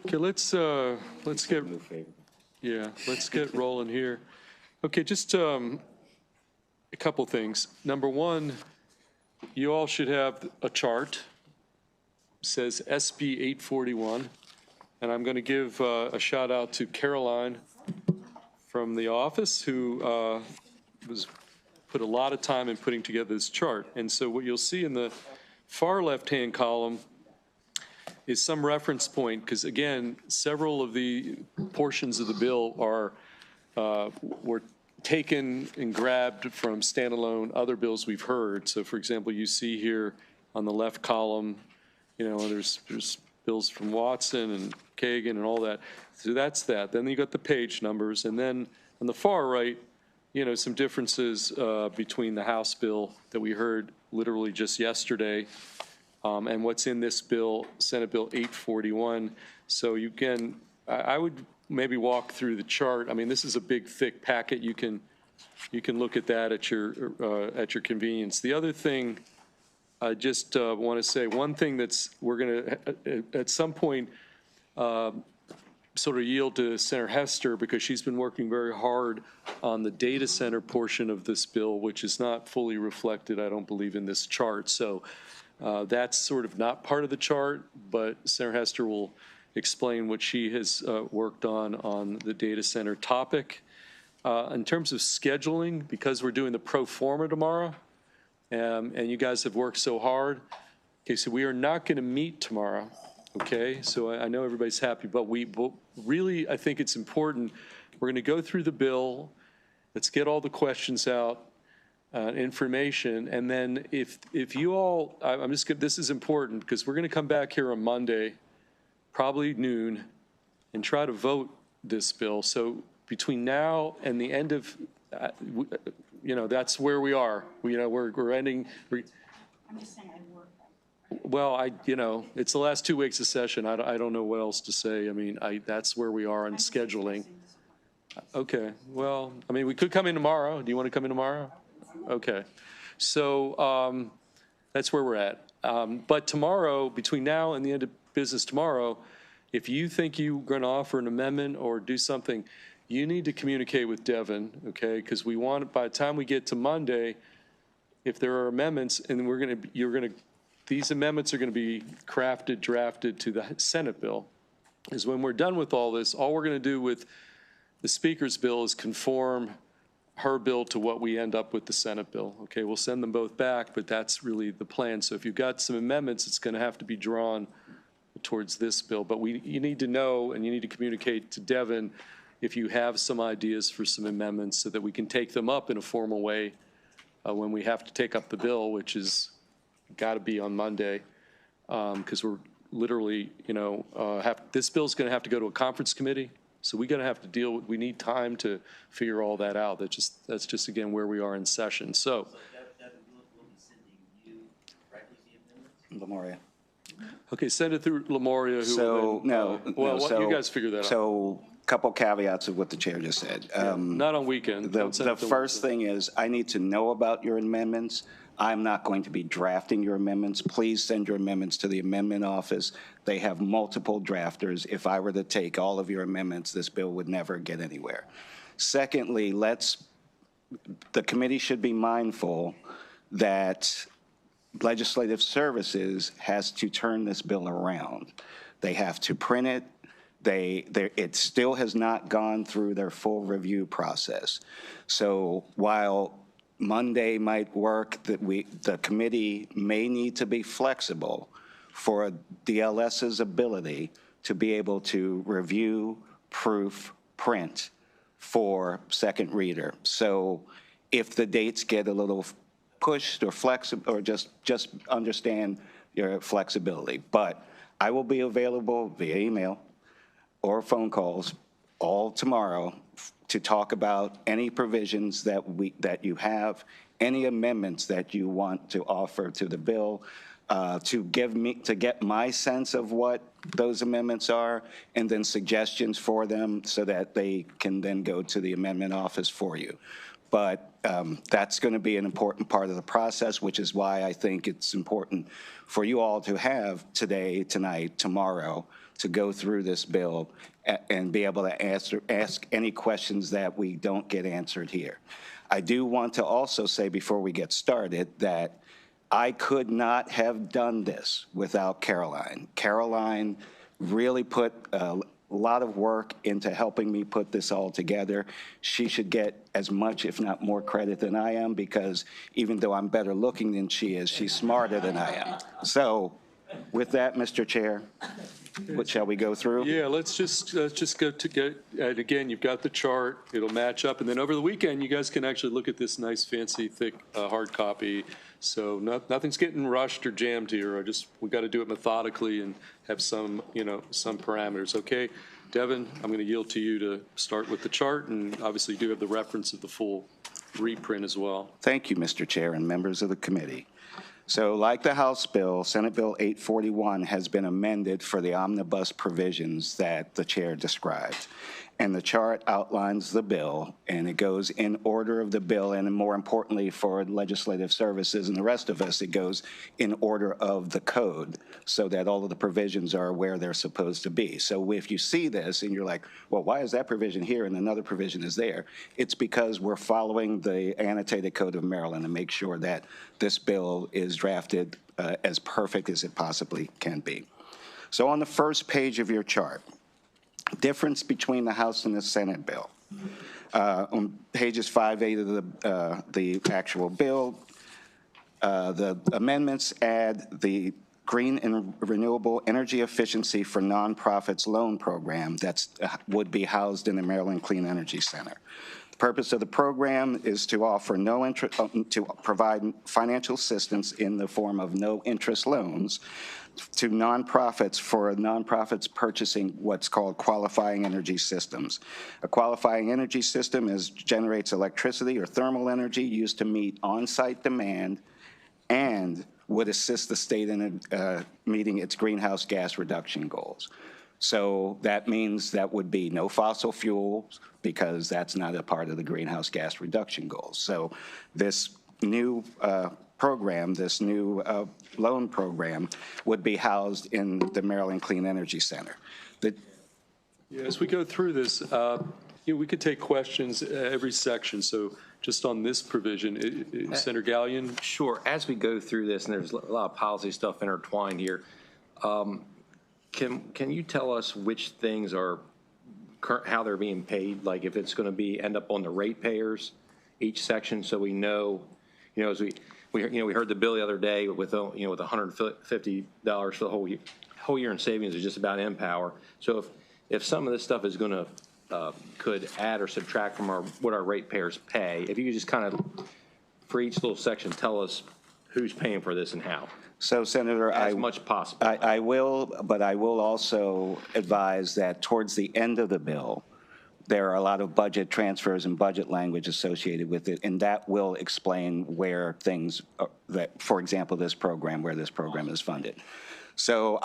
Okay, let's get rolling here. Okay, just a couple things. Number one, you all should have a chart. It says SB 841, and I'm going to give a shout out to Caroline from the office who put a lot of time in putting together this chart. And so what you'll see in the far left-hand column is some reference point, because again, several of the portions of the bill were taken and grabbed from standalone other bills we've heard. So for example, you see here on the left column, there's bills from Watson and Kagan and all that. So that's that. Then you got the page numbers. And then on the far right, some differences between the House bill that we heard literally just yesterday and what's in this bill, Senate Bill 841. So I would maybe walk through the chart. I mean, this is a big, thick packet. You can look at that at your convenience. The other thing, I just want to say one thing we're going to at some point sort of yield to Senator Hester, because she's been working very hard on the data center portion of this bill, which is not fully reflected, I don't believe, in this chart. So that's sort of not part of the chart, but Senator Hester will explain what she has worked on the data center topic. In terms of scheduling, because we're doing the pro forma tomorrow, and you guys have worked so hard, okay, so we are not going to meet tomorrow, okay? So I know everybody's happy, but really, I think it's important. We're going to go through the bill. Let's get all the questions out, information, and then if you all, this is important because we're going to come back here on Monday, probably noon, and try to vote this bill. So between now and the end of, that's where we are. We're ending. I'm just saying I work. Well, it's the last 2 weeks of session. I don't know what else to say. I mean, that's where we are on scheduling. Okay. Well, I mean, we could come in tomorrow. Do you want to come in tomorrow? Okay. So that's where we're at. But tomorrow, between now and the end of business tomorrow, if you think you're going to offer an amendment or do something, you need to communicate with Devin, okay? Because we want, by the time we get to Monday, if there are amendments, and these amendments are going to be crafted, drafted to the Senate bill, is when we're done with all this, all we're going to do with the Speaker's bill is conform her bill to what we end up with the Senate bill. Okay, we'll send them both back, but that's really the plan. So if you've got some amendments, it's going to have to be drawn towards this bill. But you need to know, and you need to communicate to Devin if you have some ideas for some amendments so that we can take them up in a formal way when we have to take up the bill, which is got to be on Monday, because we're literally, this bill's going to have to go to a conference committee. So we're going to have to deal with, we need time to figure all that out. That's just again, where we are in session. So that will be sending you directly the amendments? Lemoria. Okay, send it through Lemoria. You guys figure that out. So a couple caveats of what the chair just said. Not on weekend. The first thing is I need to know about your amendments. I'm not going to be drafting your amendments. Please send your amendments to the amendment office. They have multiple drafters. If I were to take all of your amendments, this bill would never get anywhere. Secondly, the committee should be mindful that Legislative Services has to turn this bill around. They have to print it. It still has not gone through their full review process. So while Monday might work, the committee may need to be flexible for DLS's ability to be able to review, proof, print for second reader. So if the dates get a little pushed or flexible, or just understand your flexibility. But I will be available via email or phone calls all tomorrow to talk about any provisions that you have, any amendments that you want to offer to the bill, to get my sense of what those amendments are, and then suggestions for them so that they can then go to the amendment office for you. But that's going to be an important part of the process, which is why I think it's important for you all to have today, tonight, tomorrow, to go through this bill and be able to ask any questions that we don't get answered here. I do want to also say before we get started that I could not have done this without Caroline. Caroline really put a lot of work into helping me put this all together. She should get as much, if not more, credit than I am, because even though I'm better looking than she is, she's smarter than I am. So with that, Mr. Chair, what shall we go through? Yeah, let's just go to get, and again, you've got the chart, it'll match up, and then over the weekend, you guys can actually look at this nice, fancy, thick hard copy. So nothing's getting rushed or jammed here. We got to do it methodically and have some, some parameters. Okay, Devin, I'm going to yield to you to start with the chart, and obviously you do have the reference of the full reprint as well. Thank you, Mr. Chair and members of the committee. So like the House bill, Senate Bill 841 has been amended for the omnibus provisions that the chair described. And the chart outlines the bill, and it goes in order of the bill, and more importantly for legislative services and the rest of us, it goes in order of the code so that all of the provisions are where they're supposed to be. So if you see this and you're like, well, why is that provision here and another provision is there? It's because we're following the annotated code of Maryland to make sure that this bill is drafted as perfect as it possibly can be. So on the first page of your chart, difference between the House and the Senate bill. On pages 5-8 of the actual bill, the amendments add the Green and Renewable Energy Efficiency for Nonprofits Loan Program that would be housed in the Maryland Clean Energy Center. The purpose of the program is to offer no interest, to provide financial assistance in the form of no interest loans to nonprofits for nonprofits purchasing what's called qualifying energy systems. A qualifying energy system generates electricity or thermal energy used to meet on-site demand and would assist the state in meeting its greenhouse gas reduction goals. So that means that would be no fossil fuels because that's not a part of the greenhouse gas reduction goals. So this new program, this new loan program, would be housed in the Maryland Clean Energy Center. Yeah, as we go through this, we could take questions every section. So just on this provision, Senator Gallion? Sure. As we go through this, and there's a lot of policy stuff intertwined here, can you tell us which things are how they're being paid? Like if it's going to end up on the ratepayers, each section, so we know, as we heard the bill the other day with with $150 for the whole year in savings is just about Empower. So if some of this stuff is going to could add or subtract from what our ratepayers pay, if you could just kind of for each little section tell us who's paying for this and how. So, Senator, as much possible. I will, but I will also advise that towards the end of the bill, there are a lot of budget transfers and budget language associated with it, and that will explain where things, for example, where this program is funded. So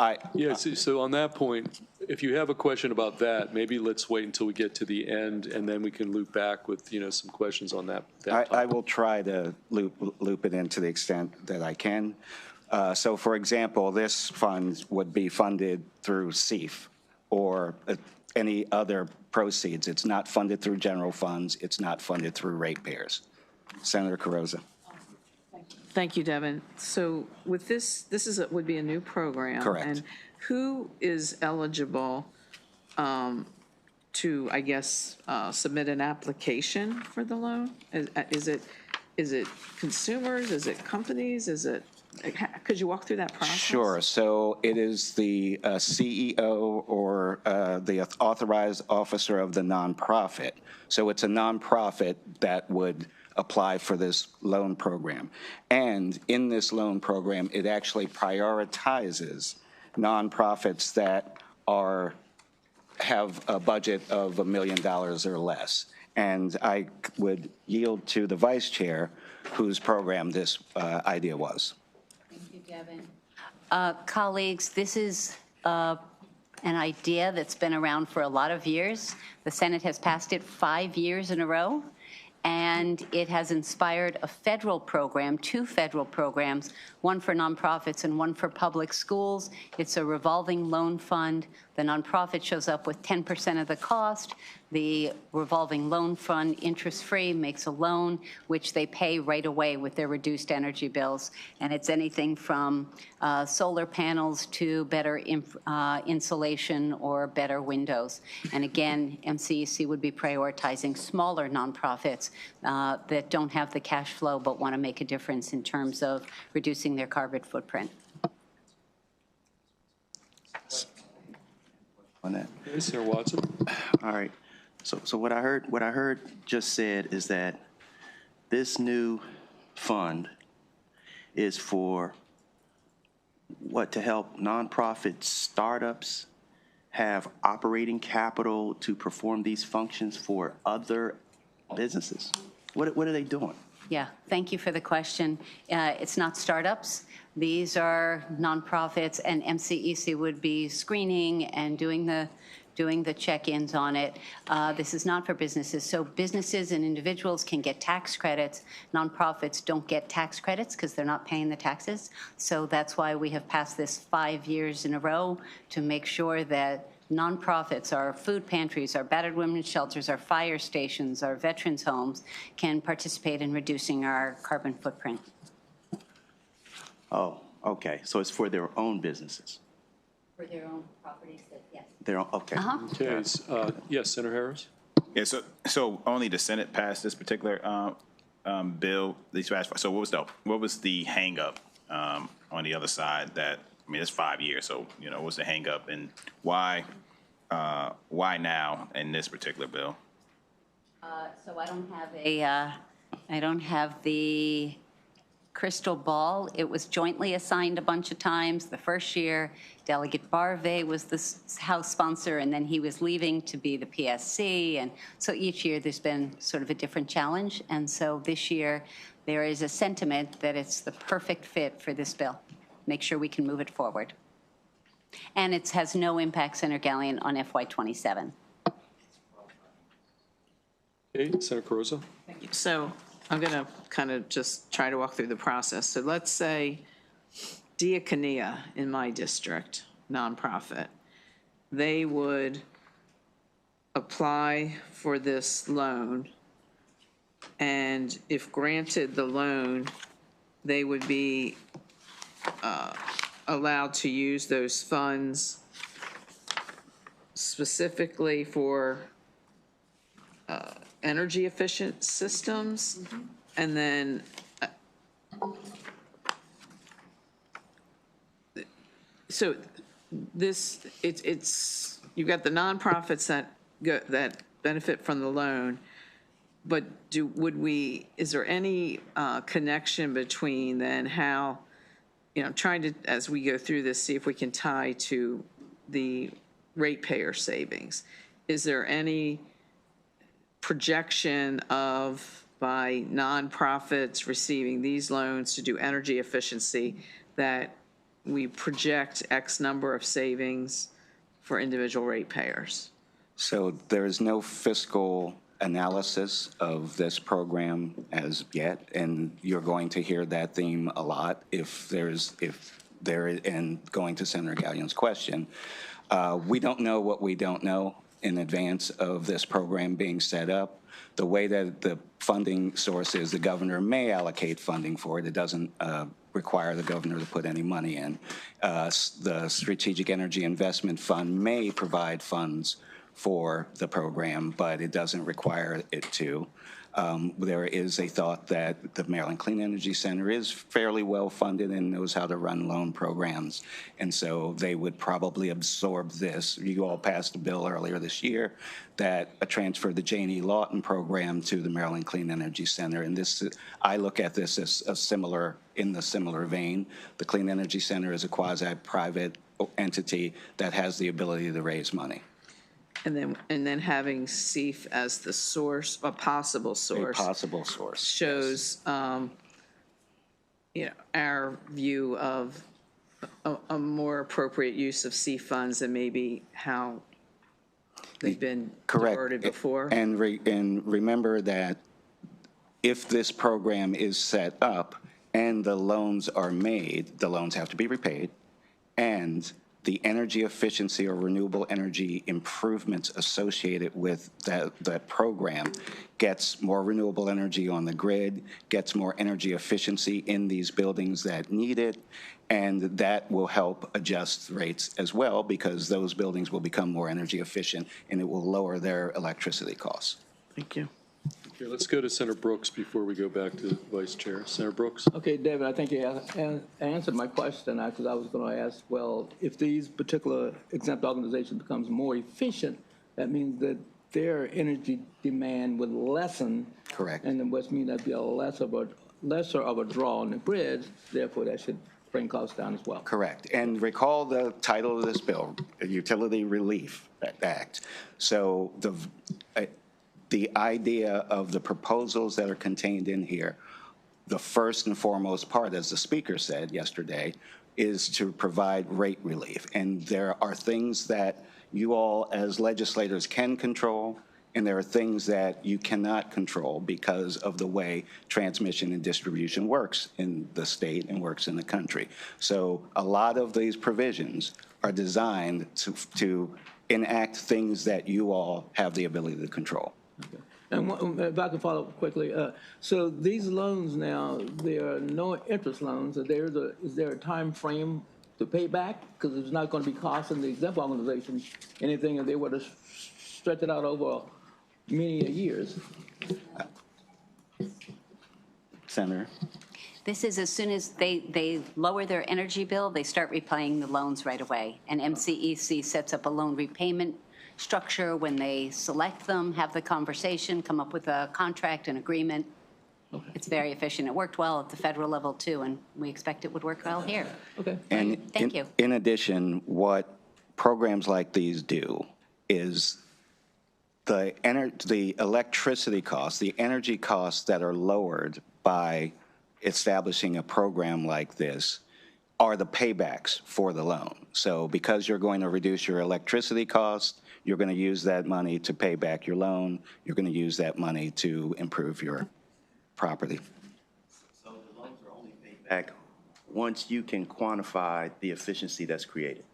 so on that point, if you have a question about that, maybe let's wait until we get to the end, and then we can loop back with some questions on that. I will try to loop it in to the extent that I can. So, for example, this fund would be funded through CEF or any other proceeds. It's not funded through general funds. It's not funded through ratepayers. Senator Carrozza. Thank you, Devin. So with this would be a new program. Correct. And who is eligible to, I guess, submit an application for the loan? Is it consumers? Is it companies? Could you walk through that process? Sure. So it is the CEO or the authorized officer of the nonprofit. So it's a nonprofit that would apply for this loan program. And in this loan program, it actually prioritizes nonprofits that have a budget of $1 million or less. And I would yield to the vice chair, whose program this idea was. Devin. Colleagues, this is an idea that's been around for a lot of years. The Senate has passed it 5 years in a row, and it has inspired a federal program, 2 federal programs, one for nonprofits and one for public schools. It's a revolving loan fund. The nonprofit shows up with 10% of the cost. The revolving loan fund, interest-free, makes a loan, which they pay right away with their reduced energy bills. And it's anything from solar panels to better insulation or better windows. And again, MCEC would be prioritizing smaller nonprofits that don't have the cash flow but want to make a difference in terms of reducing their carbon footprint. On that. Yes, Senator Watson? All right. So what I heard just said is that this new fund is for what, to help nonprofit startups have operating capital to perform these functions for other businesses? What are they doing? Yeah, thank you for the question. It's not startups. These are nonprofits, and MCEC would be screening and doing the check-ins on it. This is not for businesses. So businesses and individuals can get tax credits. Nonprofits don't get tax credits because they're not paying the taxes. So that's why we have passed this 5 years in a row to make sure that nonprofits, our food pantries, our battered women's shelters, our fire stations, our veterans' homes can participate in reducing our carbon footprint. Oh, okay. So it's for their own businesses. For their own properties, yes. Their own, okay. Okay, yes, Senator Harris? Yeah, so only the Senate passed this particular bill. So what was the hang up on the other side? That, I mean, it's 5 years, so what's the hang up, and why now in this particular bill? So I don't have the crystal ball. It was jointly assigned a bunch of times. The first year, Delegate Barve was the House sponsor, and then he was leaving to be the PSC. And so each year there's been sort of a different challenge. And so this year there is a sentiment that it's the perfect fit for this bill. Make sure we can move it forward. And it has no impact, Senator Gallion, on FY27. Okay, Senator Carozza? So I'm going to kind of just try to walk through the process. So let's say Diaconia in my district, nonprofit, they would apply for this loan, and if granted the loan, they would be allowed to use those funds specifically for energy efficient systems, and then so this it's you've got the nonprofits that benefit from the loan, but is there any connection between then how, trying to, as we go through this, see if we can tie to the ratepayer savings? Is there any projection of, by nonprofits receiving these loans to do energy efficiency, that we project X number of savings for individual ratepayers? So there is no fiscal analysis of this program as yet, and you're going to hear that theme a lot and going to Senator Gallion's question. We don't know what we don't know in advance of this program being set up. The way that the funding source is, the governor may allocate funding for it. It doesn't require the governor to put any money in. The Strategic Energy Investment Fund may provide funds for the program, but it doesn't require it to. There is a thought that the Maryland Clean Energy Center is fairly well funded and knows how to run loan programs, and so they would probably absorb this. You all passed a bill earlier this year that transferred the Janie Lawton program to the Maryland Clean Energy Center, and this, I look at this as a similar vein. The Clean Energy Center is a quasi-private entity that has the ability to raise money. And then having CEF as the source, a possible source. A possible source. Shows, our view of a more appropriate use of CEF funds and maybe how they've been diverted before. And remember that if this program is set up and the loans are made, the loans have to be repaid, and the energy efficiency or renewable energy improvements associated with that program gets more renewable energy on the grid, gets more energy efficiency in these buildings that need it, and that will help adjust rates as well, because those buildings will become more energy efficient and it will lower their electricity costs. Thank you. Okay, let's go to Senator Brooks before we go back to Vice Chair. Senator Brooks? Okay, David, I think you answered my question, because I was going to ask, well, if these particular exempt organizations becomes more efficient, that means that their energy demand would lessen. Correct. And then which means that'd be a lesser of a draw on the grid, therefore that should bring costs down as well. Correct. And recall the title of this bill, Utility Relief Act. So the idea of the proposals that are contained in here, the first and foremost part, as the speaker said yesterday, is to provide rate relief. And there are things that you all as legislators can control, and there are things that you cannot control because of the way transmission and distribution works in the state and works in the country. So a lot of these provisions are designed to enact things that you all have the ability to control. Okay. And if I can follow up quickly, so these loans now, they are no interest loans. Is there a time frame to pay back? Because it's not going to be costing the exempt organizations anything if they were to stretch it out over many years. Senator? This is as soon as they lower their energy bill, they start repaying the loans right away. And MCEC sets up a loan repayment structure when they select them, have the conversation, come up with a contract and agreement. Okay. It's very efficient. It worked well at the federal level too, and we expect it would work well here. Okay. And Thank you. In addition, what programs like these do is the electricity costs, the energy costs that are lowered by establishing a program like this are the paybacks for the loan. So because you're going to reduce your electricity costs, you're going to use that money to pay back your loan. You're going to use that money to improve your property. So the loans are only paid back once you can quantify the efficiency that's created.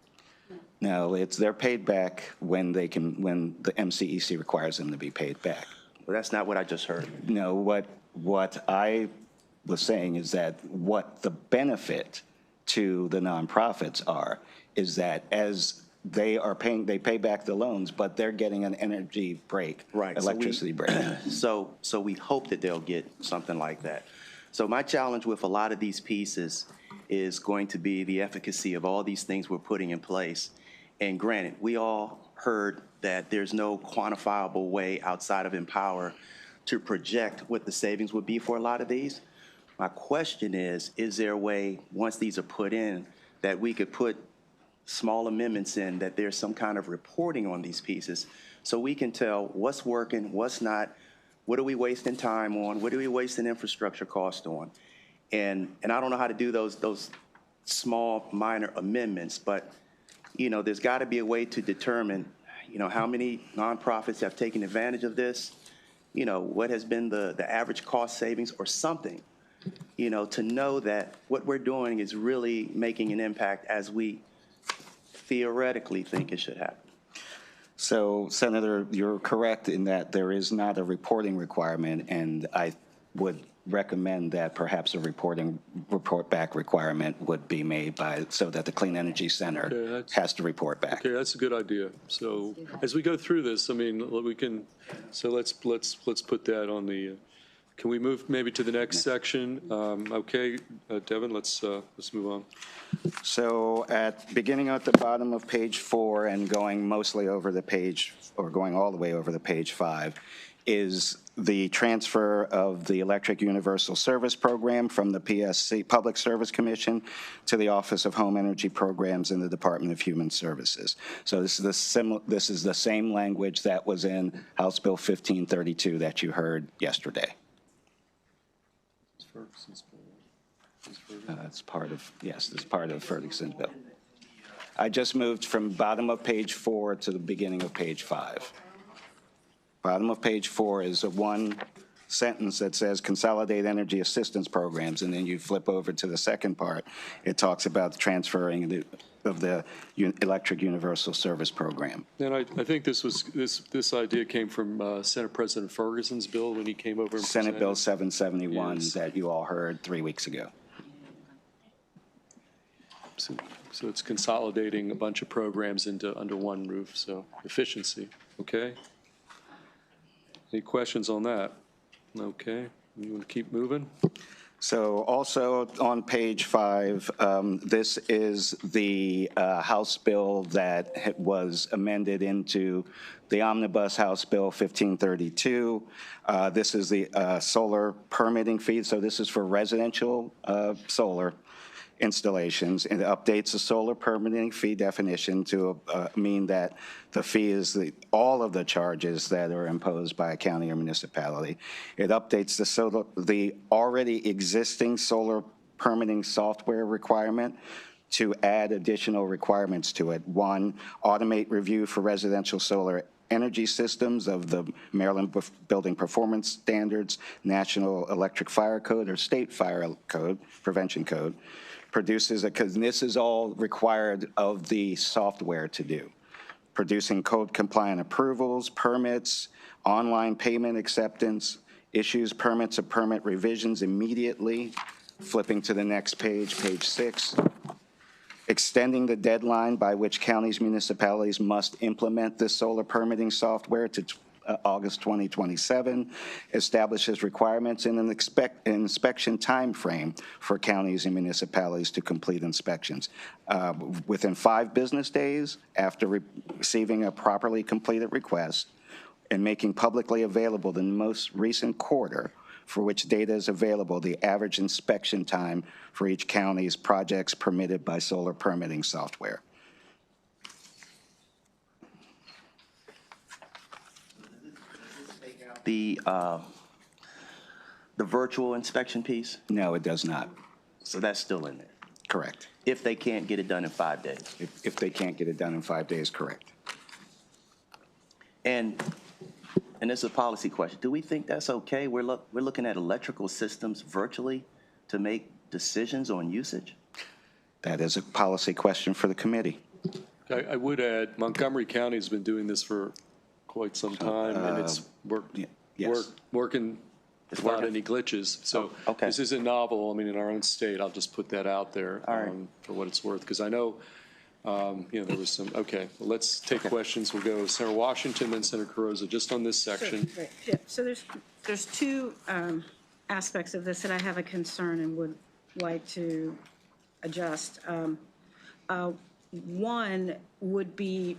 No, they're paid back when the MCEC requires them to be paid back. Well, that's not what I just heard. No, what I was saying is that what the benefit to the nonprofits is that as they pay back the loans, but they're getting an energy break, right? Electricity break. So we hope that they'll get something like that. So my challenge with a lot of these pieces is going to be the efficacy of all these things we're putting in place. And granted, we all heard that there's no quantifiable way outside of Empower to project what the savings would be for a lot of these. My question is there a way, once these are put in, that we could put small amendments in, that there's some kind of reporting on these pieces so we can tell what's working, what's not, what are we wasting time on, what are we wasting infrastructure cost on? And I don't know how to do those small minor amendments, but there's got to be a way to determine how many nonprofits have taken advantage of this, what has been the average cost savings or something, to know that what we're doing is really making an impact as we theoretically think it should happen. So, Senator, you're correct in that there is not a reporting requirement, and I would recommend that perhaps a report back requirement would be made so that the Clean Energy Center has to report back. Okay, that's a good idea. So as we go through this, I mean, let's put that on the, can we move maybe to the next section? Okay, Devin, let's move on. So beginning at the bottom of page 4 and going mostly over the page, or going all the way over the page 5, is the transfer of the Electric Universal Service Program from the PSC, Public Service Commission, to the Office of Home Energy Programs in the Department of Human Services. So this is the same language that was in House Bill 1532 that you heard yesterday. It's part of Ferguson's bill. I just moved from bottom of page 4 to the beginning of page 5. Bottom of page 4 is one sentence that says consolidate energy assistance programs, and then you flip over to the second part, it talks about transferring of the electric universal service program. And I think this idea came from Senate President Ferguson's bill when he came over and Senate Bill presented. 771 Yes. that you all heard 3 weeks ago. So it's consolidating a bunch of programs under one roof, so efficiency, okay? Any questions on that? Okay, you want to keep moving? So also on page 5, this is the House bill that was amended into the Omnibus House Bill 1532. This is the solar permitting fee. So this is for residential solar installations, and it updates the solar permitting fee definition to mean that the fee is all of the charges that are imposed by a county or municipality. It updates the already existing solar permitting software requirement to add additional requirements to it. 1, automate review for residential solar energy systems of the Maryland Building Performance Standards, National Electric Fire Code, or State Fire Code, Prevention Code. Produces, because this is all required of the software to do. Producing code compliant approvals, permits, online payment acceptance, issues permits or permit revisions immediately. Flipping to the next page, page 6. Extending the deadline by which counties, municipalities must implement this solar permitting software to August 2027, establishes requirements in an inspection time frame for counties and municipalities to complete inspections. Within 5 business days after receiving a properly completed request, and making publicly available the most recent quarter for which data is available, the average inspection time for each county's projects permitted by solar permitting software. The virtual inspection piece, No, it does not. so that's still in there, Correct. if they can't get it done in 5 days. If they can't get it done in 5 days, correct. And this is a policy question. Do we think that's okay? We're looking at electrical systems virtually to make decisions on usage? That is a policy question for the committee. I would add, Montgomery County has been doing this for quite some time, and it's yes. working without any glitches. So okay. this isn't novel. I mean, in our own state, I'll just put that out there All right. For what it's worth, because I know, there was some, okay, well, let's take questions. We'll go Senator Washington, then Senator Carrozza, just on this section. Right, yeah, so there's 2 aspects of this that I have a concern and would like to adjust. One would be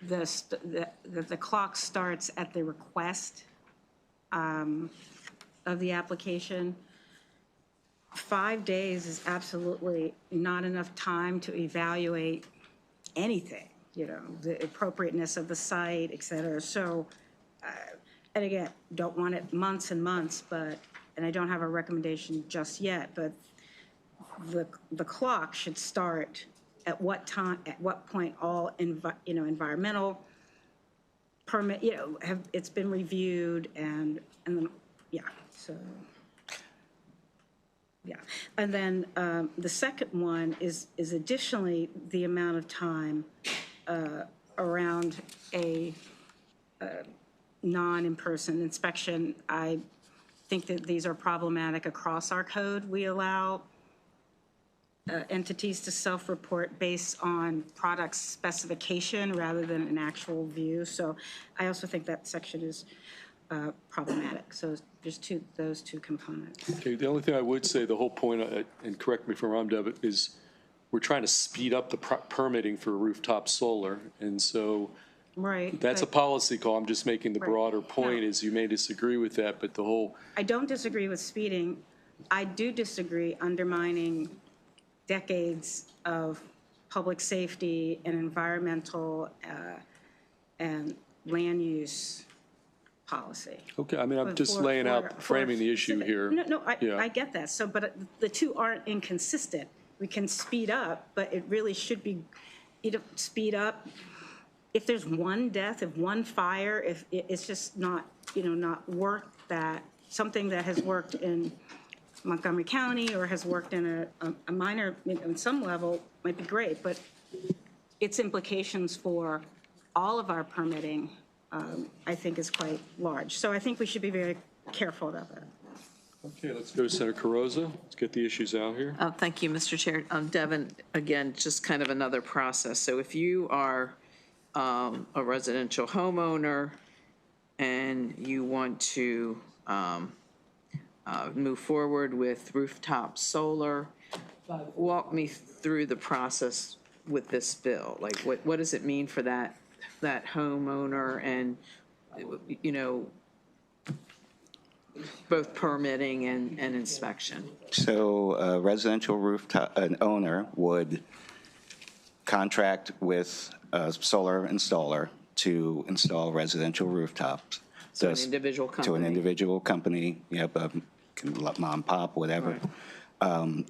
the clock starts at the request of the application. 5 days is absolutely not enough time to evaluate anything, the appropriateness of the site, et cetera. So, and again, don't want it months and months, and I don't have a recommendation just yet, but the clock should start at what time, at what point all environmental permit, it's been reviewed and then, so. Yeah, and then the second one is additionally the amount of time around a non-in-person inspection. I think that these are problematic across our code. We allow entities to self-report based on product specification rather than an actual view. So I also think that section is problematic. So there's those two components. Okay, the only thing I would say, the whole point, and correct me if I'm wrong, Deb, is we're trying to speed up the permitting for rooftop solar, and so right, that's a policy call. I'm just making the Right. broader point, No. is you may disagree with that, but the whole, I don't disagree with speeding. I do disagree undermining decades of public safety and environmental and land use policy. okay, I mean, I'm just For- laying for- out, framing the issue specific- here. No, Yeah. I get that. So, but the two aren't inconsistent. We can speed up, but it really should be, speed up. If there's one death, if one fire, if it's just not, not worth that something that has worked in Montgomery County or has worked in a minor, in some level, might be great, but its implications for all of our permitting, I think, is quite large. So I think we should be very careful about that. Okay, let's go to Senator Carrozza. Let's get the issues out here. Thank you, Mr. Chair. Devin, again, just kind of another process. So if you are a residential homeowner and you want to move forward with rooftop solar, walk me through the process with this bill. Like, what does it mean for that homeowner and, you know, both permitting and inspection? So a residential rooftop, an owner would contract with a solar installer to install residential rooftops. So an individual To an company. individual company, yep, mom, pop, whatever.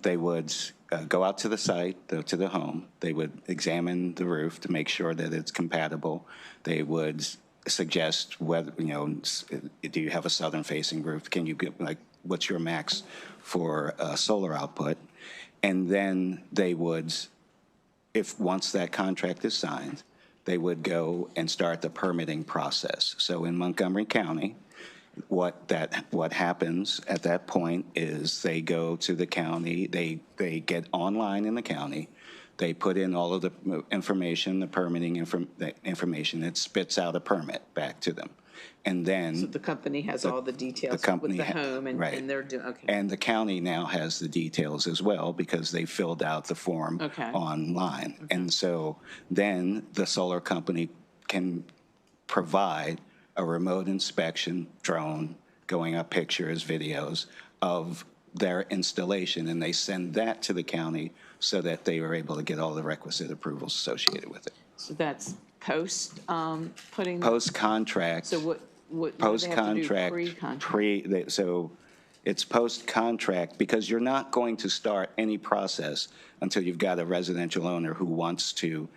They would go out to the site, to the home. They would examine the roof to make sure that it's compatible. They would suggest whether, you know, do you have a southern-facing roof? Can you get, like, what's your max for solar output? And then they would, once that contract is signed, they would go and start the permitting process. So in Montgomery County, what happens at that point is they go to the county, they get online in the county, they put in all of the information, the permitting information, it spits out a permit back to them. And then So the company has all the details with the home and, right. and they're doing, okay. And the county now has the details as well because they filled out the form Okay. online. Okay. And so then the solar company can provide a remote inspection drone going up pictures, videos of their installation, and they send that to the county so that they are able to get all the requisite approvals associated with it. So that's post putting. Post-contract. So what do they have to do Post-contract, pre-contract? so it's post-contract because you're not going to start any process until you've got a residential owner who wants to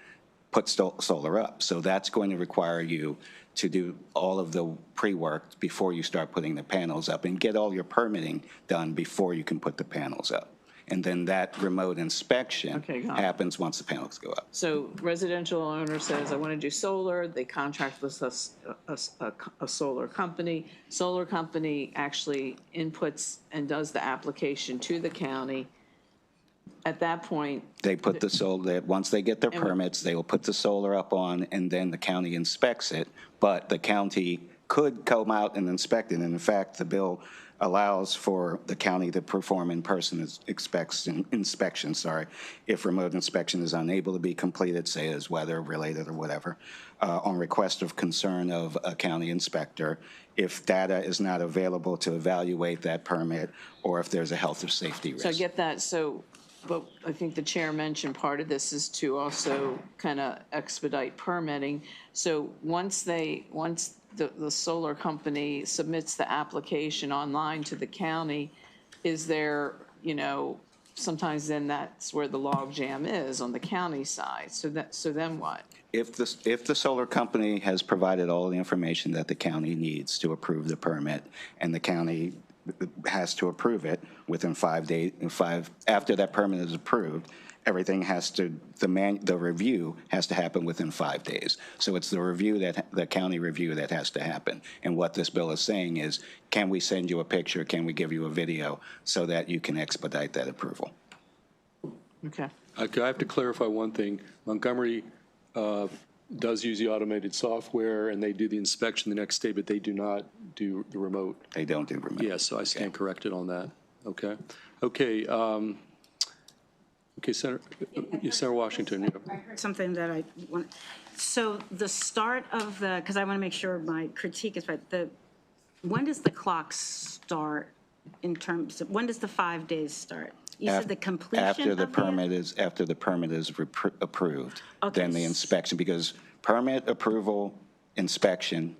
put solar up. So that's going to require you to do all of the pre-work before you start putting the panels up and get all your permitting done before you can put the panels up. And then that remote inspection Okay, got it. happens once the panels go up. So residential owner says, I want to do solar, they contract with a solar company. Solar company actually inputs and does the application to the county. At that point, They put the solar, once they get their permits, they will put the solar up on, and then the county inspects it. But the county could come out and inspect it. And in fact, the bill allows for the county to perform in-person inspection, if remote inspection is unable to be completed, say as weather-related or whatever, on request of concern of a county inspector, if data is not available to evaluate that permit, or if there's a health or safety risk. so I get that, but I think the chair mentioned part of this is to also kind of expedite permitting. So once the solar company submits the application online to the county, is there, sometimes then that's where the log jam is on the county side. So then what? If the solar company has provided all the information that the county needs to approve the permit, and the county has to approve it within 5 days, after that permit is approved, everything has to, the review has to happen within 5 days. So it's the county review that has to happen. And what this bill is saying is, can we send you a picture, can we give you a video so that you can expedite that approval? Okay. I have to clarify one thing. Montgomery does use the automated software, and they do the inspection the next day, but they do not do the remote. They don't do remote. Yes, so I stand corrected on that. Okay. Okay. Okay, Senator Washington. Yeah. I heard something that I want, so the start of because I want to make sure my critique is right, when does the clock start in terms of, when does the 5 days start? You said the completion After the of permit is approved, Okay. then the inspection, because permit approval, inspection,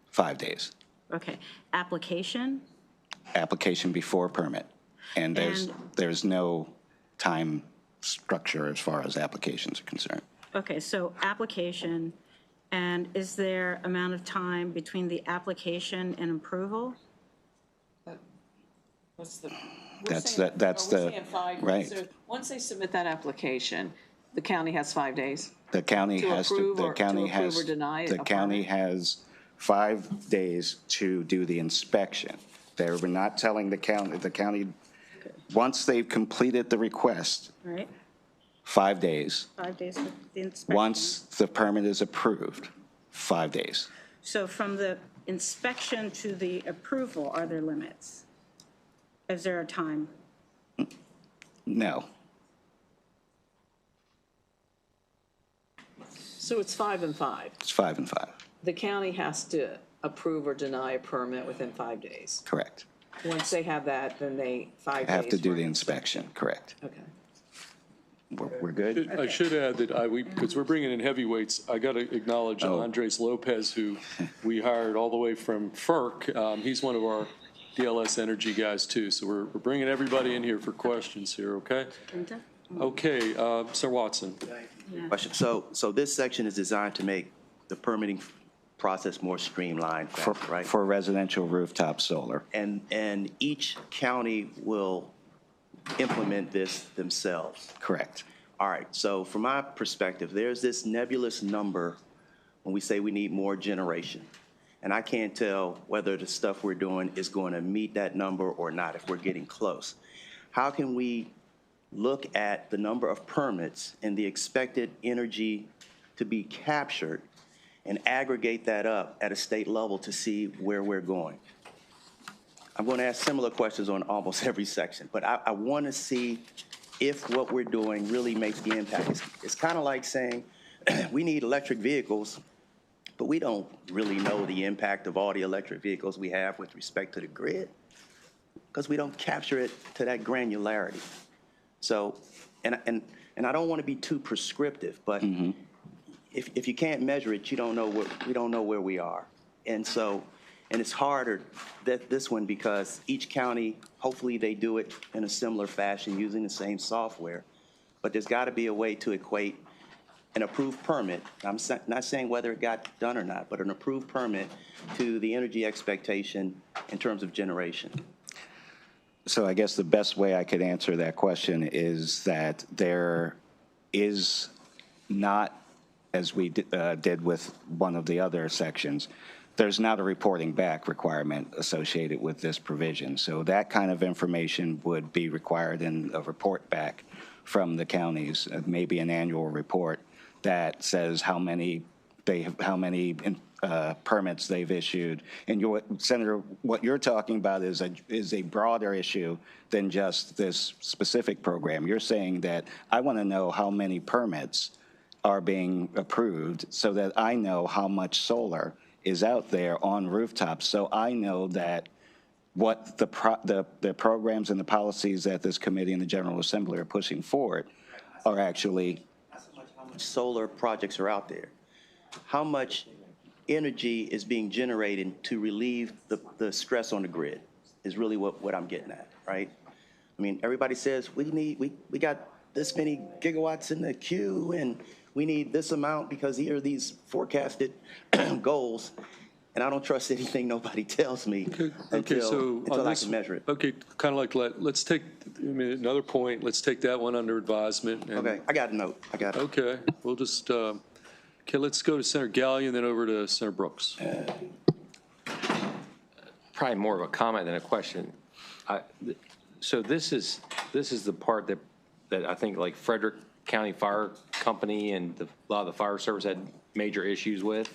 5 days. Okay, application? Application before permit. And there's no time structure as far as applications are concerned. Okay, so application, and is there amount of time between the application and approval? What's the? That's the, right. So once they submit that application, the county has 5 days? The county To has approve the or- county to approve has, or deny the a county permit? has 5 days to do the inspection. We're not telling the county, once they've completed the request, Right? 5 days. 5 days for the inspection. Once the permit is approved, 5 days. So from the inspection to the approval, are there limits? Is there a time? No. So it's 5 and 5. It's 5 and 5. The county has to approve or deny a permit within 5 days. Correct. Once they have that, then they, 5 days. Have to do for- the inspection. Correct. Okay. We're good? I should add that because we're bringing in heavyweights, I got to acknowledge Andres Lopez, who we hired all the way from FERC. He's one of our DLS Energy guys, too. So we're bringing everybody in here for questions here, okay? Okay, Sir Watson. Question. So this section is designed to make the permitting process more streamlined, right? For residential rooftop solar. And each county will implement this themselves. Correct. All right, so from my perspective, there's this nebulous number when we say we need more generation. And I can't tell whether the stuff we're doing is going to meet that number or not, if we're getting close. How can we look at the number of permits and the expected energy to be captured and aggregate that up at a state level to see where we're going? I'm going to ask similar questions on almost every section, but I want to see if what we're doing really makes the impact. It's kind of like saying we need electric vehicles, but we don't really know the impact of all the electric vehicles we have with respect to the grid because we don't capture it to that granularity. So, and I don't want to be too prescriptive, but if you can't measure it, we don't know where we are. And so, and it's harder this one because each county, hopefully they do it in a similar fashion using the same software. But there's got to be a way to equate an approved permit, I'm not saying whether it got done or not, but an approved permit to the energy expectation in terms of generation. So I guess the best way I could answer that question is that there is not, as we did with one of the other sections, there's not a reporting back requirement associated with this provision. So that kind of information would be required in a report back from the counties, maybe an annual report that says how many permits they've issued. And Senator, what you're talking about is a broader issue than just this specific program. You're saying that I want to know how many permits are being approved so that I know how much solar is out there on rooftops, so I know that what the programs and the policies that this committee and the General Assembly are pushing forward are actually. Not so much how much solar projects are out there. How much energy is being generated to relieve the stress on the grid is really what I'm getting at, right? I mean, everybody says we got this many gigawatts in the queue and we need this amount because here are these forecasted goals, and I don't trust anything nobody tells me until I can measure it. Okay, kind of like let's take another point. Let's take that one under advisement. Okay, I got a note. I got it. Okay, we'll just, okay, let's go to Senator Gallion, then over to Senator Brooks. Probably more of a comment than a question. So this is the part that I think like Frederick County Fire Company and a lot of the fire service had major issues with.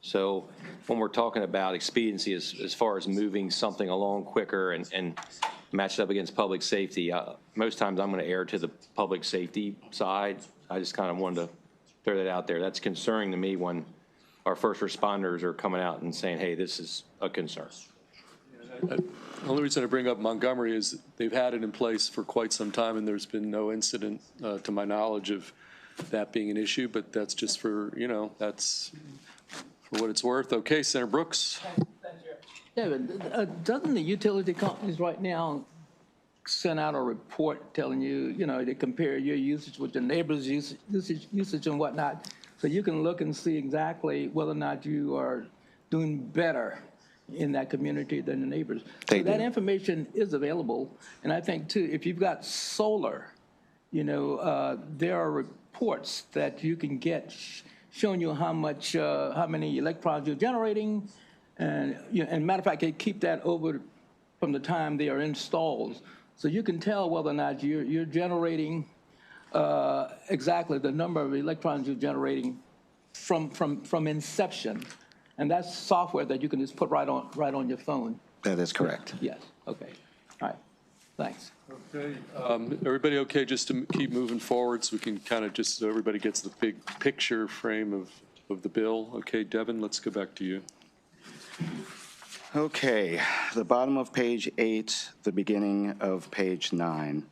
So when we're talking about expediency as far as moving something along quicker and match it up against public safety, most times I'm going to err to the public safety side. I just kind of wanted to throw that out there. That's concerning to me when our first responders are coming out and saying, hey, this is a concern. The only reason I bring up Montgomery is they've had it in place for quite some time, and there's been no incident, to my knowledge, of that being an issue, but that's just for, that's for what it's worth. Okay, Senator Brooks. Yeah, but doesn't the utility companies right now send out a report telling you, they compare your usage with your neighbor's usage and whatnot, so you can look and see exactly whether or not you are doing better, in that community than the neighbors. They So that do. information is available, and I think too, if you've got solar, there are reports that you can get showing you how many electrons you're generating, and matter of fact, they keep that over from the time they are installed, so you can tell whether or not you're generating exactly the number of electrons you're generating from inception, and that's software that you can just put right on your phone. That is correct. Yes. Okay. All right. Thanks. Okay, everybody okay just to keep moving forward so we can kind of just, so everybody gets the big picture frame of the bill? Okay, Devin, let's go back to you. Okay, the bottom of page 8, the beginning of page 9.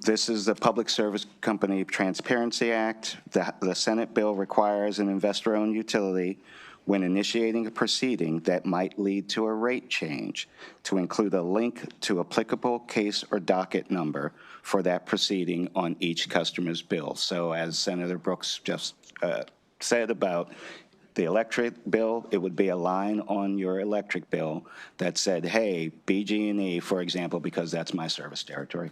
This is the Public Service Company Transparency Act. The Senate bill requires an investor-owned utility when initiating a proceeding that might lead to a rate change to include a link to applicable case or docket number for that proceeding on each customer's bill. So as Senator Brooks just said about the electric bill, it would be a line on your electric bill that said, hey, BG&E, for example, because that's my service territory,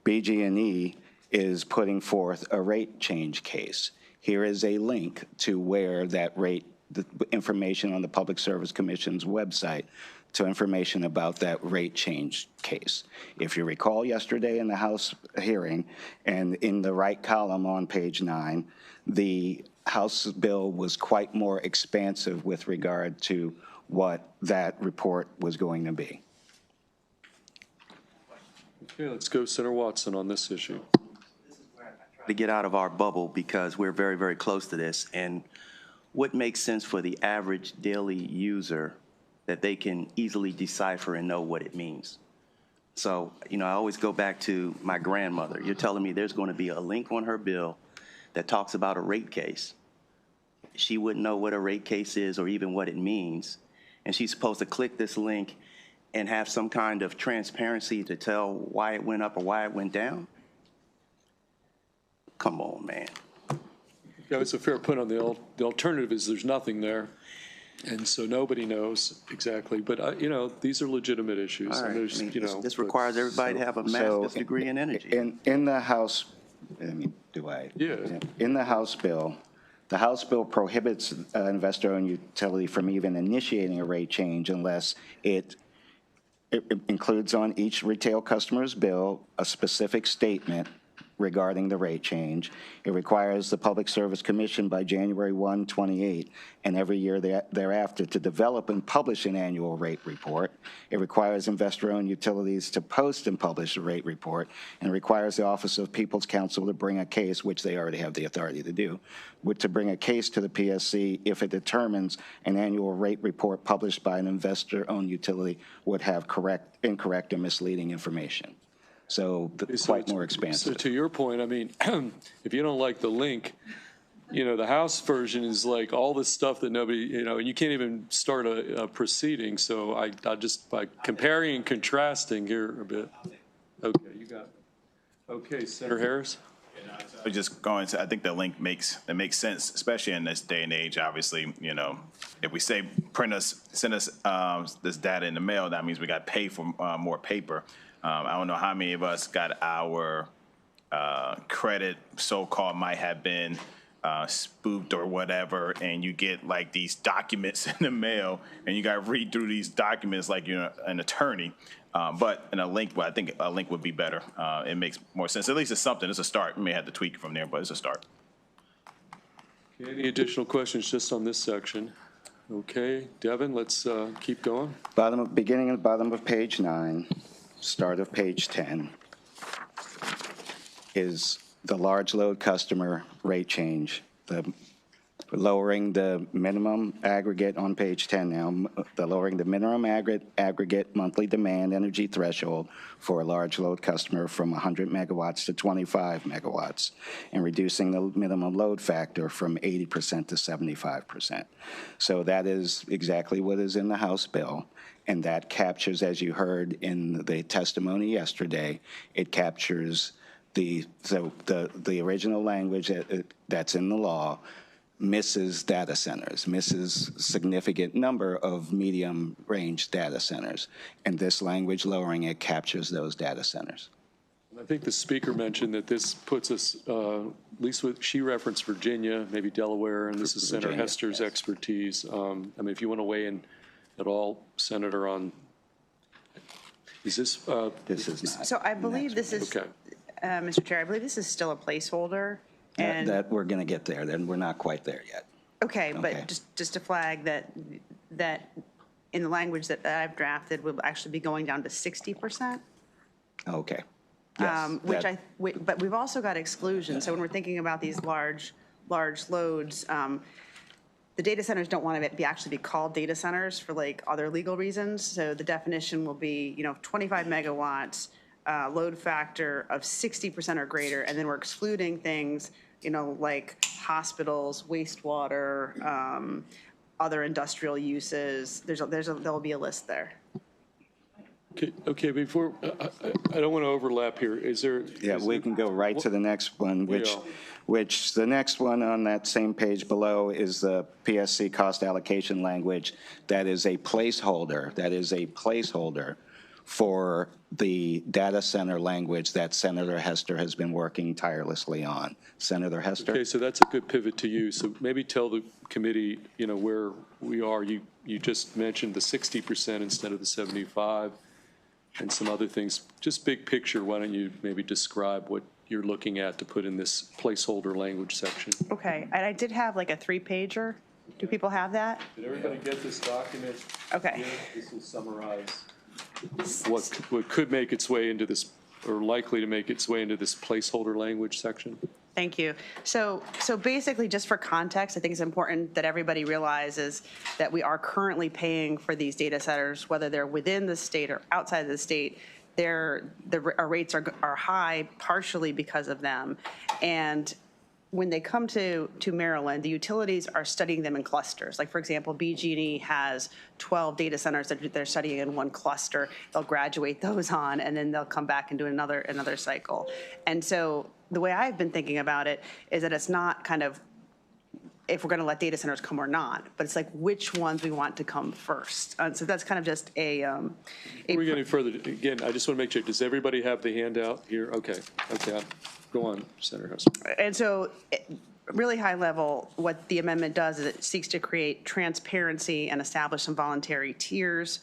BG&E is putting forth a rate change case. Here is a link to where that rate, the information on the Public Service Commission's website to information about that rate change case. If you recall yesterday in the House hearing, and in the right column on page 9, the House bill was quite more expansive with regard to what that report was going to be. Okay, let's go Senator Watson on this issue. To get out of our bubble because we're very, very close to this. And what makes sense for the average daily user that they can easily decipher and know what it means? So, I always go back to my grandmother. You're telling me there's going to be a link on her bill that talks about a rate case. She wouldn't know what a rate case is or even what it means. And she's supposed to click this link and have some kind of transparency to tell why it went up or why it went down? Come on, man. Yeah, it's a fair point on the alternative is there's nothing there. And so nobody knows exactly, but these are legitimate issues. All right. And there's, This requires everybody to have a master's degree in energy. In the House, Yeah. In the House bill, the House bill prohibits investor-owned utility from even initiating a rate change unless it includes on each retail customer's bill a specific statement regarding the rate change. It requires the Public Service Commission by January 1, 28, and every year thereafter to develop and publish an annual rate report. It requires investor-owned utilities to post and publish a rate report, and requires the Office of People's Counsel to bring a case, which they already have the authority to do, to bring a case to the PSC if it determines an annual rate report published by an investor-owned utility would have incorrect or misleading information. So quite more expansive. So to your point, I mean, if you don't like the link, the House version is like all this stuff that nobody, and you can't even start a proceeding. So I just, by comparing and contrasting here a bit. Okay, you got it. Okay, Senator Harris. Just going to, I think the link makes sense, especially in this day and age. Obviously, if we say send us this data in the mail, that means we got to pay for more paper. I don't know how many of us got our credit so-called might have been spoofed or whatever, and you get like these documents in the mail, and you got to read through these documents like you're an attorney. But in a link, I think a link would be better. It makes more sense. At least it's something. It's a start. We may have to tweak it from there, but it's a start. Any additional questions just on this section? Okay, Devin, let's keep going. Beginning at the bottom of page 9. Start of page 10 is the large load customer rate change, lowering the minimum aggregate on page 10 now, lowering the minimum aggregate monthly demand energy threshold for a large load customer from 100 megawatts to 25 megawatts, and reducing the minimum load factor from 80% to 75%. So that is exactly what is in the House bill. And that captures, as you heard in the testimony yesterday, it captures the original language that's in the law misses data centers, misses significant number of medium-range data centers. And this language lowering it captures those data centers. I think the speaker mentioned that this puts us, at least with, she referenced Virginia, maybe Delaware, and this is Senator Virginia, Hester's yes. expertise. I mean, if you want to weigh in at all, Senator, on, is this? This is not. So I believe this is, Okay. Mr. Chair, I believe this is still a placeholder. And, That we're going to get there, then we're not quite there yet. okay, Okay. but just to flag that in the language that I've drafted, will actually be going down to 60%. Okay. Yes, Which that- but we've also got exclusions. So when we're thinking about these large loads, the data centers don't want to actually be called data centers for like other legal reasons. So the definition will be, 25 megawatts, load factor of 60% or greater, and then we're excluding things, like hospitals, wastewater, other industrial uses. There'll be a list there. Okay, before, I don't want to overlap here. Is there? Yeah, is we there- can go right to the next one, Yeah. which the next one on that same page below is the PSC cost allocation language. That is a placeholder. That is a placeholder for the data center language that Senator Hester has been working tirelessly on. Senator Hester? Okay, so that's a good pivot to you. So maybe tell the committee, where we are. You just mentioned the 60% instead of the 75 and some other things. Just big picture, why don't you maybe describe what you're looking at to put in this placeholder language section? Okay, and I did have like a 3-pager. Do people have that? Did everybody get this document? Okay. Yeah, this will summarize what could make its way into this, or likely to make its way into this placeholder language section. Thank you. So basically, just for context, I think it's important that everybody realizes that we are currently paying for these data centers, whether they're within the state or outside of the state. Our rates are high partially because of them. And when they come to Maryland, the utilities are studying them in clusters. Like, for example, BG&E has 12 data centers that they're studying in one cluster. They'll graduate those on, and then they'll come back and do another cycle. And so the way I've been thinking about it is that it's not kind of if we're going to let data centers come or not, but it's like which ones we want to come first. So that's kind of just Before we get any further, again, I just want to make sure, does everybody have the handout here? Okay, go on, Senator Hester. And so, really high level, what the amendment does is it seeks to create transparency and establish some voluntary tiers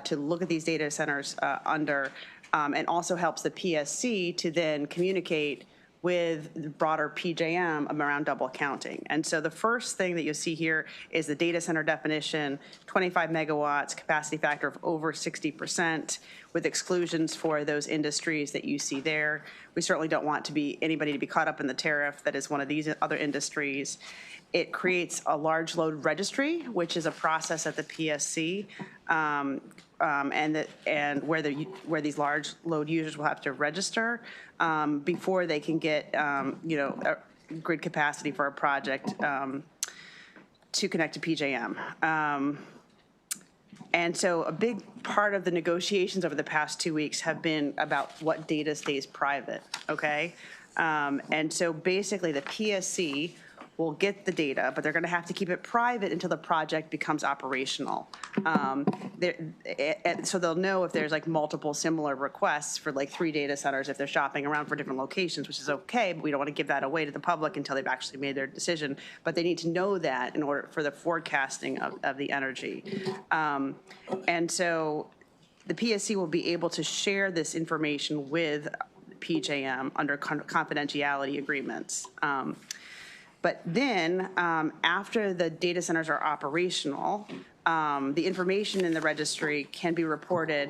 to look at these data centers under, and also helps the PSC to then communicate with the broader PJM around double counting. And so the first thing that you'll see here is the data center definition, 25 megawatts, capacity factor of over 60%, with exclusions for those industries that you see there. We certainly don't want anybody to be caught up in the tariff that is one of these other industries. It creates a large load registry, which is a process at the PSC, and where these large load users will have to register before they can get grid capacity for a project to connect to PJM. And so a big part of the negotiations over the past 2 weeks have been about what data stays private, okay? And so basically the PSC will get the data, but they're going to have to keep it private until the project becomes operational. So they'll know if there's like multiple similar requests for like 3 data centers if they're shopping around for different locations, which is okay, but we don't want to give that away to the public until they've actually made their decision. But they need to know that in order for the forecasting of the energy. And so the PSC will be able to share this information with PJM under confidentiality agreements. But then, after the data centers are operational, the information in the registry can be reported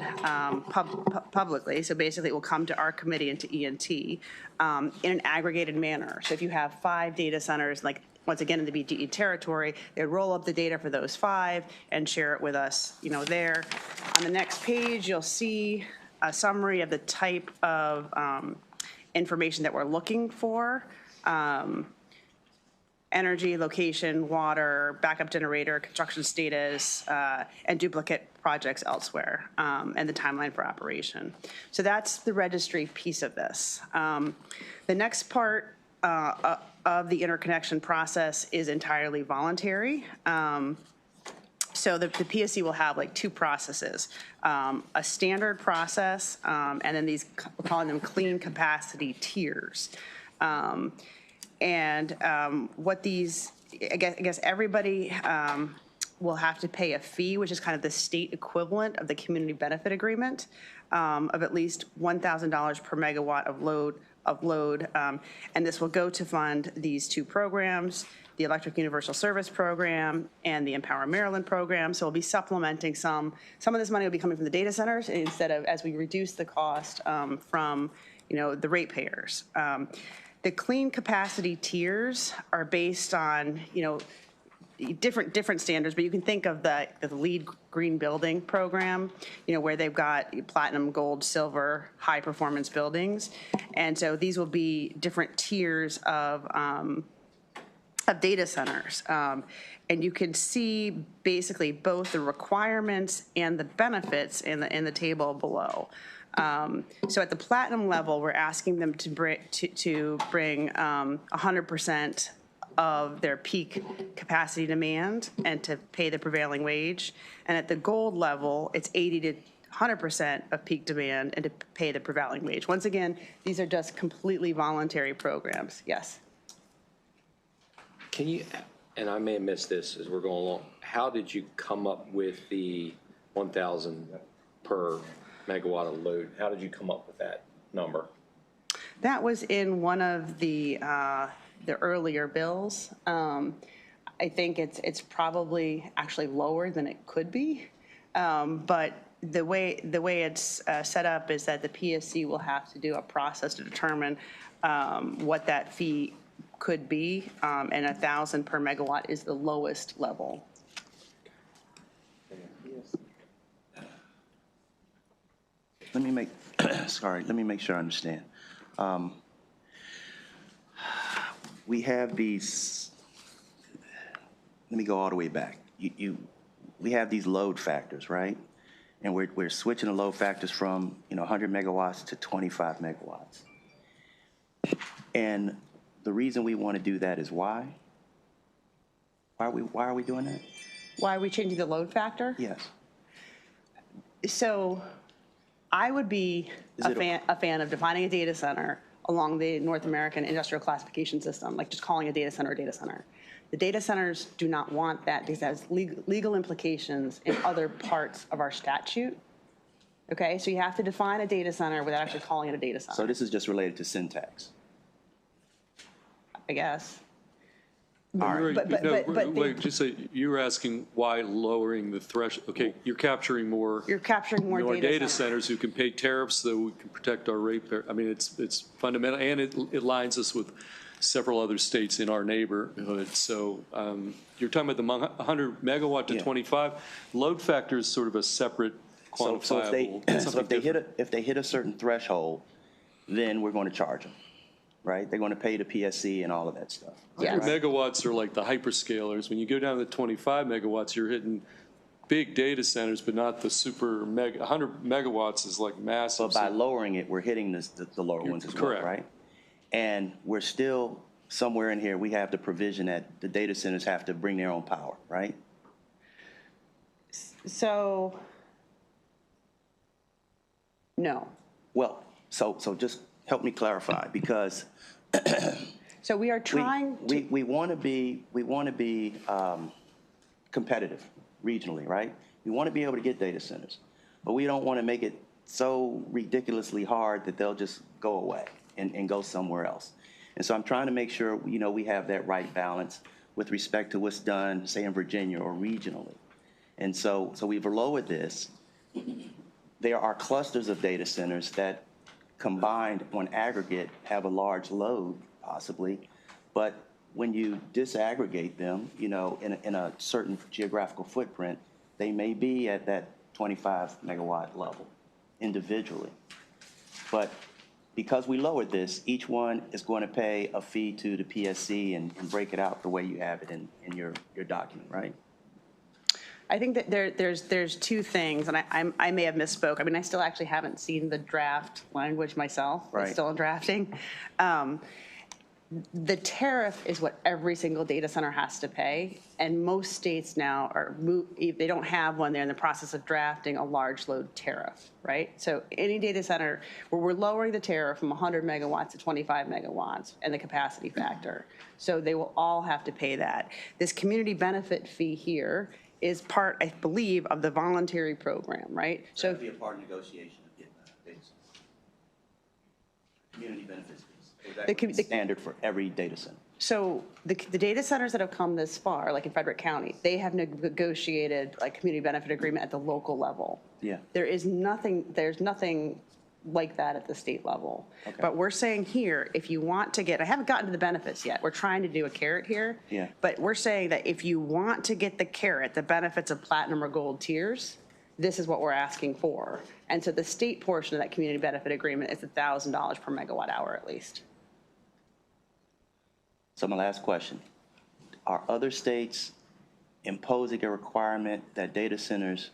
publicly. So basically, it will come to our committee and to ENT in an aggregated manner. So if you have 5 data centers, like once again in the BGE territory, they roll up the data for those 5 and share it with us, there. On the next page, you'll see a summary of the type of information that we're looking for. Energy, location, water, backup generator, construction status, and duplicate projects elsewhere, and the timeline for operation. So that's the registry piece of this. The next part of the interconnection process is entirely voluntary. So the PSC will have like two processes, a standard process, and then these, we're calling them clean capacity tiers. What these, I guess everybody will have to pay a fee, which is kind of the state equivalent of the community benefit agreement, of at least $1,000 per megawatt of load. And this will go to fund these two programs, the Electric Universal Service Program and the Empower Maryland program. So we'll be supplementing some of this money will be coming from the data centers instead of, as we reduce the cost from, the ratepayers. The clean capacity tiers are based on, different standards, but you can think of the LEED Green Building Program, where they've got platinum, gold, silver, high performance buildings. And so these will be different tiers of data centers. And you can see basically both the requirements and the benefits in the table below. So at the platinum level, we're asking them to bring 100% of their peak capacity demand and to pay the prevailing wage. And at the gold level, it's 80 to 100% of peak demand and to pay the prevailing wage. Once again, these are just completely voluntary programs. Yes. Can you, and I may have missed this as we're going along, how did you come up with the 1,000 per megawatt of load? How did you come up with that number? That was in one of the earlier bills. I think it's probably actually lower than it could be, but the way it's set up is that the PSC will have to do a process to determine what that fee could be, and 1,000 per megawatt is the lowest level. Let me make, let me make sure I understand. We have these, let me go all the way back. We have these load factors, right? And we're switching the load factors from 100 megawatts to 25 megawatts. And the reason we want to do that is why? Why are we doing that? Why are we changing the load factor? Yes. So I would be a fan of defining a data center along the North American industrial classification system, like just calling a data center a data center. The data centers do not want that because it has legal implications in other parts of our statute. Okay, so you have to define a data center without actually calling it a data center. So this is just related to syntax. I guess. Wait, just say, you were asking why lowering the threshold. Okay, you're capturing more data centers who can pay tariffs so we can protect our ratepayer. I mean, it's fundamental, and it lines us with several other states in our neighborhood. So you're talking about the 100 megawatt to 25. Load factor is sort of a separate quantifiable. So if they hit a certain threshold, then we're going to charge them. Right? They're going to pay the PSC and all of that stuff. 100 megawatts are like the hyperscalers. When you go down to 25 megawatts, you're hitting big data centers, but not the super mega. 100 megawatts is like massive. But by lowering it, we're hitting the lower ones as well, right? And we're still, somewhere in here, we have the provision that the data centers have to bring their own power, right? So, no. Well, so just help me clarify, because so we are trying we want to be competitive regionally, right? We want to be able to get data centers, but we don't want to make it so ridiculously hard that they'll just go away and go somewhere else. And so I'm trying to make sure we have that right balance with respect to what's done, say in Virginia or regionally. And so we've lowered this. There are clusters of data centers that combined on aggregate have a large load possibly, but when you disaggregate them, in a certain geographical footprint, they may be at that 25 megawatt level individually. But because we lowered this, each one is going to pay a fee to the PSC and break it out the way you have it in your document, right? I think that there's two things, and I may have misspoke. I mean, I still actually haven't seen the draft language myself. Right. It's still in drafting. the tariff is what every single data center has to pay, and most states now if they don't have one, they're in the process of drafting a large load tariff, right? So any data center where we're lowering the tariff from 100 megawatts to 25 megawatts and the capacity factor. So they will all have to pay that. This community benefit fee here is part, I believe, of the voluntary program, right? So it'd be a part of negotiation of getting that data center. Community benefits fees. The standard for every data center. So the data centers that have come this far, like in Frederick County, they have negotiated like community benefit agreement at the local level. Yeah. There's nothing like that at the state level. Okay. But we're saying here, if you want to get, I haven't gotten to the benefits yet. We're trying to do a carrot here. Yeah. But we're saying that if you want to get the carrot, the benefits of platinum or gold tiers, this is what we're asking for. And so the state portion of that community benefit agreement is $1,000 per megawatt hour at least. So my last question, are other states imposing a requirement that data centers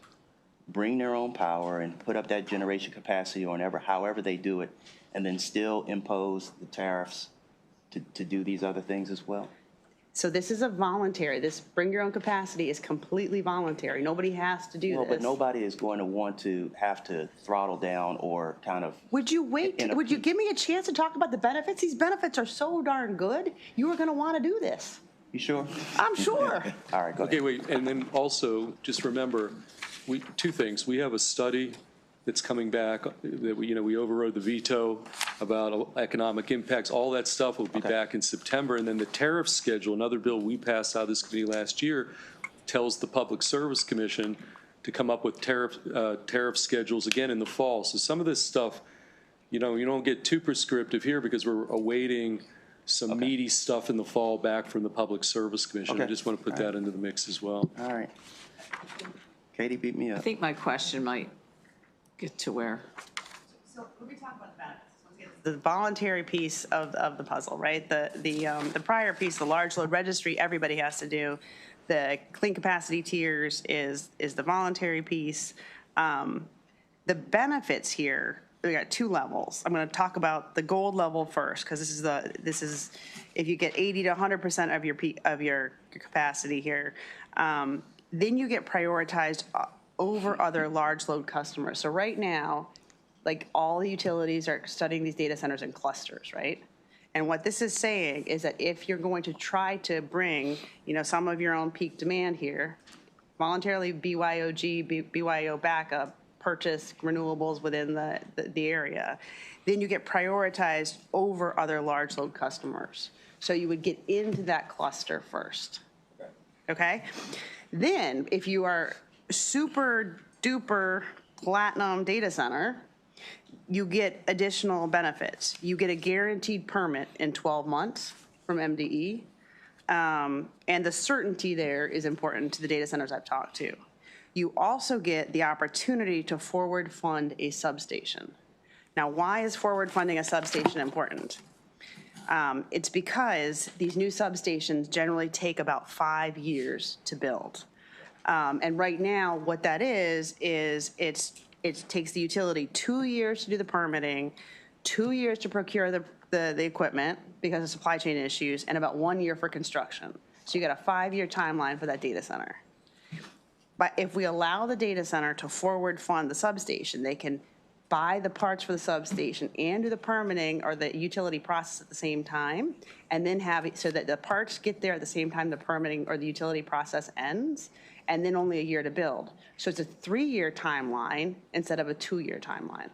bring their own power and put up that generation capacity or however they do it, and then still impose the tariffs to do these other things as well? So this is a voluntary, this bring your own capacity is completely voluntary. Nobody has to do No, this. but nobody is going to want to have to throttle down or kind of. Would you wait, would you give me a chance to talk about the benefits? These benefits are so darn good, you are gonna wanna do this. You sure? I'm sure. All right, go ahead. Okay, wait, and then also, just remember, two things. We have a study that's coming back that we overrode the veto about economic impacts. All that stuff will be back in September. And then the tariff schedule, another bill we passed out of this committee last year, tells the Public Service Commission to come up with tariff schedules again in the fall. So some of this stuff, you don't get too prescriptive here because we're awaiting some meaty stuff in the fall back from the Public Service Commission. I just want to put that into the mix as well. All right. Katie beat me I up. think my question might get to where. So let me talk about the benefits. The voluntary piece of the puzzle, right? The prior piece, the large load registry, everybody has to do. The clean capacity tiers is the voluntary piece. The benefits here, we got two levels. I'm going to talk about the gold level first because this is if you get 80 to 100% of your capacity here, then you get prioritized over other large load customers. So right now, like all the utilities are studying these data centers in clusters, right? And what this is saying is that if you're going to try to bring, some of your own peak demand here, voluntarily BYO backup, purchase renewables within the area, then you get prioritized over other large load customers. So you would get into that cluster first, okay? Then if you are super duper platinum data center, you get additional benefits. You get a guaranteed permit in 12 months from MDE. And the certainty there is important to the data centers I've talked to. You also get the opportunity to forward fund a substation. Now, why is forward funding a substation important? It's because these new substations generally take about 5 years to build. And right now, what that is it takes the utility 2 years to do the permitting, 2 years to procure the equipment because of supply chain issues, and about 1 year for construction. So you got a 5-year timeline for that data center. But if we allow the data center to forward fund the substation, they can buy the parts for the substation and do the permitting or the utility process at the same time, and then have it so that the parts get there at the same time the permitting or the utility process ends, and then only a year to build. So it's a 3-year timeline instead of a 2-year timeline.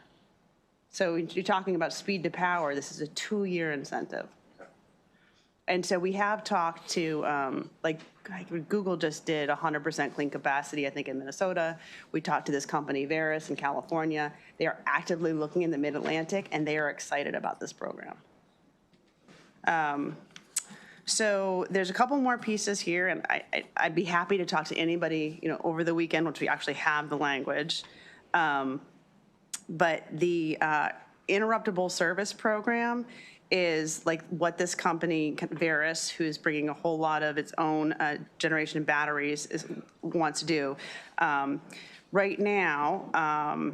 So you're talking about speed to power, this is a 2-year incentive. And so we have talked to, Google just did 100% clean capacity, I think, in Minnesota. We talked to this company, Verus, in California. They are actively looking in the Mid-Atlantic, and they are excited about this program. So there's a couple more pieces here, and I'd be happy to talk to anybody, over the weekend, once we actually have the language. But the interruptible service program is like what this company, Verus, who is bringing a whole lot of its own generation batteries, wants to do. Right now,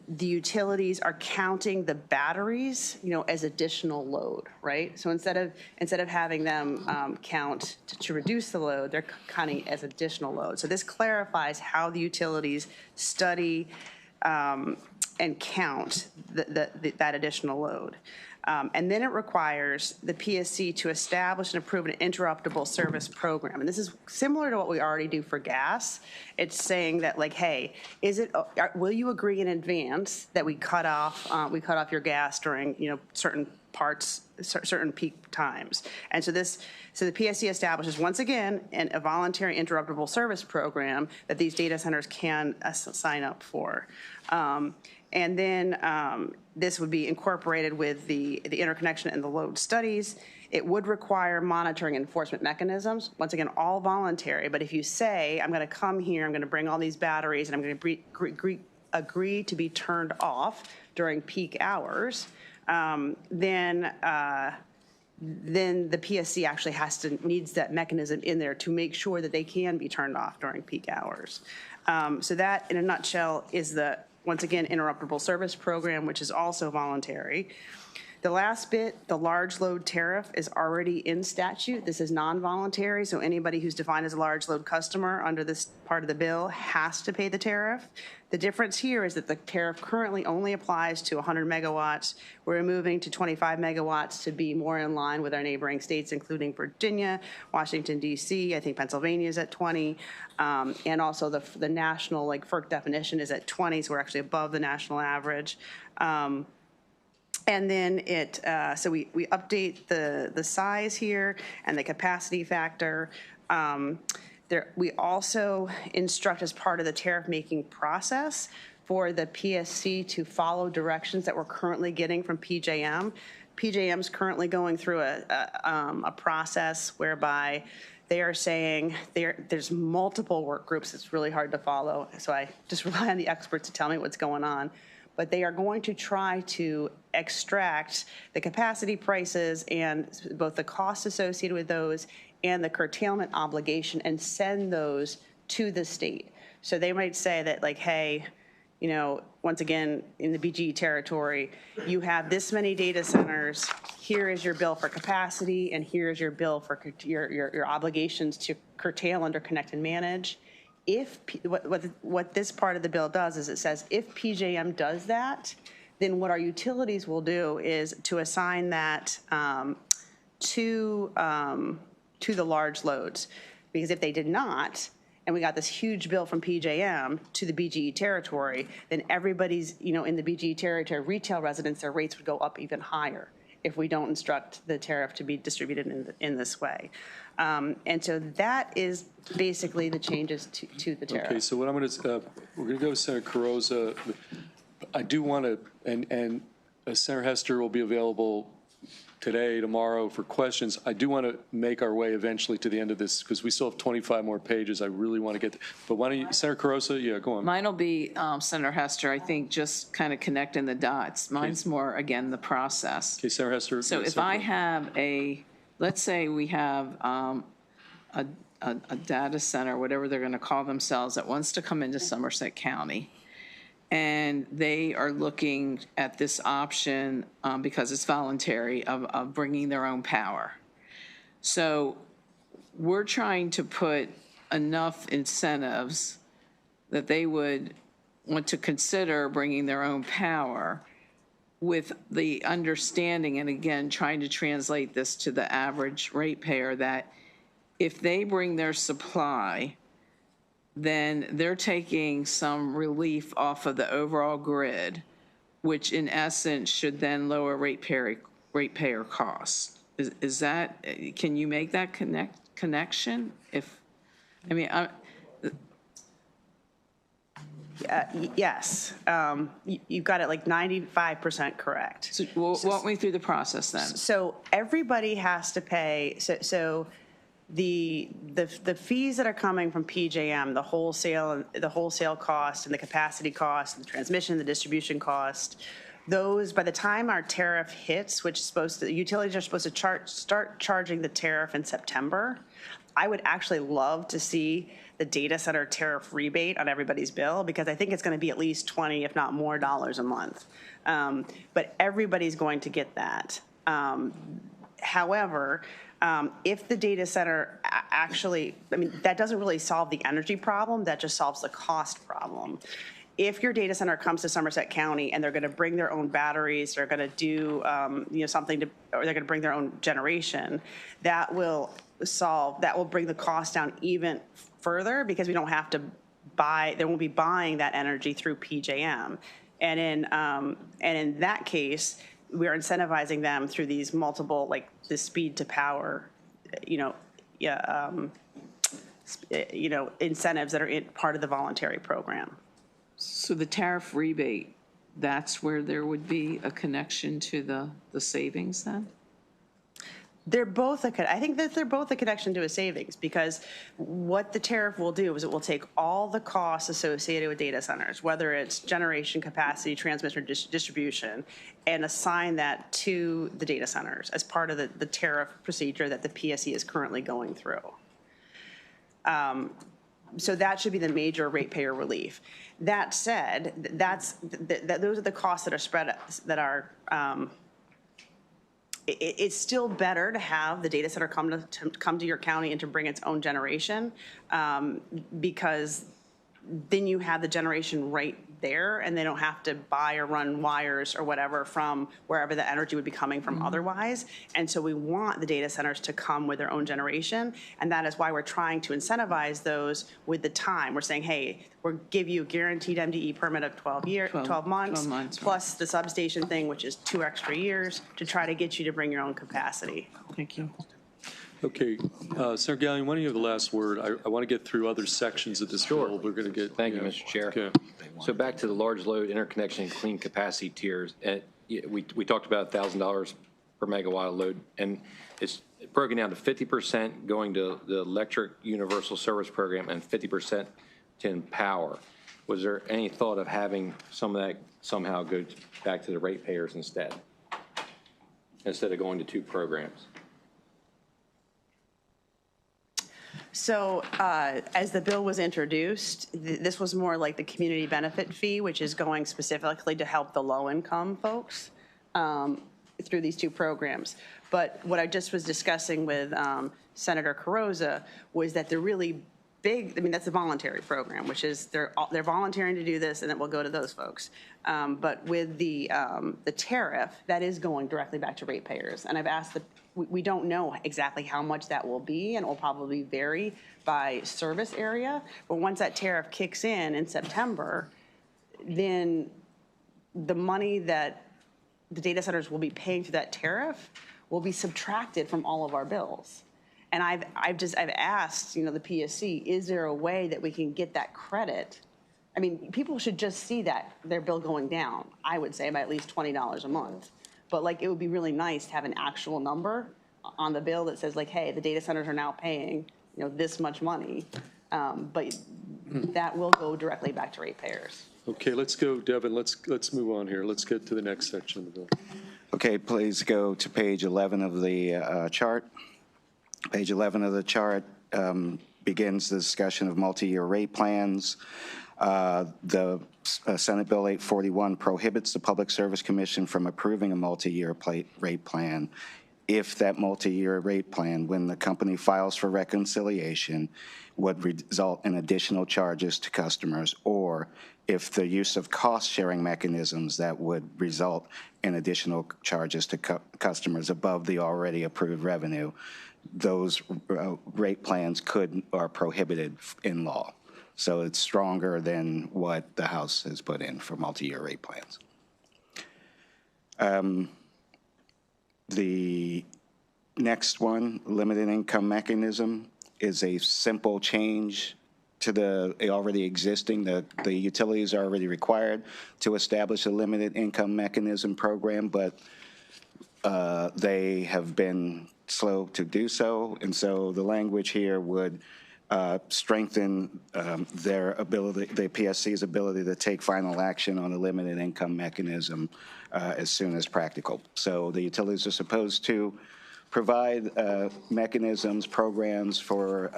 the utilities are counting the batteries, as additional load, right? So instead of having them count to reduce the load, they're counting as additional load. So this clarifies how the utilities study and count that additional load. And then it requires the PSC to establish and approve an interruptible service program. And this is similar to what we already do for gas. It's saying that, like, hey, will you agree in advance that we cut off your gas during, certain parts, certain peak times? And so the PSC establishes, once again, a voluntary interruptible service program that these data centers can sign up for. And then this would be incorporated with the interconnection and the load studies. It would require monitoring enforcement mechanisms. Once again, all voluntary. But if you say, I'm going to come here, I'm going to bring all these batteries, and I'm going to agree to be turned off during peak hours, then the PSC actually needs that mechanism in there to make sure that they can be turned off during peak hours. So that, in a nutshell, is once again, interruptible service program, which is also voluntary. The last bit, the large load tariff, is already in statute. This is non-voluntary, so anybody who's defined as a large load customer under this part of the bill has to pay the tariff. The difference here is that the tariff currently only applies to 100 megawatts. We're moving to 25 megawatts to be more in line with our neighboring states, including Virginia, Washington, D.C. I think Pennsylvania is at 20. And also the national, FERC definition is at 20, so we're actually above the national average. And then so we update the size here and the capacity factor. We also instruct, as part of the tariff-making process, for the PSC to follow directions that we're currently getting from PJM. PJM's currently going through a process whereby they are saying there's multiple work groups. It's really hard to follow, so I just rely on the experts to tell me what's going on. But they are going to try to extract the capacity prices and both the costs associated with those and the curtailment obligation and send those to the state. So they might say that, like, hey, once again, in the BGE territory, you have this many data centers, here is your bill for capacity, and here is your bill for your obligations to curtail, interconnect, and manage. What this part of the bill does is it says if PJM does that, then what our utilities will do is to assign that to the large loads. Because if they did not, and we got this huge bill from PJM to the BGE territory, then everybody's, in the BGE territory, retail residents, their rates would go up even higher if we don't instruct the tariff to be distributed in this way. And so that is basically the changes to the tariff. Okay, so what I'm going to, we're going to go with Senator Carrozza. I do want to, and Senator Hester will be available today, tomorrow for questions. I do want to make our way eventually to the end of this because we still have 25 more pages. I really want to get, but why don't you, Senator Carrozza, yeah, go on. Mine will be Senator Hester, I think, just kind of connecting the dots. Mine's more, again, the process. Okay, Senator Hester. So if I have let's say we have a data center, whatever they're going to call themselves, that wants to come into Somerset County, and they are looking at this option because it's voluntary of bringing their own power. So we're trying to put enough incentives that they would want to consider bringing their own power, with the understanding, and again, trying to translate this to the average ratepayer, that if they bring their supply, then they're taking some relief off of the overall grid, which in essence should then lower ratepayer costs. Is that, can you make that connection? Yes. You've got it like 95% correct. So walk me through the process then. So everybody has to pay. So the fees that are coming from PJM, the wholesale cost and the capacity cost and the transmission, the distribution cost, those, by the time our tariff hits, which is utilities are supposed to start charging the tariff in September, I would actually love to see the data center tariff rebate on everybody's bill, because I think it's going to be at least 20, if not more, dollars a month. But everybody's going to get that. However, if the data center actually, I mean, that doesn't really solve the energy problem, that just solves the cost problem. If your data center comes to Somerset County and they're going to bring their own batteries, they're going to do something to, or they're going to bring their own generation, that will bring the cost down even further, because we don't have to buy, they won't be buying that energy through PJM. And in that case, we're incentivizing them through these multiple, like the speed to power, incentives that are part of the voluntary program. So the tariff rebate, that's where there would be a connection to the savings then? They're both I think that they're both a connection to a savings, because what the tariff will do is it will take all the costs associated with data centers, whether it's generation capacity, transmission, or distribution, and assign that to the data centers as part of the tariff procedure that the PSC is currently going through. So that should be the major ratepayer relief. That said, those are the costs that are spread, that are, it's still better to have the data center come to your county and to bring its own generation, because then you have the generation right there, and they don't have to buy or run wires or whatever from wherever the energy would be coming from otherwise. And so we want the data centers to come with their own generation, and that is why we're trying to incentivize those with the time. We're saying, hey, we'll give you a guaranteed MDE permit of 12 months, plus the substation thing, which is 2 extra years, to try to get you to bring your own capacity. Thank you. Okay, Senator Gallion, why don't you have the last word? I want to get through other sections of this bill. We're going to get. Thank you, Mr. Chair. Okay. So back to the large load interconnection and clean capacity tiers. We talked about $1,000 per megawatt load, and it's broken down to 50% going to the electric universal service program and 50% to power. Was there any thought of having some of that somehow go back to the ratepayers instead of going to 2 programs? So as the bill was introduced, this was more like the community benefit fee, which is going specifically to help the low-income folks through these 2 programs. But what I just was discussing with Senator Carrozza was that the really big, I mean, that's a voluntary program, which is they're volunteering to do this, and it will go to those folks. But with the tariff, that is going directly back to ratepayers. And I've asked we don't know exactly how much that will be, and it will probably vary by service area. But once that tariff kicks in September, then the money that the data centers will be paying through that tariff will be subtracted from all of our bills. And I've asked, the PSC, is there a way that we can get that credit? I mean, people should just see that their bill going down, I would say, by at least $20 a month. But it would be really nice to have an actual number on the bill that says, hey, the data centers are now paying, this much money. But that will go directly back to ratepayers. Okay, let's go, Devin. Let's move on here. Let's get to the next section of the bill. Okay, please go to page 11 of the chart. Page 11 of the chart begins the discussion of multi-year rate plans. The Senate Bill 841 prohibits the Public Service Commission from approving a multi-year rate plan if that multi-year rate plan, when the company files for reconciliation, would result in additional charges to customers, or if the use of cost-sharing mechanisms that would result in additional charges to customers above the already approved revenue. Those rate plans are prohibited in law. So it's stronger than what the House has put in for multi-year rate plans. The next one, limited income mechanism, is a simple change to the already existing. The utilities are already required to establish a limited income mechanism program, but they have been slow to do so. And so the language here would strengthen their ability, the PSC's ability to take final action on a limited income mechanism as soon as practical. So the utilities are supposed to provide mechanisms, programs for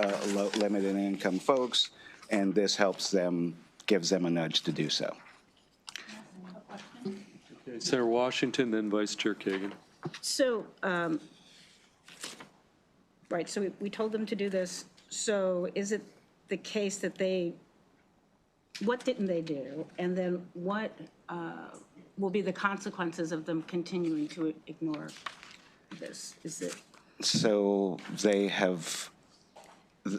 limited income folks, and this helps them, gives them a nudge to do so. Okay, Senator Washington, then Vice Chair Kagan. So, right, so we told them to do this. So is it the case that what didn't they do? And then what will be the consequences of them continuing to ignore this? Is it? So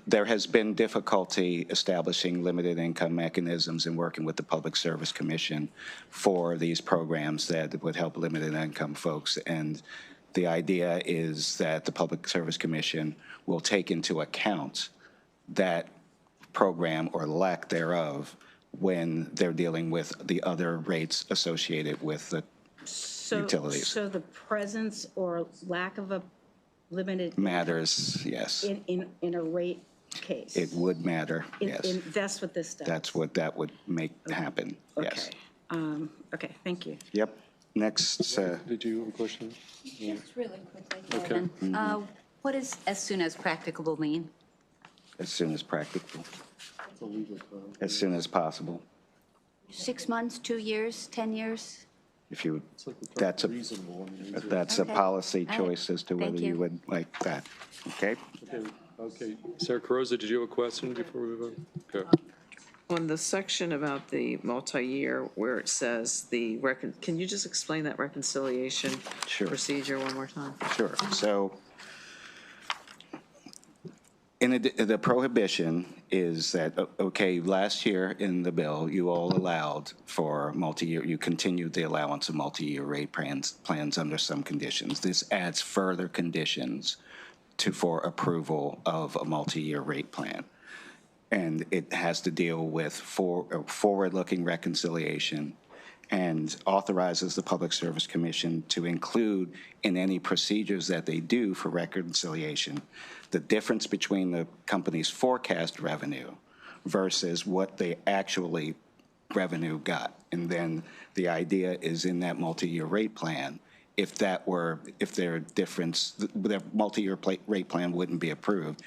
there has been difficulty establishing limited income mechanisms and working with the Public Service Commission for these programs that would help limited income folks. And the idea is that the Public Service Commission will take into account that program or lack thereof when they're dealing with the other rates associated with the utilities. So the presence or lack of a limited Matters, yes. in a rate case? It would matter, yes. That's what this does? That's what that would make happen, yes. Okay. Okay, thank you. Yep. Next, Did you have a question? Just really quickly, Okay. Kevin. What does as soon as practicable mean? as soon as practical, as soon as possible. 6 months, 2 years, 10 years? If you, that's a Okay. policy All right. choice as to Thank whether you you. would like that, okay? Okay. Sarah Carosa, did you have a question before we move on? Okay. On the section about the multi-year where it says can you just explain that reconciliation Sure. procedure one more time? Sure. So the prohibition is that, okay, last year in the bill, you all allowed for multi-year, you continued the allowance of multi-year rate plans under some conditions. This adds further conditions for approval of a multi-year rate plan. And it has to deal with forward-looking reconciliation and authorizes the Public Service Commission to include in any procedures that they do for reconciliation the difference between the company's forecast revenue versus what they actually revenue got. And then the idea is in that multi-year rate plan, if their difference, their multi-year rate plan wouldn't be approved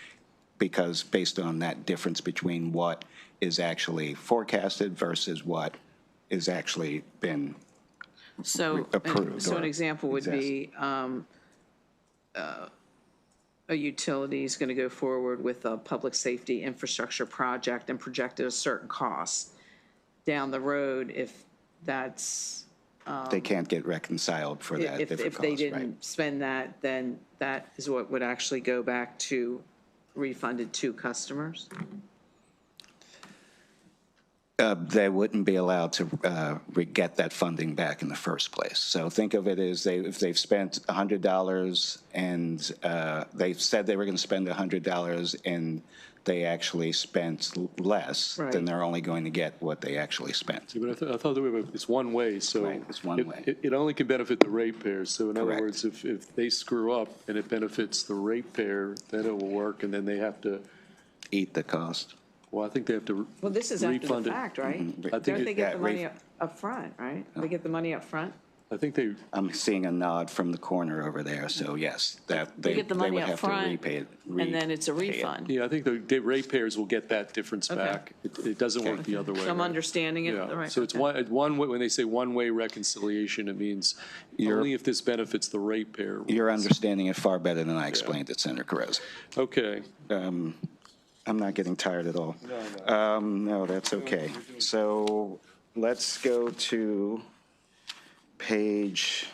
because based on that difference between what is actually forecasted versus what is actually been approved. So an or example would be a utility is going to go forward with a public safety infrastructure project and projected a certain cost. Down the road, if that's They can't get reconciled for that different if they cost, right? didn't spend that, then that is what would actually go back to refunded to customers? They wouldn't be allowed to get that funding back in the first place. So think of it as if they've spent $100 and they said they were going to spend $100 and they actually spent less, Right. then they're only going to get what they actually spent. Yeah, but I thought it's one way, so. Right, it's one way. It only can benefit the ratepayers. So in other Correct. words, if they screw up and it benefits the ratepayer, then it will work, and then they have to, Eat the cost. well, I think they have to Well, this is after refund the it. fact, right? Mhm. I think Don't it- they get yeah, the money up front, right? They get the money up front? I think they, I'm seeing a nod from the corner over there, so yes, that They get the money would up have to front, repay it. and then it's a repay it. refund. yeah, I think the ratepayers will get that difference Okay. back. It doesn't work the other way. So I'm right? understanding it, Yeah, right? so it's okay. one way, when they say one-way reconciliation, it means only if this benefits the ratepayer. You're understanding it far better than I explained it, Senator Carrozza. Okay, I'm not getting tired at all. No, that's okay. So let's go to page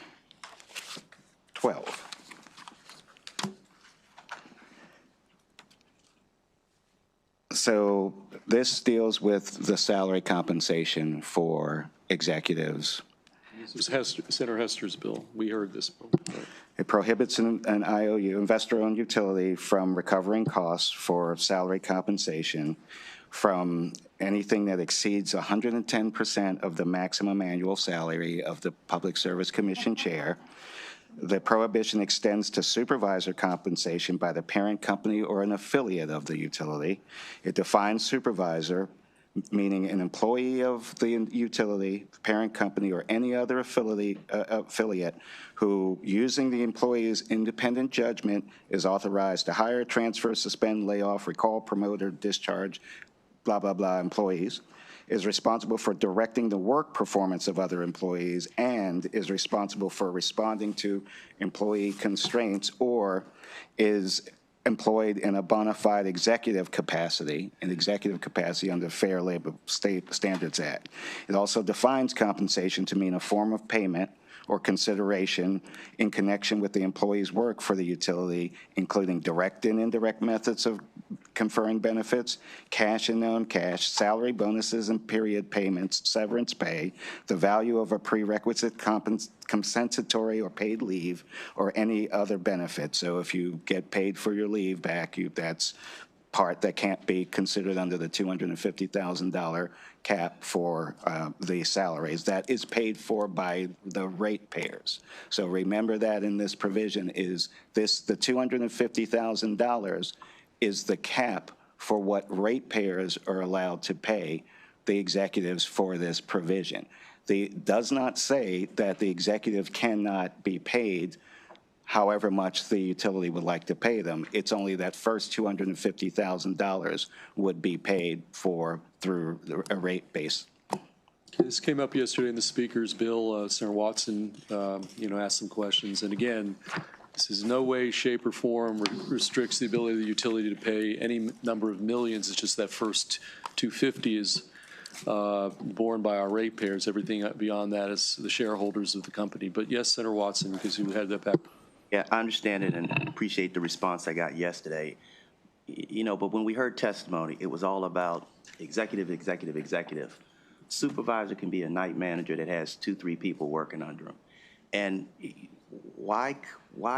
12. So this deals with the salary compensation for executives. this was Senator Hester's bill. We heard this. Right. It prohibits an IOU, investor-owned utility, from recovering costs for salary compensation from anything that exceeds 110% of the maximum annual salary of the Public Service Commission chair. The prohibition extends to supervisor compensation by the parent company or an affiliate of the utility. It defines supervisor, meaning an employee of the utility, parent company, or any other affiliate who, using the employee's independent judgment, is authorized to hire, transfer, suspend, lay off, recall, promote, or discharge, blah, blah, blah, employees, is responsible for directing the work performance of other employees, and is responsible for responding to employee constraints, or is employed in a bona fide executive capacity, under the Fair Labor Standards Act. It also defines compensation to mean a form of payment or consideration in connection with the employee's work for the utility, including direct and indirect methods of conferring benefits, cash and non-cash, salary, bonuses, and period payments, severance pay, the value of a prerequisite compensatory or paid leave, or any other benefit. So if you get paid for your leave back, that's part that can't be considered under the $250,000 cap for the salaries. That is paid for by the ratepayers. So remember that in this provision is the $250,000 is the cap for what ratepayers are allowed to pay the executives for this provision. It does not say that the executive cannot be paid however much the utility would like to pay them. It's only that first $250,000 would be paid for through a rate base. This came up yesterday in the speaker's bill. Senator Watson, asked some questions. And again, this is no way, shape, or form restricts the ability of the utility to pay any number of millions. It's just that first 250 is borne by our ratepayers. Everything beyond that is the shareholders of the company. But yes, Senator Watson, because you had that back. Yeah, I understand it and appreciate the response I got yesterday. But when we heard testimony, it was all about executive. Supervisor can be a night manager that has 2-3 people working under him. And why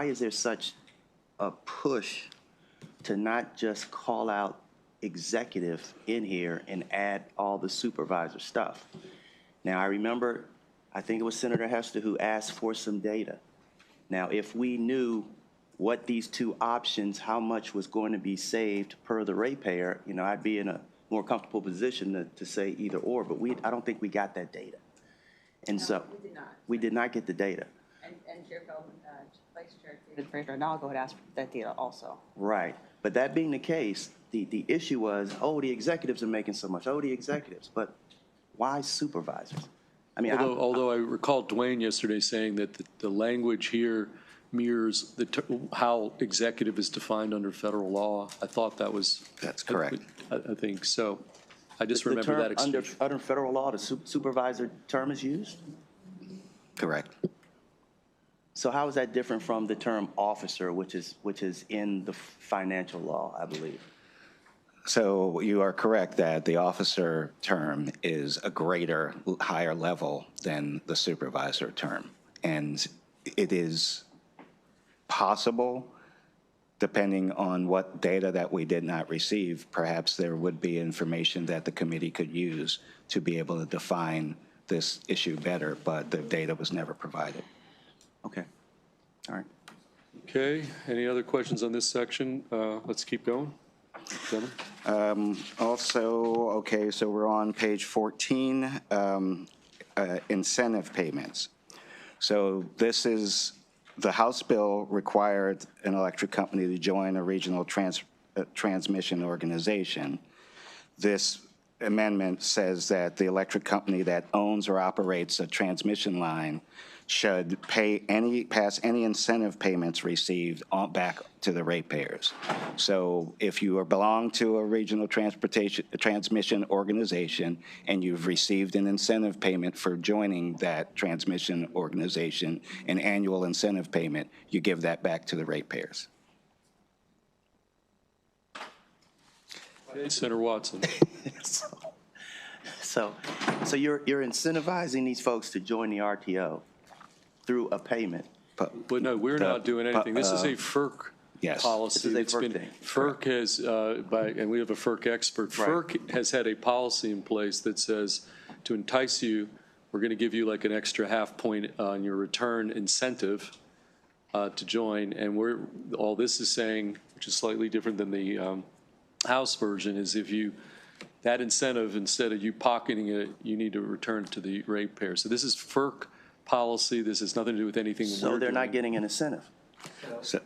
is there such a push to not just call out executive in here and add all the supervisor stuff? Now, I remember, I think it was Senator Hester who asked for some data. Now, if we knew what these two options, how much was going to be saved per the ratepayer, I'd be in a more comfortable position to say either or, but I don't think we got that data. And No, so we did not. We did not get the data. And Chair Feldman, Vice Chair David Fraser-Nalgo had asked for that data also. Right. But that being the case, the issue was, the executives are making so much. The executives. But why supervisors? I mean, Although I recall Dwayne yesterday saying that the language here mirrors how executive is defined under federal law. I thought that was. That's correct. I think so. I just remember that exchange. Under federal law, the supervisor term is used? Correct. So how is that different from the term officer, which is in the financial law, I believe? So you are correct that the officer term is a higher level than the supervisor term. And it is possible, depending on what data that we did not receive, perhaps there would be information that the committee could use to be able to define this issue better, but the data was never provided. Okay. All right. Okay. Any other questions on this section? Let's keep going. Gentlemen. So we're on page 14, incentive payments. So this is, the House bill required an electric company to join a regional transmission organization. This amendment says that the electric company that owns or operates a transmission line should pass any incentive payments received back to the ratepayers. So if you belong to a regional transmission organization and you've received an incentive payment for joining that transmission organization, an annual incentive payment, you give that back to the ratepayers. Senator Watson. So you're incentivizing these folks to join the RTO through a payment. But no, we're not doing anything. This is a FERC policy. This is a FERC thing. FERC has, and we have a FERC expert. Right. FERC has had a policy in place that says to entice you, we're going to give you like an extra half point on your return incentive to join. And all this is saying, which is slightly different than the House version, is if you that incentive, instead of you pocketing it, you need to return it to the ratepayer. So this is FERC policy. This has nothing to do with anything So we're they're not doing. getting an incentive. So,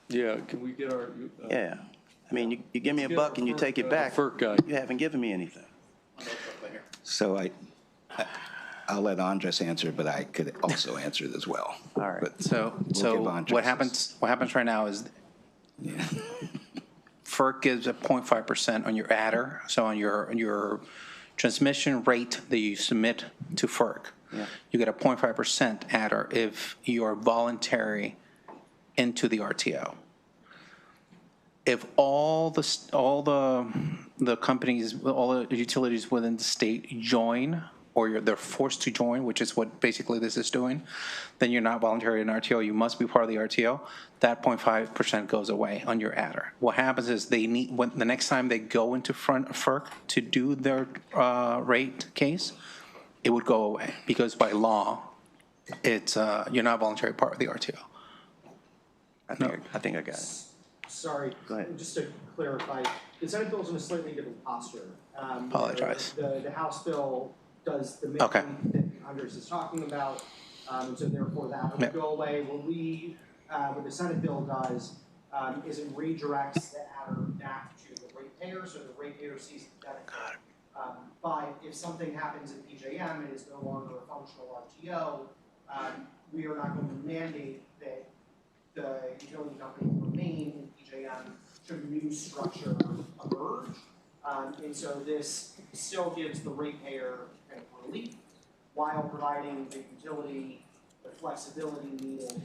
Yeah, can we get our Yeah. I mean, you give me a buck and you take it back. FERC guy? You haven't given me anything. so I'll let Andres answer, but I could also answer it as well. All right. But So, we'll so give Andres what this. happens right now is FERC gives a 0.5% on your adder, so on your transmission rate that you submit to FERC. You get a 0.5% adder if you are voluntary into the RTO. If all the companies, all the utilities within the state join, or they're forced to join, which is what basically this is doing, then you're not voluntary in RTO. You must be part of the RTO. That 0.5% goes away on your adder. What happens is the next time they go into front of FERC to do their rate case, it would go away because by law, it's you're not voluntary part of the RTO. I think I got it. Sorry, Go ahead. just to clarify, the Senate bill's in a slightly different posture. Apologize. The House bill does the Okay. minimum that Andres is talking about, and so therefore that would go away. What the Senate bill does is it redirects the adder back to the ratepayer, so the ratepayer sees the benefit. But if something happens at PJM and is no longer a functional RTO, we are not going to mandate that the utility company remain in PJM should a new structure emerge. And so this still gives the ratepayer kind of relief while providing the utility the flexibility needed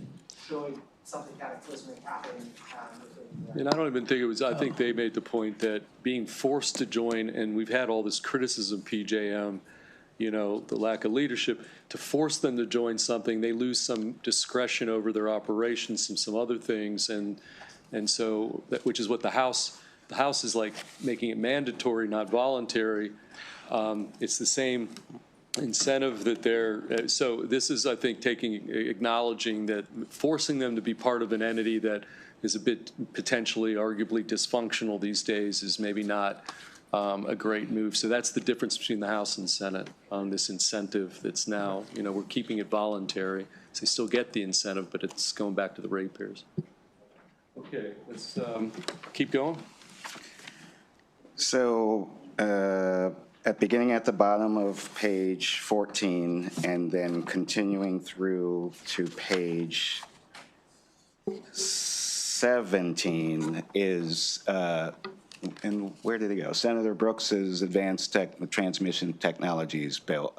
should something cataclysmic happen. And I don't even think it was, I think they made the point that being forced to join, and we've had all this criticism, PJM, you know, the lack of leadership, to force them to join something, they lose some discretion over their operations and some other things. And so, which is what the House is like making it mandatory, not voluntary. It's the same incentive that they're, so this is, I think, acknowledging that forcing them to be part of an entity that is a bit potentially, arguably dysfunctional these days is maybe not a great move. So that's the difference between the House and Senate on this incentive that's now, you know, we're keeping it voluntary. So they still get the incentive, but it's going back to the ratepayers. Okay, let's keep going. So beginning at the bottom of page 14 and then continuing through to page 17 is, and where did it go? Senator Brooks's Advanced Transmission Technologies bill.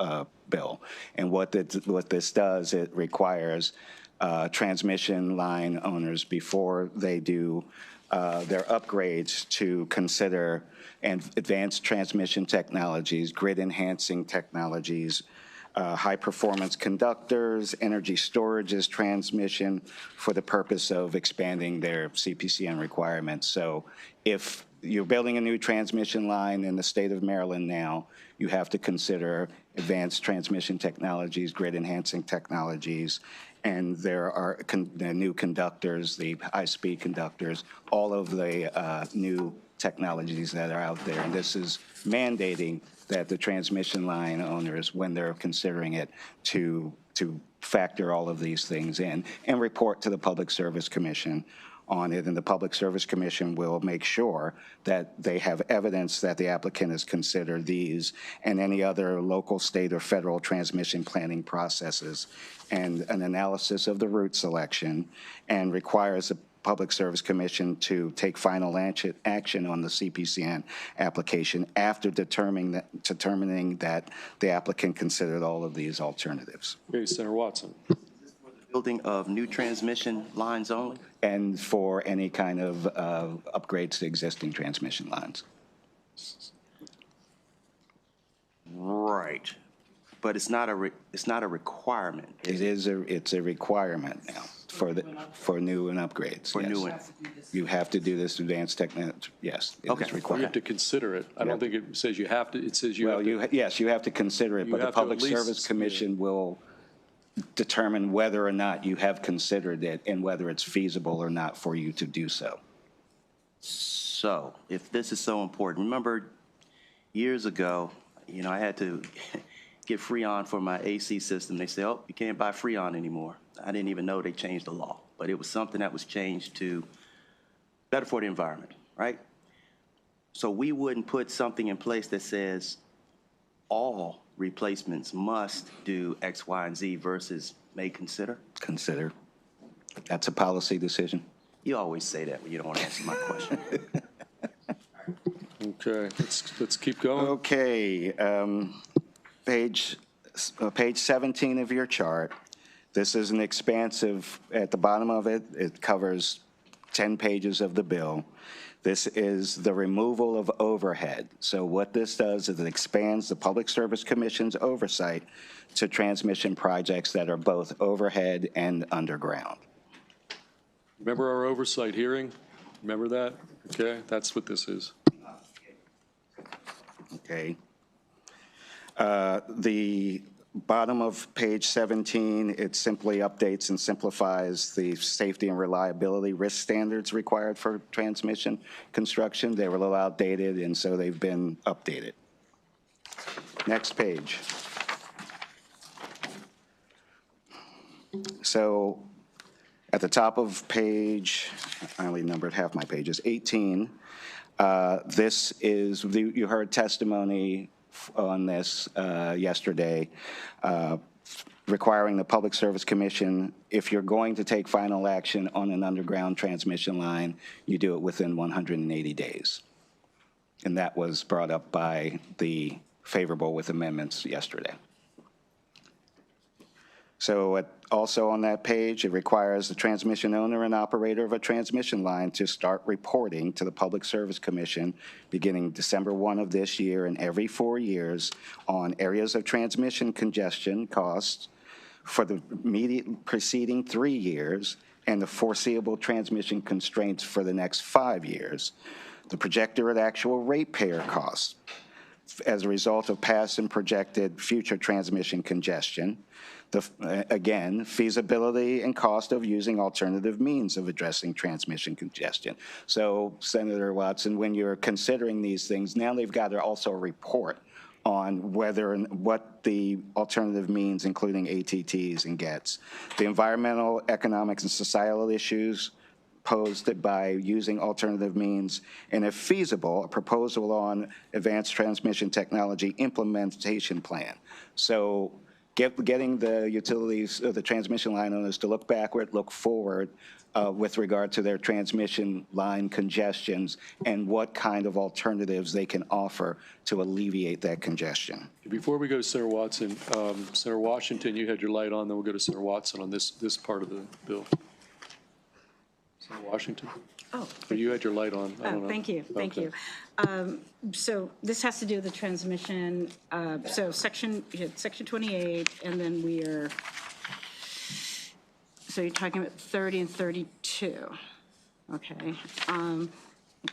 And what this does, it requires transmission line owners, before they do their upgrades, to consider advanced transmission technologies, grid enhancing technologies, high performance conductors, energy storage as transmission, for the purpose of expanding their CPCN requirements. So if you're building a new transmission line in the state of Maryland now, you have to consider advanced transmission technologies, grid enhancing technologies, and there are the new conductors, the high-speed conductors, all of the new technologies that are out there. And this is mandating that the transmission line owners, when they're considering it, to factor all of these things in and report to the Public Service Commission on it. And the Public Service Commission will make sure that they have evidence that the applicant has considered these and any other local, state, or federal transmission planning processes, and an analysis of the route selection, and requires the Public Service Commission to take final action on the CPCN application after determining that the applicant considered all of these alternatives. Okay, Senator Watson. Building of new transmission lines only? And for any kind of upgrades to existing transmission lines. Right. But it's not a requirement. It's a requirement now for new and upgrades. For yes. new and- You have to do this advanced technology. Yes, it Okay. is You required. have to consider it. I don't think it says you have to, it says you Well, have to. yes, you have to consider it, You but the have to at Public least- Service Commission will determine whether or not you have considered it and whether it's feasible or not for you to do so. So if this is so important, remember years ago, you know, I had to get Freon for my AC system. They said, oh, you can't buy Freon anymore. I didn't even know they changed the law, but it was something that was changed to better for the environment, right? So we wouldn't put something in place that says all replacements must do X, Y, and Z versus may consider? Consider. That's a policy decision. You always say that when you don't want to answer my question. Okay, let's keep going. Okay, page 17 of your chart. This is an expansive, at the bottom of it, it covers 10 pages of the bill. This is the removal of overhead. So what this does is it expands the Public Service Commission's oversight to transmission projects that are both overhead and underground. Remember our oversight hearing? Remember that? Okay, that's what this is. Okay. The bottom of page 17, it simply updates and simplifies the safety and reliability risk standards required for transmission construction. They were a little outdated, and so they've been updated. Next page. So at the top of page, I only numbered half my pages, 18, this is, you heard testimony on this yesterday, requiring the Public Service Commission, if you're going to take final action on an underground transmission line, you do it within 180 days. And that was brought up by the favorable with amendments yesterday. So also on that page, it requires the transmission owner and operator of a transmission line to start reporting to the Public Service Commission beginning December 1 of this year and every 4 years on areas of transmission congestion costs for the immediate preceding 3 years and the foreseeable transmission constraints for the next 5 years, the projected actual ratepayer costs as a result of past and projected future transmission congestion, again, feasibility and cost of using alternative means of addressing transmission congestion. So, Senator Watson, when you're considering these things, now they've got to also report on whether and what the alternative means, including ATTs and GETs. The environmental, economics, and societal issues posed by using alternative means, and if feasible, a proposal on advanced transmission technology implementation plan. So getting the utilities, the transmission line owners to look backward, look forward with regard to their transmission line congestions and what kind of alternatives they can offer to alleviate that congestion. Before we go to Senator Watson, Senator Washington, you had your light on, then we'll go to Senator Watson on this part of the bill. Senator Washington? Oh. Or you had your light on. I don't know. Thank you, thank you. So this has to do with the transmission, so section 28, and then we are, so you're talking about 30 and 32, okay.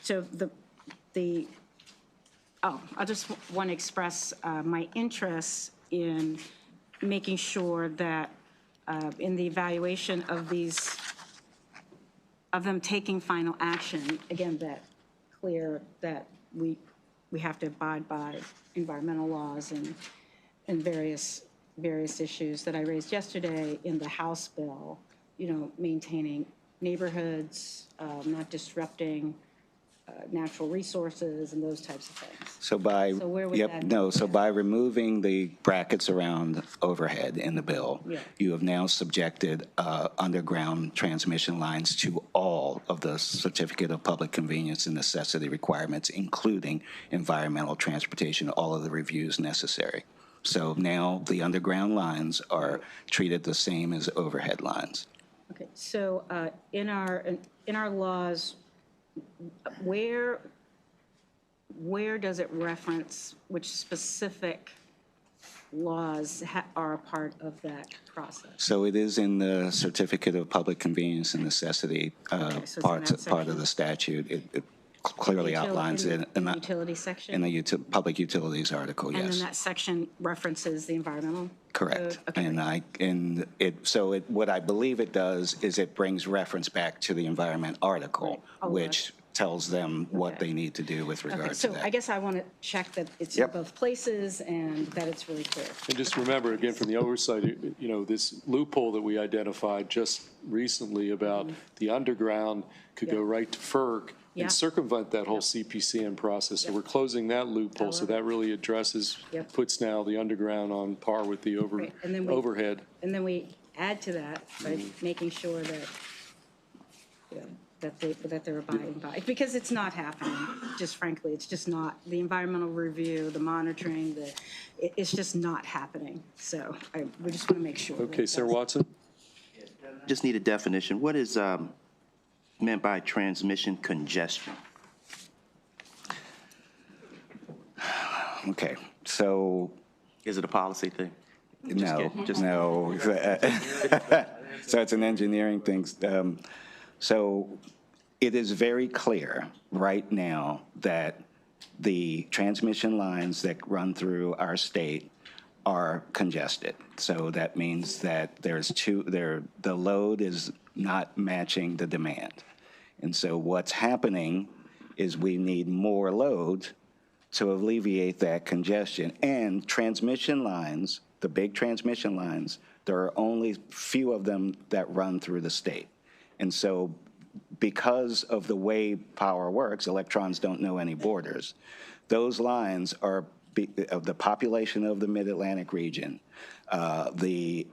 So I just want to express my interest in making sure that in the evaluation of these, of them taking final action, again, that clear that we have to abide by environmental laws and various issues that I raised yesterday in the House bill, you know, maintaining neighborhoods, not disrupting natural resources and those types of things. So by, So where would yep, that- no, so by removing the brackets around overhead in the bill, Yeah. you have now subjected underground transmission lines to all of the Certificate of Public Convenience and Necessity requirements, including environmental transportation, all of the reviews necessary. So now the underground lines are treated the same as overhead lines. Okay, so in our laws, where does it reference which specific laws are a part of that process? So it is in the Certificate of Public Convenience and Necessity so it's in part that of section. the statute. It clearly outlines it in the utility section? in the public utilities article, And yes. then that section references the environmental Correct. code? Okay. What I believe it does is it brings reference back to the environment article, Right. Oh, which tells them what Okay. they need to do with Okay, regard to so that. I guess I want to check that it's in Yep. both places and that it's really clear. And just remember, again, from the oversight, you know, this loophole that we identified just recently about the underground could go Yeah. right to FERC Yeah. and circumvent that whole CPCN process. So we're closing that loophole, so that really addresses, Yep. puts now the underground on par with the Right, and then we- overhead. And then we add to that by making sure that, you know, that they're abiding by, because it's not happening, just frankly, it's just not. The environmental review, the monitoring, it's just not happening. So we just want to make sure. that Okay, Senator that's- Watson? Just need a definition. What is meant by transmission congestion? Okay, so, Is it a policy thing? no, just- no. So it's an engineering thing. So it is very clear right now that the transmission lines that run through our state are congested. So that means that the load is not matching the demand. And so what's happening is we need more load to alleviate that congestion. And transmission lines, the big transmission lines, there are only few of them that run through the state. And so because of the way power works, electrons don't know any borders. Those lines are of the population of the Mid-Atlantic region, the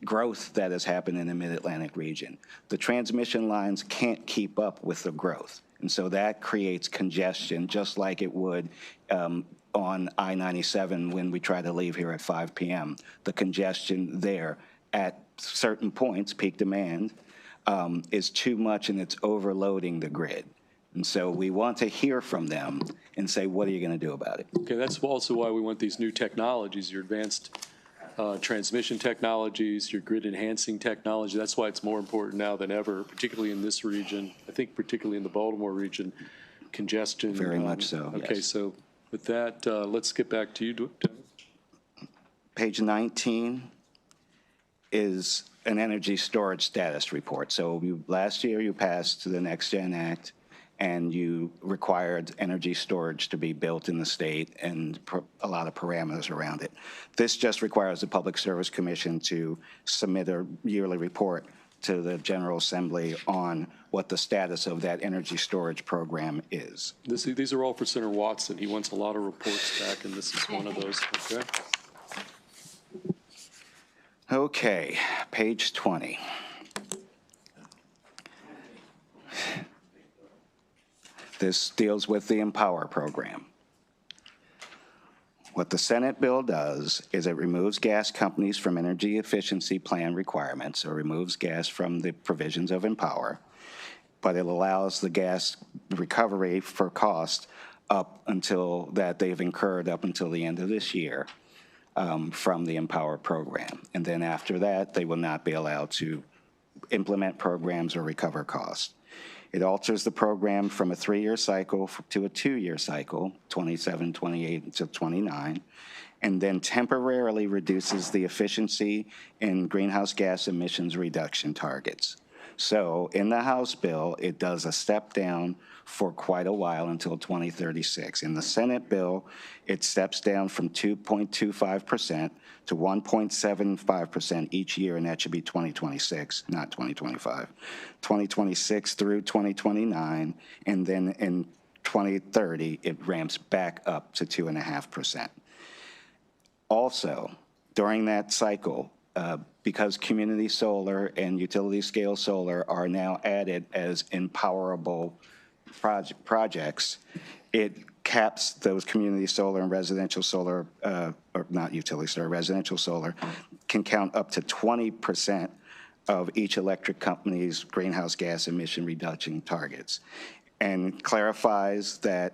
growth that has happened in the Mid-Atlantic region. The transmission lines can't keep up with the growth. And so that creates congestion, just like it would on I-97 when we try to leave here at 5 p.m. The congestion there at certain points, peak demand, is too much and it's overloading the grid. And so we want to hear from them and say, what are you going to do about it? Okay, that's also why we want these new technologies, your advanced transmission technologies, your grid enhancing technology. That's why it's more important now than ever, particularly in this region. I think particularly in the Baltimore region, congestion. Very much so, Okay, yes. so with that, let's get back to you, Dennis. Page 19 is an energy storage status report. So last year you passed the Next Gen Act and you required energy storage to be built in the state and a lot of parameters around it. This just requires the Public Service Commission to submit a yearly report to the General Assembly on what the status of that energy storage program is. These are all for Senator Watson. He wants a lot of reports back, and this is one of those, okay? Okay, page 20. This deals with the Empower program. What the Senate bill does is it removes gas companies from energy efficiency plan requirements, or removes gas from the provisions of Empower, but it allows the gas recovery for cost up until that they've incurred up until the end of this year from the Empower program. And then after that, they will not be allowed to implement programs or recover costs. It alters the program from a 3-year cycle to a 2-year cycle, 27, 28 until 29, and then temporarily reduces the efficiency in greenhouse gas emissions reduction targets. So in the House bill, it does a step down for quite a while until 2036. In the Senate bill, it steps down from 2.25% to 1.75% each year, and that should be 2026, not 2025. 2026 through 2029, and then in 2030, it ramps back up to 2.5%. Also, during that cycle, because community solar and utility scale solar are now added as empowerable projects, it caps those community solar and residential solar, or not utility solar, residential solar, can count up to 20% of each electric company's greenhouse gas emission reduction targets, and clarifies that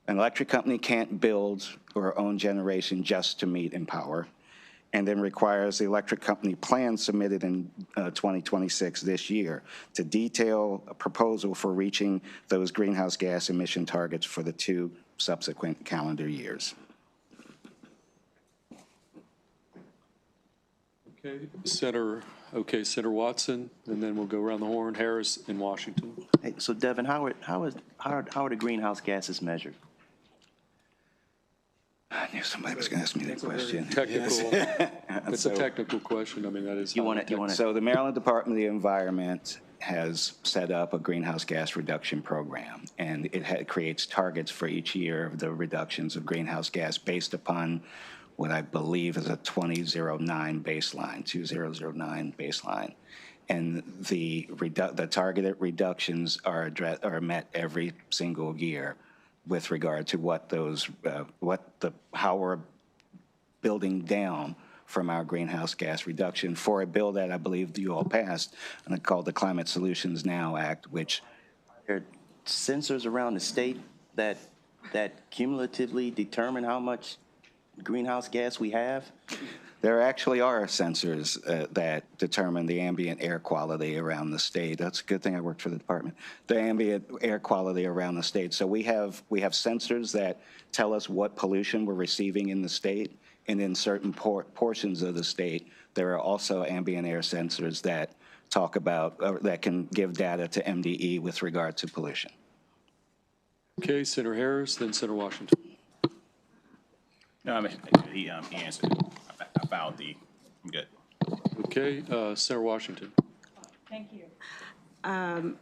an electric company can't build or own generation just to meet Empower, and then requires the electric company plan submitted in 2026 this year to detail a proposal for reaching those greenhouse gas emission targets for the 2 subsequent calendar years. Okay, Senator Okay, Senator Watson, and then we'll go around the horn, Harris and Washington. Hey, so Devin, how are the greenhouse gases measured? I knew somebody was going to ask me that question. Technical, it's a technical question. I mean, that is. You want to, So the Maryland Department of the Environment has set up a greenhouse gas reduction program, and it creates targets for each year of the reductions of greenhouse gas based upon what I believe is a 2009 baseline, 2009 baseline. And the targeted reductions are met every single year with regard to how we're building down from our greenhouse gas reduction for a bill that I believe you all passed, and it's called the Climate Solutions Now Act, which there are sensors around the state that cumulatively determine how much greenhouse gas we have? there actually are sensors that determine the ambient air quality around the state. That's a good thing I worked for the department. The ambient air quality around the state. So we have sensors that tell us what pollution we're receiving in the state, and in certain portions of the state, there are also ambient air sensors that talk about, that can give data to MDE with regard to pollution. Okay, Senator Harris, then Senator Washington. No, I mean, he answered about the, I'm good. Okay, Senator Washington. Thank you.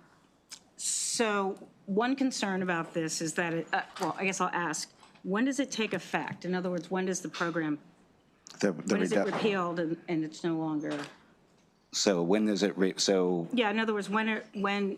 So one concern about this is that, well, I guess I'll ask, when does it take effect? In other words, when does the program, when is it repealed and it's no longer? So when does it, Yeah, in other words, when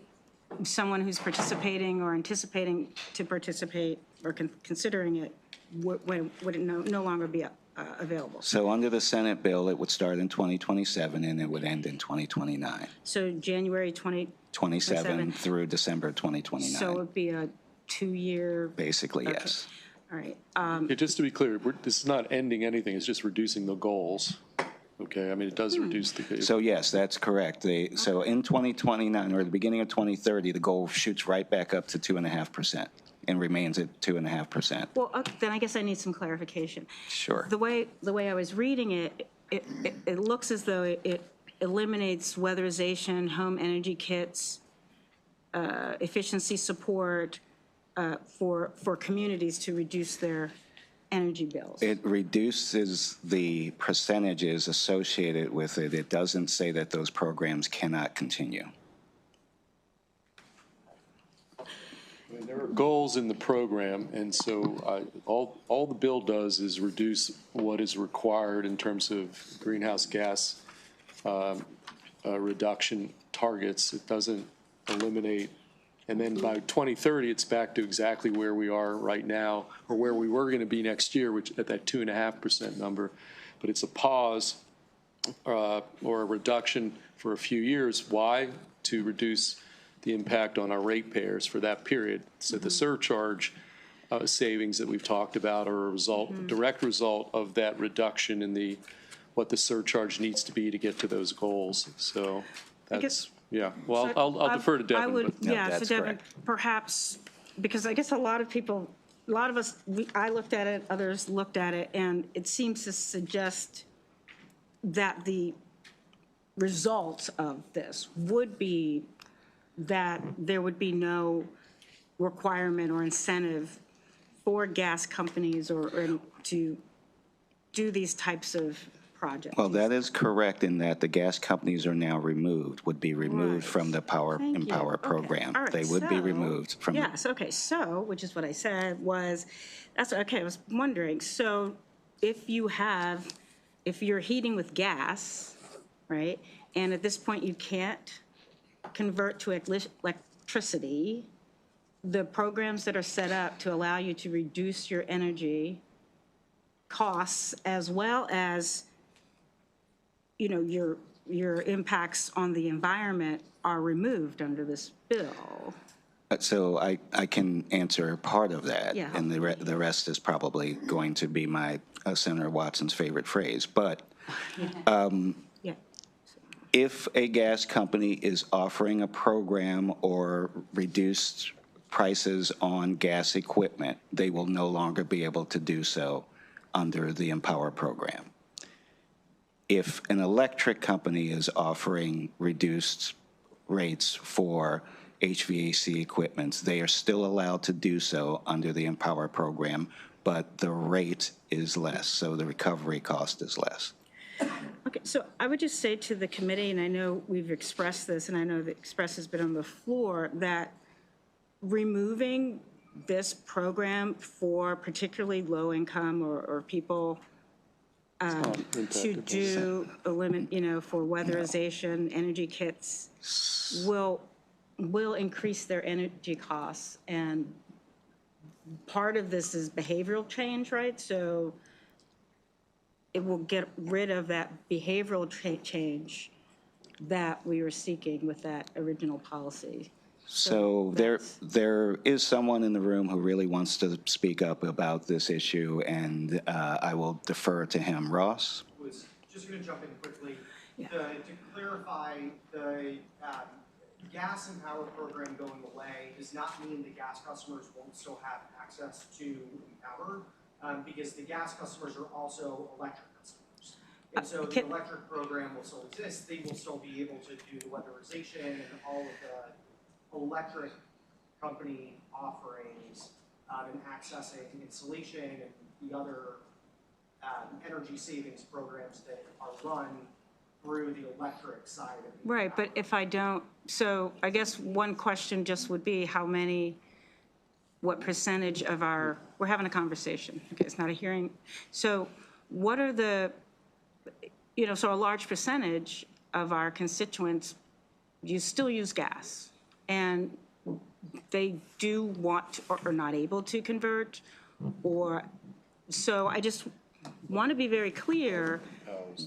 someone who's participating or anticipating to participate or considering it, when would it no longer be available? So under the Senate bill, it would start in 2027 and it would end in 2029. So January 27 through December 2029. So it would be a 2-year? Basically, Okay. yes. All right. Okay, just to be clear, this is not ending anything, it's just reducing the goals. Okay, I mean, it does reduce the. So yes, that's correct. So in 2029 or the beginning of 2030, the goal shoots right back up to 2.5% and remains at 2.5%. Well, okay, then I guess I need some clarification. Sure. The way I was reading it, it looks as though it eliminates weatherization, home energy kits, efficiency support for communities to reduce their energy bills. It reduces the percentages associated with it. It doesn't say that those programs cannot continue. There are goals in the program, and so all the bill does is reduce what is required in terms of greenhouse gas reduction targets. It doesn't eliminate. And then by 2030, it's back to exactly where we are right now, or where we were going to be next year, which at that 2.5% number. But it's a pause or a reduction for a few years. Why? To reduce the impact on our ratepayers for that period. So the surcharge savings that we've talked about are a direct result of that reduction in what the surcharge needs to be to get to those goals. So that's. Yeah, well, I'll defer to Devin. I would, but. yeah, so Devin, perhaps, because I guess a lot of us, I looked at it, others looked at it, and it seems to suggest that the result of this would be that there would be no requirement or incentive for gas companies or to do these types of projects. Well, that is correct in that the gas companies are now would be removed from the Empower program. All right, They would be removed from. Yes, okay, so, which is what I said was, okay, I was wondering, so if you're heating with gas, right, and at this point you can't convert to electricity, the programs that are set up to allow you to reduce your energy costs as well as your impacts on the environment are removed under this bill. So I can answer part of that, Yeah. and the rest is probably going to be my Senator Watson's favorite phrase. But Yeah. if a gas company is offering a program or reduced prices on gas equipment, they will no longer be able to do so under the Empower program. if an electric company is offering reduced rates for HVAC equipment, they are still allowed to do so under the Empower program, but the rate is less, so the recovery cost is less. Okay, so I would just say to the committee, and I know we've expressed this, and I know the express has been on the floor, that removing this program for particularly low income or people to do a limit, for weatherization, energy kits, will increase their energy costs. And part of this is behavioral change, right? So it will get rid of that behavioral change that we were seeking with that original policy. So there is someone in the room who really wants to speak up about this issue, and I will defer to him. Ross? Was just going to jump in quickly. To clarify, the gas and power program going away does not mean the gas customers won't still have access to Empower, because the gas customers are also electric customers. And so the electric program will still exist. They will still be able to do the weatherization and all of the electric company offerings and accessing insulation and the other energy savings programs that are run through the electric side of the Right, but if I don't, so I guess one question just would be what percentage of we're having a conversation, okay, it's not a hearing. So what are so a large percentage of our constituents still use gas, and they do want or are not able to convert, so I just want to be very clear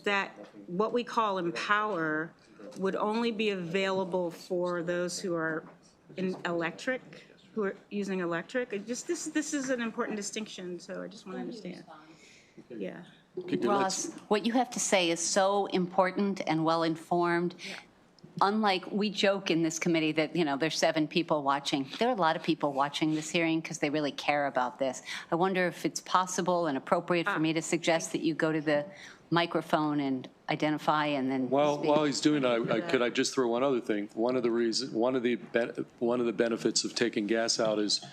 that what we call Empower would only be available for those who are who are using electric. This is an important distinction, so I just want to understand. Yeah. Ross, what you have to say is so important and well-informed. Unlike, we joke in this committee that, there's 7 people watching. There are a lot of people watching this hearing because they really care about this. I wonder if it's possible and appropriate for me to suggest that you go to the microphone and identify and then While he's doing that, could I just throw one other thing? One of the benefits of taking gas out is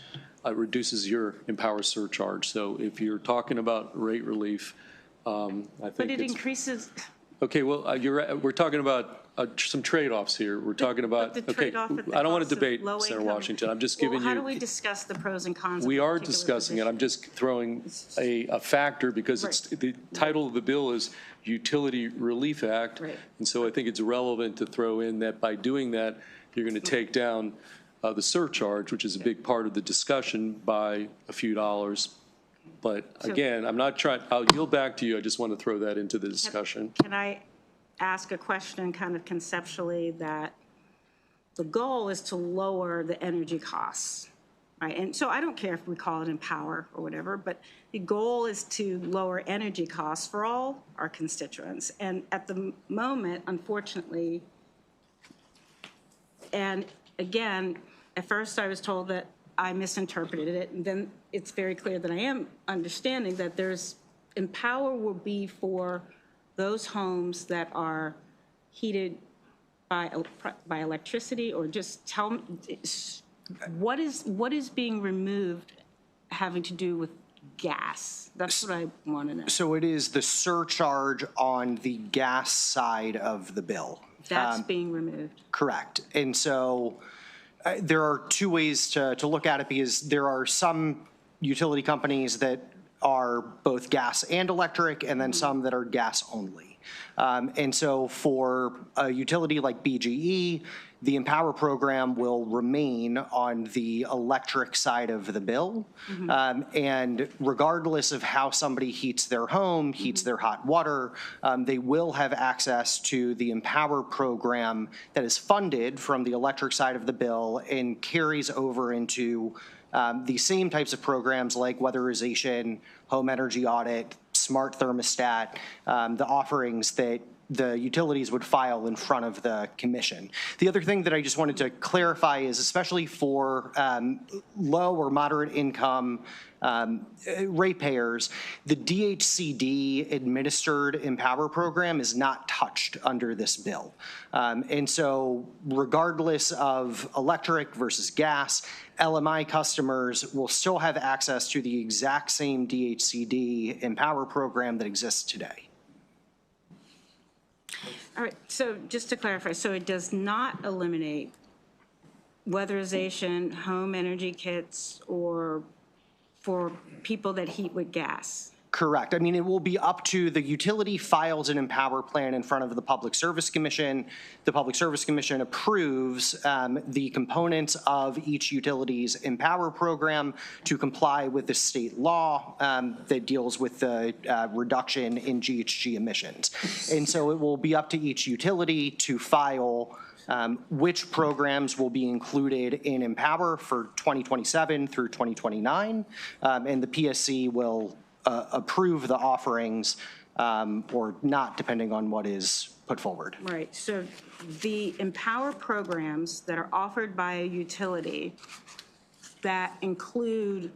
it reduces your Empower surcharge. So if you're talking about rate relief, I think But it increases. Okay, well, we're talking about some trade-offs here. We're talking about, But the trade-off at the I don't want cost to of debate low Senator income. Washington. I'm just giving you. How do we discuss the pros and cons? We of a are particular discussing it. position? I'm just throwing a factor because it's the title of the bill is Utility Relief Act. Right. And so I think it's relevant to throw in that by doing that, you're going to take down the surcharge, which is a big part of the discussion, by a few dollars. But again, I'm not trying, I'll yield back to you. I just want to throw that into the discussion. Can I ask a question kind of conceptually, that the goal is to lower the energy costs, right? And so I don't care if we call it Empower or whatever, but the goal is to lower energy costs for all our constituents. And at the moment, unfortunately, and again, at first I was told that I misinterpreted it, and then it's very clear that I am understanding that Empower will be for those homes that are heated by electricity, or just tell me, what is being removed having to do with gas? That's what I want to know. So it is the surcharge on the gas side of the bill. That's being removed. Correct. And so there are 2 ways to look at it, because there are some utility companies that are both gas and electric, and then some that are gas only. And so for a utility like BGE, the Empower program will remain on the electric side of the bill. And regardless of how somebody heats their home, heats their hot water, they will have access to the Empower program that is funded from the electric side of the bill and carries over into the same types of programs like weatherization, home energy audit, smart thermostat, the offerings that the utilities would file in front of the commission. The other thing that I just wanted to clarify is, especially for low or moderate income ratepayers, the DHCD administered Empower program is not touched under this bill. And so regardless of electric versus gas, LMI customers will still have access to the exact same DHCD Empower program that exists today. All right, so just to clarify, so it does not eliminate weatherization, home energy kits, or for people that heat with gas? Correct. I mean, it will be up to the utility files an Empower plan in front of the Public Service Commission. The Public Service Commission approves the components of each utility's Empower program to comply with the state law that deals with the reduction in GHG emissions. And so it will be up to each utility to file which programs will be included in Empower for 2027 through 2029, and the PSC will approve the offerings or not, depending on what is put forward. Right, so the Empower programs that are offered by a utility that include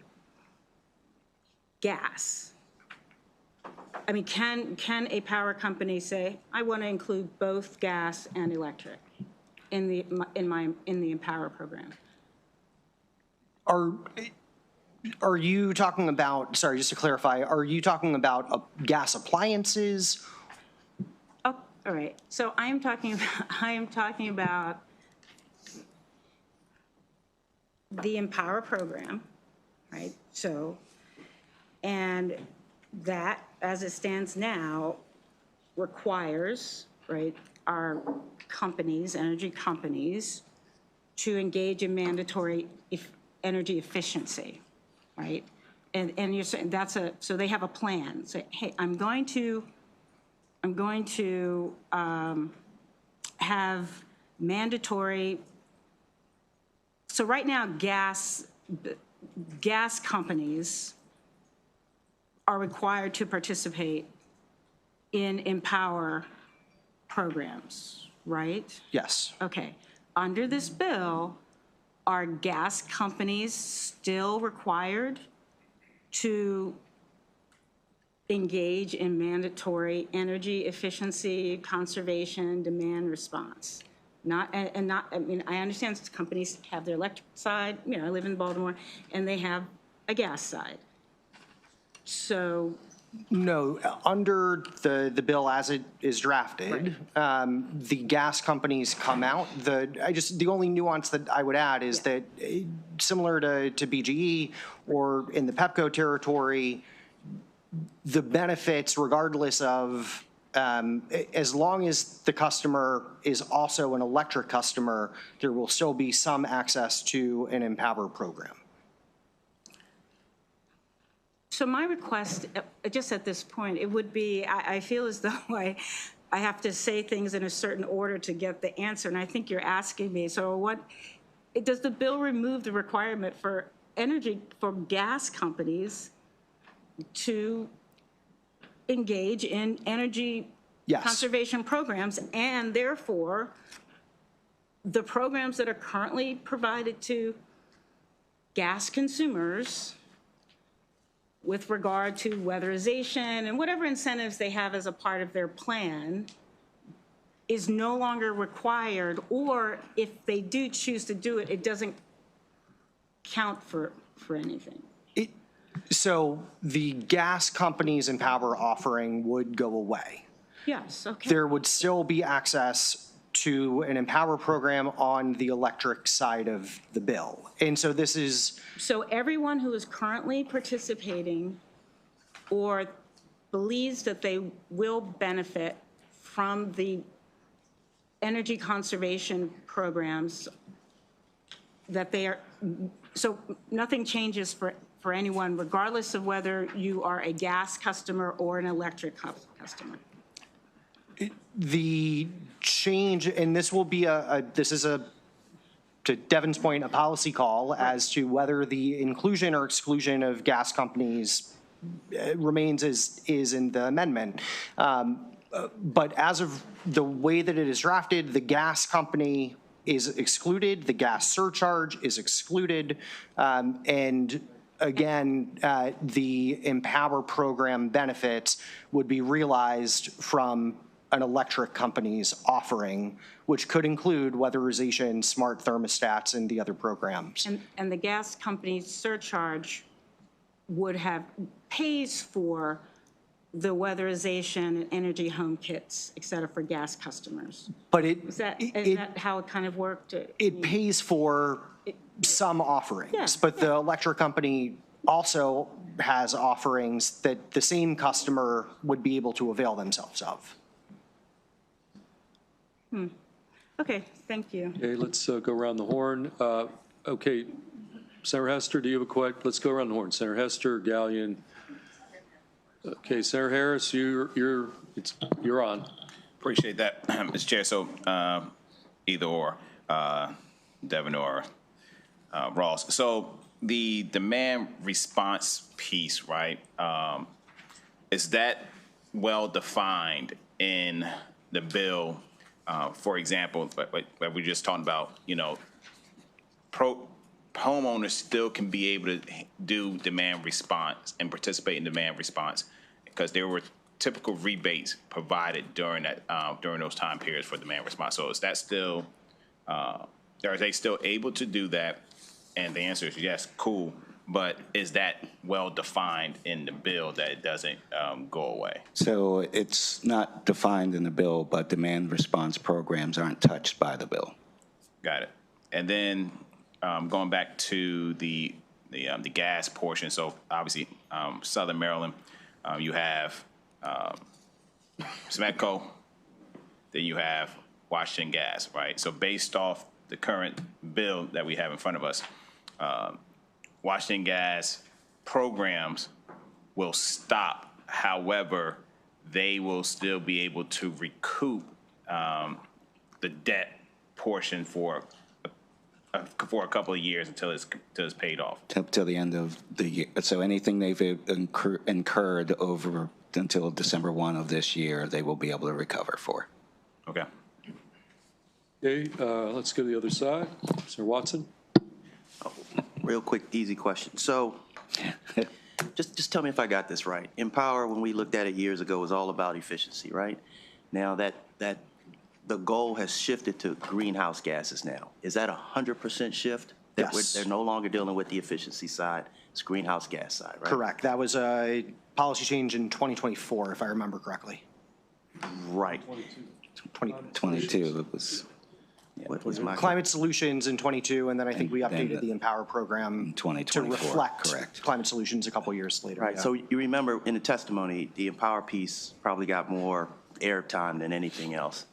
gas, I mean, can a power company say, I want to include both gas and electric in the Empower program? Are you talking about, sorry, just to clarify, are you talking about gas appliances? Oh, all right. So I am talking about the Empower program, right? So, and that, as it stands now, requires, right, our companies, energy companies, to engage in mandatory energy efficiency. Right, and you're saying so they have a plan. Say, hey, I'm going to have mandatory. So right now, gas companies are required to participate in Empower programs, right? Yes. Okay. Under this bill, are gas companies still required to engage in mandatory energy efficiency, conservation, demand response? I mean, I understand companies have their electric side, you know, I live in Baltimore, and they have a gas side. So. No, under the bill as it is drafted, the gas companies come out. The only nuance that I would add is that similar to BGE or in the PEPCO territory, the benefits, regardless of, as long as the customer is also an electric customer, there will still be some access to an Empower program. So my request, just at this point, it would be, I feel as though I have to say things in a certain order to get the answer, and I think you're asking me, so does the bill remove the requirement for gas companies to engage in energy conservation programs, and therefore the programs that are currently provided to gas consumers with regard to weatherization and whatever incentives they have as a part of their plan is no longer required, or if they do choose to do it, it doesn't count for anything? So the gas companies Empower offering would go away. Yes, okay. There would still be access to an Empower program on the electric side of the bill. And so this is... So everyone who is currently participating or believes that they will benefit from the energy conservation programs, that they are... So nothing changes for anyone, regardless of whether you are a gas customer or an electric customer. The change, and this will be this is to Devin's point, a policy call as to whether the inclusion or exclusion of gas companies remains as is in the amendment. But as of the way that it is drafted, the gas company is excluded, the gas surcharge is excluded, and again, the Empower program benefits would be realized from an electric company's offering, which could include weatherization, smart thermostats, and the other programs. And the gas company's surcharge pays for the weatherization and energy home kits, et cetera, for gas customers. But Is that how it kind of worked? it pays for some offerings, Yeah, but the electric company also has offerings that the same customer would be able to avail themselves of. Okay, thank you. Okay, let's go around the horn. Okay, Senator Hester, do you have a question? Let's go around the horn. Senator Hester, Gallion. Okay, Senator Harris, you're on. Appreciate that, Mr. Chair. So either or, Devin or Ross. So the demand response piece, right, is that well defined in the bill? For example, like we just talked about, homeowners still can be able to do demand response and participate in demand response because there were typical rebates provided during those time periods for demand response. So is that still, are they still able to do that? And the answer is yes, cool. But is that well defined in the bill that it doesn't go away? So it's not defined in the bill, but demand response programs aren't touched by the bill. Got it. And then going back to the gas portion, so obviously Southern Maryland, you have Smedco, then you have Washington Gas, right? So based off the current bill that we have in front of us, Washington Gas programs will stop. However, they will still be able to recoup the debt portion for a couple of years until it's paid off. Till the end of the year. So anything they've incurred over until December 1 of this year, they will be able to recover for. Okay. Okay, let's go to the other side. Senator Watson. Real quick, easy question. So just tell me if I got this right. Empower, when we looked at it years ago, was all about efficiency, right? Now that the goal has shifted to greenhouse gases now. Is that 100% shift? That Yes. they're no longer dealing with the efficiency side, it's greenhouse gas side, right? Correct. That was a policy change in 2024, if I remember correctly. Right. 22, it was What was my? Climate Solutions in 22, and then I think we updated the Empower program to 2024, reflect correct. Climate Solutions a couple years later. Right, yeah. so you remember in the testimony, the Empower piece probably got more airtime than anything else.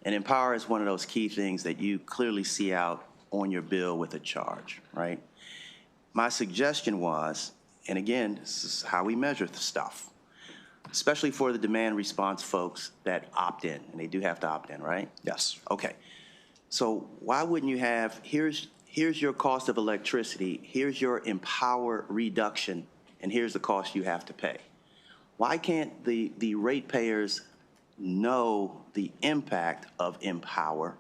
And Empower is one of those key things that you clearly see out on your bill with a charge, right? My suggestion was, and again, this is how we measure the stuff, especially for the demand response folks that opt in, and they do have to opt in, right? Yes. Okay. So why wouldn't you have, here's your cost of electricity, here's your Empower reduction, and here's the cost you have to pay? Why can't the ratepayers know the impact of Empower,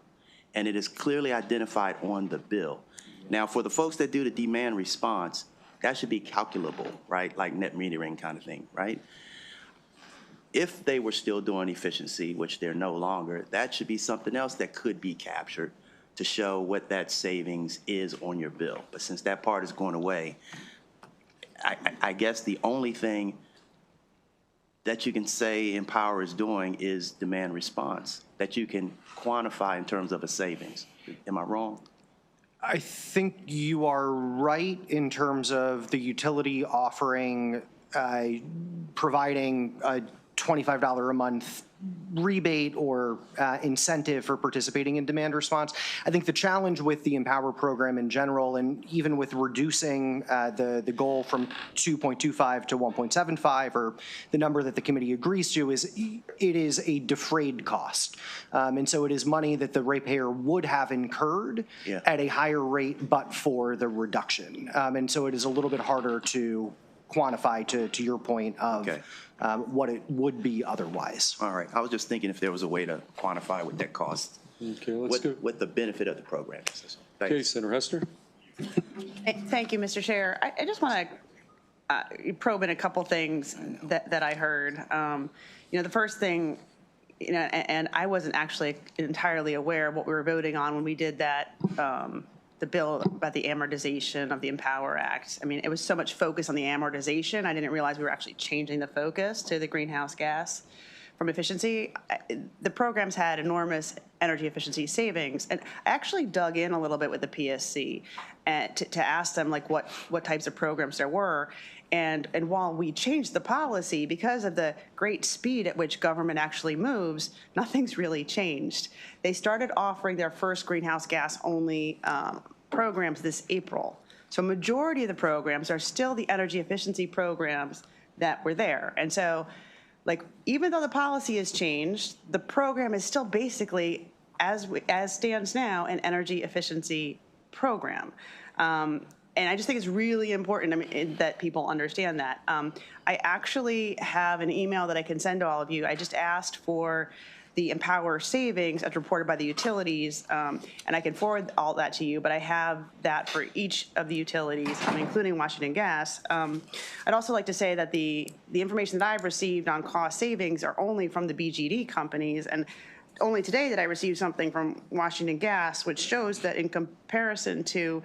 and it is clearly identified on the bill? Now, for the folks that do the demand response, that should be calculable, right? Like net metering kind of thing, right? If they were still doing efficiency, which they're no longer, that should be something else that could be captured to show what that savings is on your bill. But since that part is going away, I guess the only thing that you can say Empower is doing is demand response, that you can quantify in terms of a savings. Am I wrong? I think you are right in terms of the utility offering, providing a $25 a month rebate or incentive for participating in demand response. I think the challenge with the Empower program in general, and even with reducing the goal from 2.25 to 1.75, or the number that the committee agrees to, is it is a defrayed cost. And so it is money that the ratepayer would have incurred at a higher rate but for the reduction. And so it is a little bit harder to quantify to your point of Okay. what it would be otherwise. All right, I was just thinking if there was a way to quantify what that costs, Okay, let's go. what the benefit of the program is. Okay, Thanks. Senator Hester? Thank you, Mr. Chair. I just want to probe in a couple things that I heard. The first thing, and I wasn't actually entirely aware of what we were voting on when we did that, the bill about the amortization of the Empower Act. I mean, it was so much focus on the amortization, I didn't realize we were actually changing the focus to the greenhouse gas from efficiency. The programs had enormous energy efficiency savings, and I actually dug in a little bit with the PSC and to ask them like what types of programs there were. And while we changed the policy because of the great speed at which government actually moves, nothing's really changed. They started offering their first greenhouse gas only programs this April. So majority of the programs are still the energy efficiency programs that were there. And so, like, even though the policy has changed, the program is still basically, as stands now, an energy efficiency program. And I just think it's really important that people understand that. I actually have an email that I can send to all of you. I just asked for the Empower savings as reported by the utilities, and I can forward all that to you, but I have that for each of the utilities, including Washington Gas. I'd also like to say that the information that I've received on cost savings are only from the BGD companies, and only today did I receive something from Washington Gas, which shows that in comparison to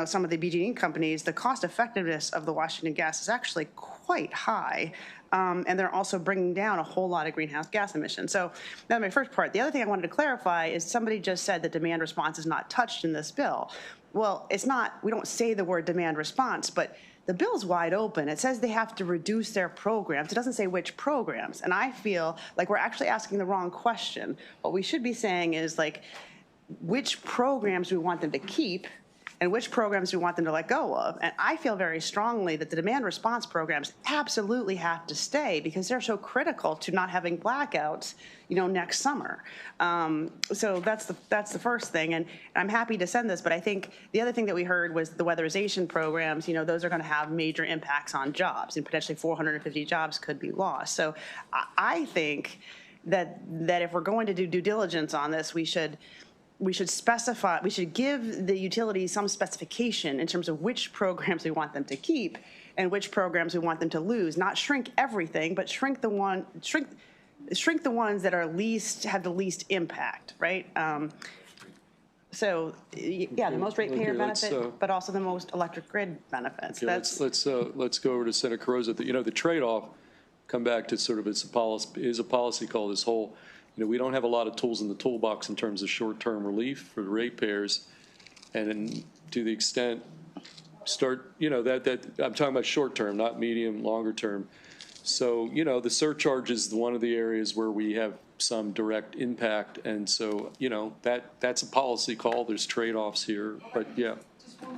some of the BGD companies, the cost effectiveness of the Washington Gas is actually quite high. And they're also bringing down a whole lot of greenhouse gas emissions. So that's my first part. The other thing I wanted to clarify is somebody just said that demand response is not touched in this bill. Well, it's not. We don't say the word demand response, but the bill's wide open. It says they have to reduce their programs. It doesn't say which programs. And I feel like we're actually asking the wrong question. What we should be saying is, like, which programs we want them to keep and which programs we want them to let go of. And I feel very strongly that the demand response programs absolutely have to stay because they're so critical to not having blackouts, next summer. So that's the first thing. And I'm happy to send this, but I think the other thing that we heard was the weatherization programs, those are going to have major impacts on jobs, and potentially 450 jobs could be lost. So I think that if we're going to do due diligence on this, we should specify, we should give the utilities some specification in terms of which programs we want them to keep and which programs we want them to lose. Not shrink everything, but shrink the ones that are have the least impact, right? So yeah, the most ratepayer benefit, but also the most electric grid benefits. Okay, let's go over to Senator Carozza. The trade-off, come back to sort of is a policy call. This whole. We don't have a lot of tools in the toolbox in terms of short-term relief for the ratepayers, and to the extent that I'm talking about short-term, not medium, longer-term. So the surcharge is one of the areas where we have some direct impact, and so that's a policy call. There's trade-offs here, but yeah.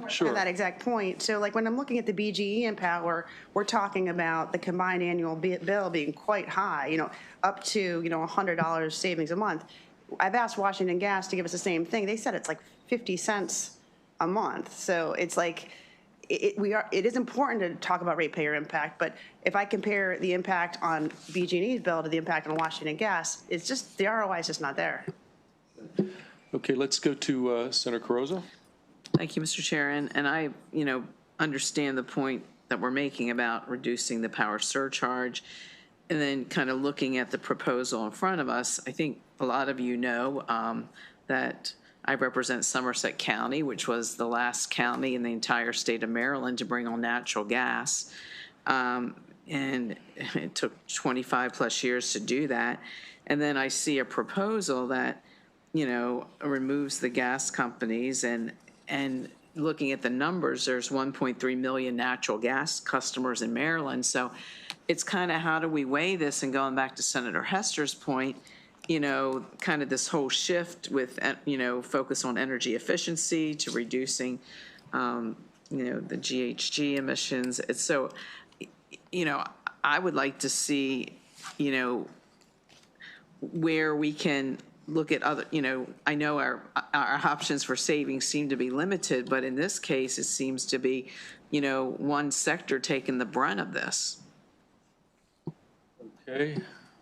Sure. At that exact point. So like when I'm looking at the BGE Empower, we're talking about the combined annual bill being quite high, up to, $100 savings a month. I've asked Washington Gas to give us the same thing. They said it's like 50 cents a month. So it's like, it is important to talk about ratepayer impact, but if I compare the impact on BG&E's bill to the impact on Washington Gas, it's just, the ROI is just not there. Okay, let's go to Senator Carozza. Thank you, Mr. Chair. And I, understand the point that we're making about reducing the power surcharge and then kind of looking at the proposal in front of us. I think a lot of you know that I represent Somerset County, which was the last county in the entire state of Maryland to bring on natural gas. And it took 25 plus years to do that. And then I see a proposal that, removes the gas companies and looking at the numbers, there's 1.3 million natural gas customers in Maryland. So it's kind of how do we weigh this? And going back to Senator Hester's point, kind of this whole shift with, focus on energy efficiency to reducing, the GHG emissions. It's so, I would like to see, where we can look at other, I know our options for savings seem to be limited, but in this case, it seems to be, one sector taking the brunt of this.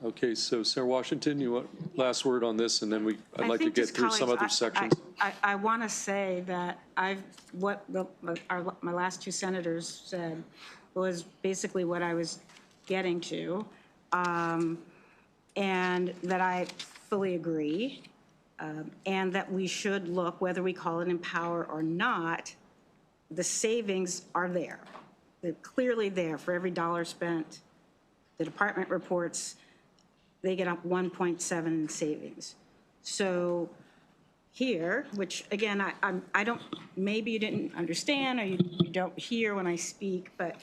Okay, so Sarah Washington, you want last word on this, and then I'd like to think get just through some colleagues, other sections. I want to say that my last two senators said was basically what I was getting to, and that I fully agree, and that we should look, whether we call it empower or not, the savings are there. They're clearly there for every dollar spent. The department reports they get up 1.7 in savings. So here, which again, I don't, maybe you didn't understand or you don't hear when I speak, but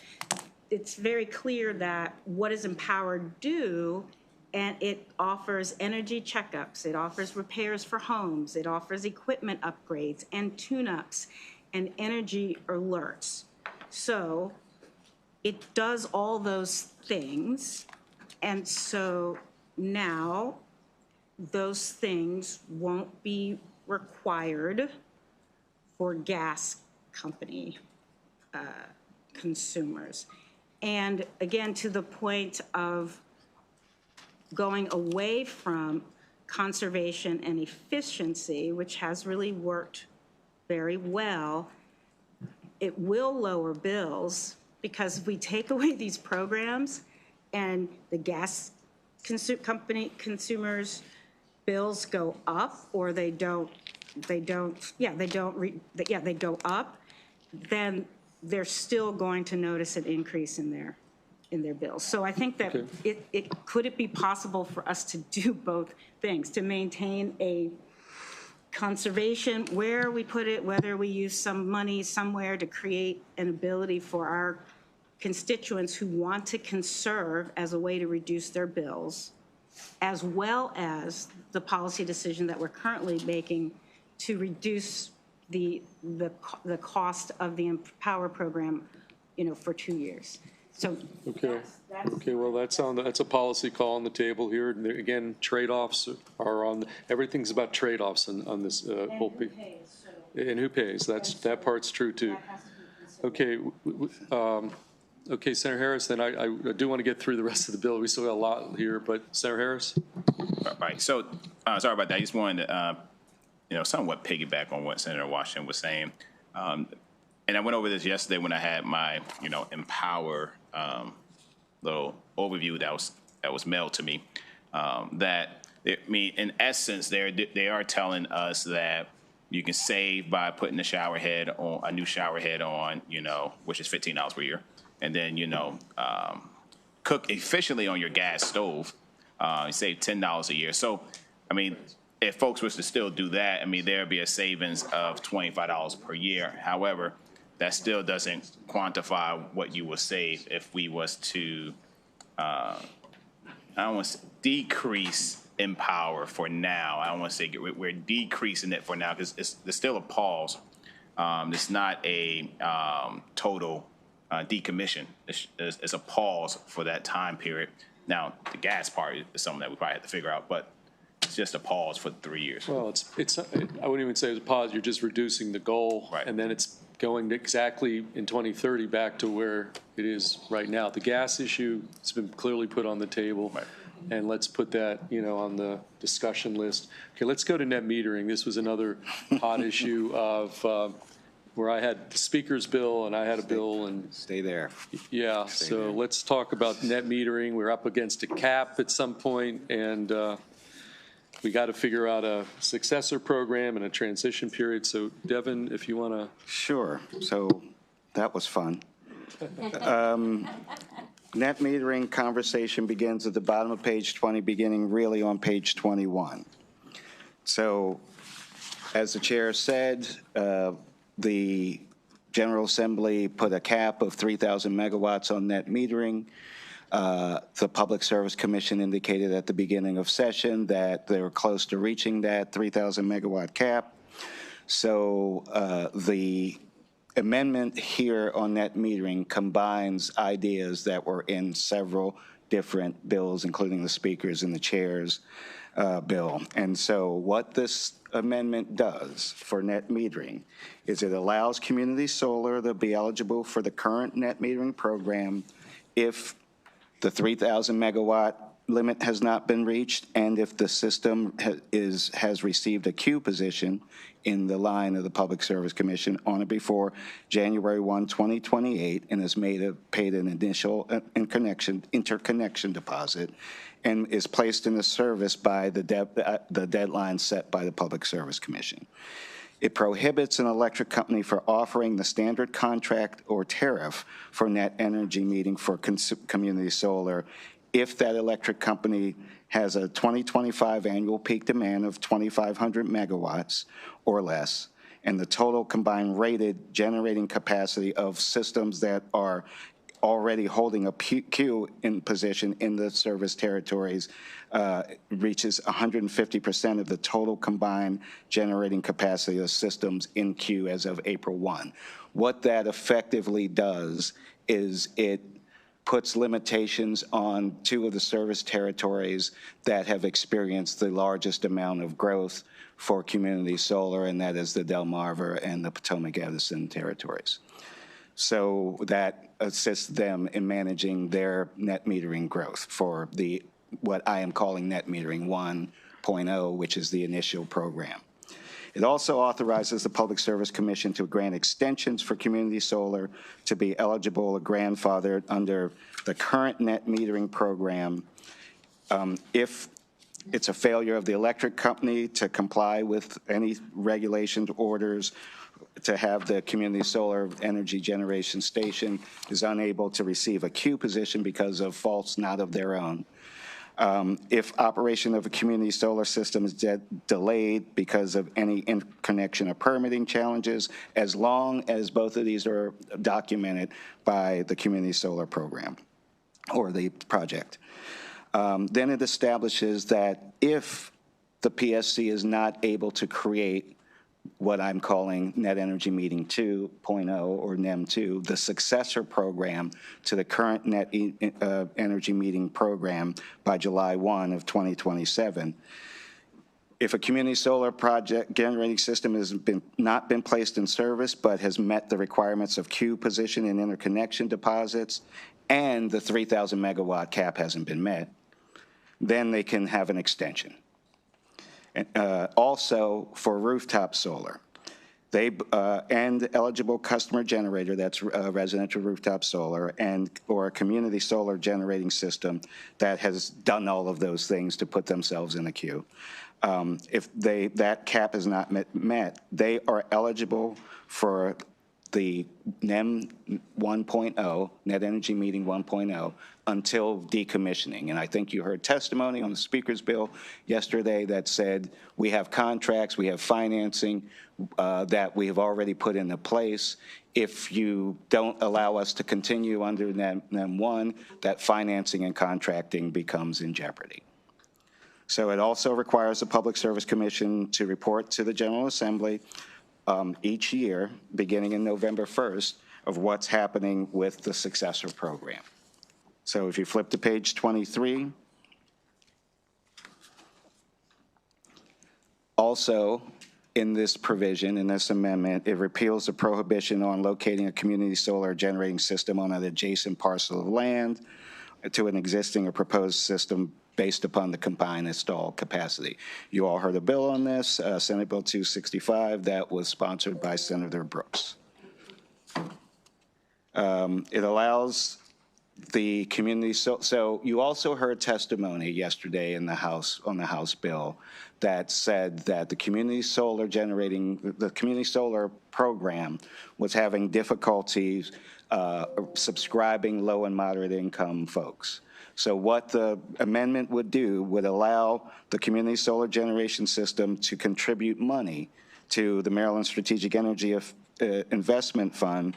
it's very clear that what does Empower do? And it offers energy checkups, it offers repairs for homes, it offers equipment upgrades and tune-ups and energy alerts. So it does all those things. And so now those things won't be required for gas company consumers. And again, to the point of going away from conservation and efficiency, which has really worked very well, it will lower bills, because if we take away these programs and the gas consumers' bills go up, or they go up, then they're still going to notice an increase in their bills. So I think that could it be possible for us to do both things, to maintain a conservation where we put it, whether we use some money somewhere to create an ability for our constituents who want to conserve as a way to reduce their bills, as well as the policy decision that we're currently making to reduce the cost of the Empower program, for 2 years. So Okay, well, that's a policy call on the table here. And again, trade-offs are everything's about trade-offs on this whole thing. And who pays? That part's true too. Okay, okay, Senator Harris, then I do want to get through the rest of the bill. We still got a lot here, but Senator Harris? All right, so, sorry about that. I just wanted to, somewhat piggyback on what Senator Washington was saying. And I went over this yesterday when I had my, Empower little overview that was mailed to me. In essence, they are telling us that you can save by putting a new shower head on, which is $15 per year, and then cook efficiently on your gas stove. You save $10 a year. So, if folks was to still do that, there'd be a savings of $25 per year. However, that still doesn't quantify what you will save if we was to, I don't want to decrease Empower for now. I don't want to say we're decreasing it for now because there's still a pause. It's not a total decommission. It's a pause for that time period. Now, the gas part is something that we probably have to figure out, but it's just a pause for 3 years. Well, I wouldn't even say it's a pause. You're just reducing the goal. Right. And then it's going exactly in 2030 back to where it is right now. The gas issue has been clearly put on the table. Right. And let's put that, on the discussion list. Okay, let's go to net metering. This was another hot issue of where I had the speaker's bill and I had a bill and. Stay there. Yeah, so let's talk about net metering. We're up against a cap at some point, and we got to figure out a successor program and a transition period. So Devin, if you want to. Sure. So that was fun. Net metering conversation begins at the bottom of page 20, beginning really on page 21. So as the chair said, the General Assembly put a cap of 3,000 megawatts on net metering. The Public Service Commission indicated at the beginning of session that they were close to reaching that 3,000 megawatt cap. So the amendment here on net metering combines ideas that were in several different bills, including the speaker's and the chair's bill. And so what this amendment does for net metering is it allows community solar to be eligible for the current net metering program if the 3,000 megawatt limit has not been reached, and if the system has received a queue position in the line of the Public Service Commission on or before January 1, 2028, and has paid an initial interconnection deposit, and is placed into service by the deadline set by the Public Service Commission. It prohibits an electric company from offering the standard contract or tariff for net energy metering for community solar if that electric company has a 2025 annual peak demand of 2,500 megawatts or less, and the total combined rated generating capacity of systems that are already holding a queue in position in the service territories reaches 150% of the total combined generating capacity of systems in queue as of April 1. What that effectively does is it puts limitations on two of the service territories that have experienced the largest amount of growth for community solar, and that is the Delmarva and the Potomac Edison territories. So that assists them in managing their net metering growth for the what I am calling net metering 1.0, which is the initial program. It also authorizes the Public Service Commission to grant extensions for community solar to be eligible or grandfathered under the current net metering program if it's a failure of the electric company to comply with any regulations, orders, to have the community solar energy generation station is unable to receive a queue position because of faults not of their own. If operation of a community solar system is delayed because of any interconnection or permitting challenges, as long as both of these are documented by the community solar program or the project. Then it establishes that if the PSC is not able to create what I'm calling Net Energy Metering 2.0 or NEM2, the successor program to the current Net Energy Metering program by July 1 of 2027. If a community solar project generating system has not been placed in service but has met the requirements of queue position and interconnection deposits, and the 3,000 megawatt cap hasn't been met, then they can have an extension. Also for rooftop solar, and eligible customer generator, that's residential rooftop solar, or a community solar generating system that has done all of those things to put themselves in the queue. If that cap is not met, they are eligible for the NEM 1.0, Net Energy Metering 1.0, until decommissioning. And I think you heard testimony on the speaker's bill yesterday that said we have contracts, we have financing that we have already put into place. If you don't allow us to continue under NEM 1, that financing and contracting becomes in jeopardy. So it also requires the Public Service Commission to report to the General Assembly each year, beginning in November 1st, of what's happening with the successor program. So if you flip to page 23, also in this provision, in this amendment, it repeals the prohibition on locating a community solar generating system on an adjacent parcel of land to an existing or proposed system based upon the combined installed capacity. You all heard a bill on this, Senate Bill 265, that was sponsored by Senator Brooks. It allows the community, so you also heard testimony yesterday in the House, on the House bill, that said that the community solar program was having difficulties subscribing low and moderate income folks. So what the amendment would do would allow the community solar generation system to contribute money to the Maryland Strategic Energy Investment Fund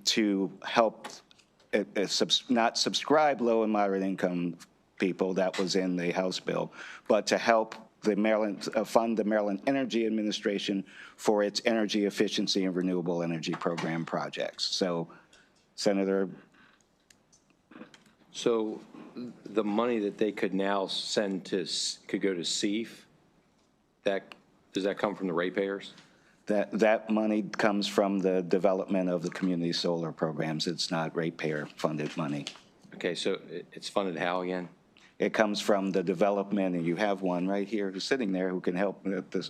to help not subscribe low and moderate income people, that was in the House bill, but to help the Maryland, fund the Maryland Energy Administration for its energy efficiency and renewable energy program projects. So Senator So the money that they could now send to, could go to CEF, does that come from the ratepayers? That money comes from the development of the community solar programs. It's not ratepayer-funded money. Okay, so it's funded how again? It comes from the development, and you have one right here who's sitting there who can help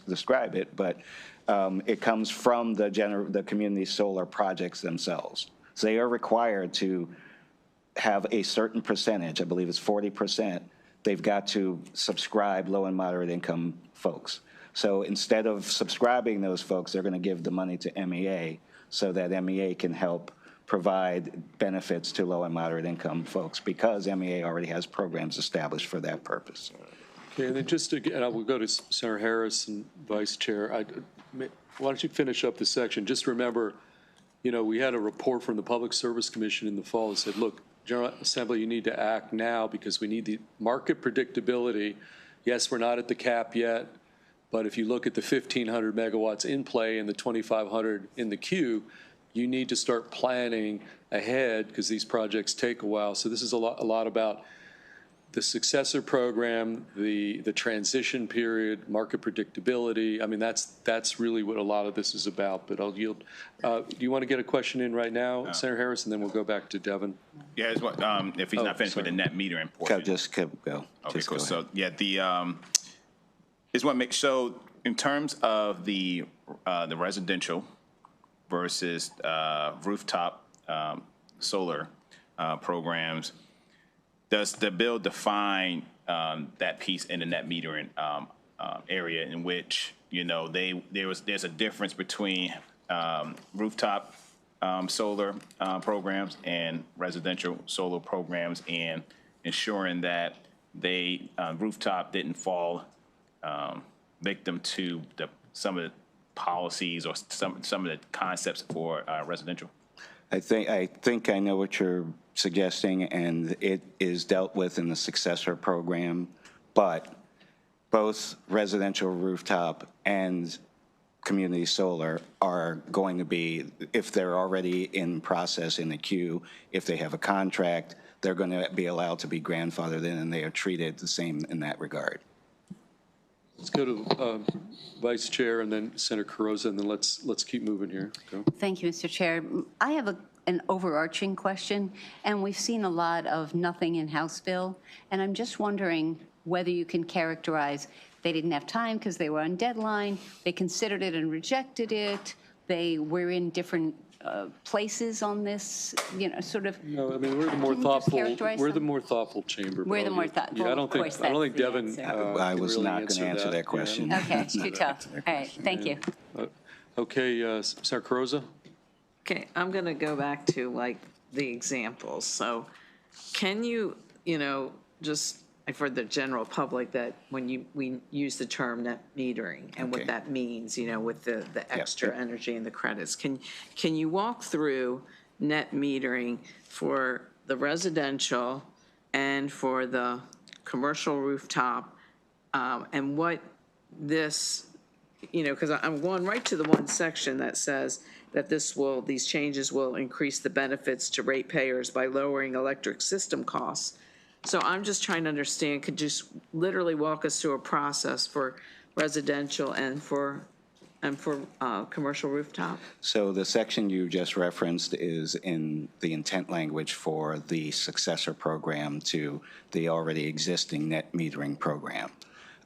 describe it, but it comes from the community solar projects themselves. So they are required to have a certain percentage, I believe it's 40%, they've got to subscribe low and moderate income folks. So instead of subscribing those folks, they're going to give the money to MEA so that MEA can help provide benefits to low and moderate income folks because MEA already has programs established for that purpose. Okay, and then just again, I will go to Senator Harris and Vice Chair. Why don't you finish up this section? Just remember, you know, we had a report from the Public Service Commission in the fall that said, look, General Assembly, you need to act now because we need the market predictability. Yes, we're not at the cap yet, but if you look at the 1,500 megawatts in play and the 2,500 in the queue, you need to start planning ahead because these projects take a while. So this is a lot about the Successor program, the transition period, market predictability. I mean, that's really what a lot of this is about, but I'll yield. Do you want to get a question in right now, Senator Harris, and then we'll go back to Devin? Yeah, it's what, if he's not finished with the net metering portion. Just go. Okay, Just cool. go So, ahead. yeah, is what makes, so in terms of the residential versus rooftop solar programs, does the bill define that piece in the net metering area in which, you know, there's a difference between rooftop solar programs and residential solar programs, and ensuring that rooftop didn't fall victim to some of the policies or some of the concepts for residential? I think I know what you're suggesting, and it is dealt with in the Successor program, but both residential rooftop and community solar are going to be, if they're already in process in the queue, if they have a contract, they're going to be allowed to be grandfathered in, and they are treated the same in that regard. Let's go to Vice Chair and then Senator Carrozza, and then let's keep moving here. Go. Thank you, Mr. Chair. I have an overarching question, and we've seen a lot of nothing in House bill, and I'm just wondering whether you can characterize they didn't have time because they were on deadline, they considered it and rejected it, they were in different places on this, you know, sort of. No, I mean, we're the more Can you just thoughtful. characterize We're the them? more thoughtful chamber. We're the but more I'll- thoughtful. Yeah, I Of don't course, think that's the Devin. answer. I can was really not going to answer that question. Okay, it's too tough. All right, thank you. Okay, Senator Carrozza? Okay, I'm going to go back to like the examples. So can you, you know, just for the general public that when we use the term net metering and Okay. what that means, you know, with the extra yep. energy and the credits, can you walk through net metering for the residential and for the commercial rooftop, and what this, you know, because I'm going right to the one section that says that these changes will increase the benefits to ratepayers by lowering electric system costs. So I'm just trying to understand, could you just literally walk us through a process for residential and for commercial rooftop? So the section you just referenced is in the intent language for the Successor program to the already existing net metering program.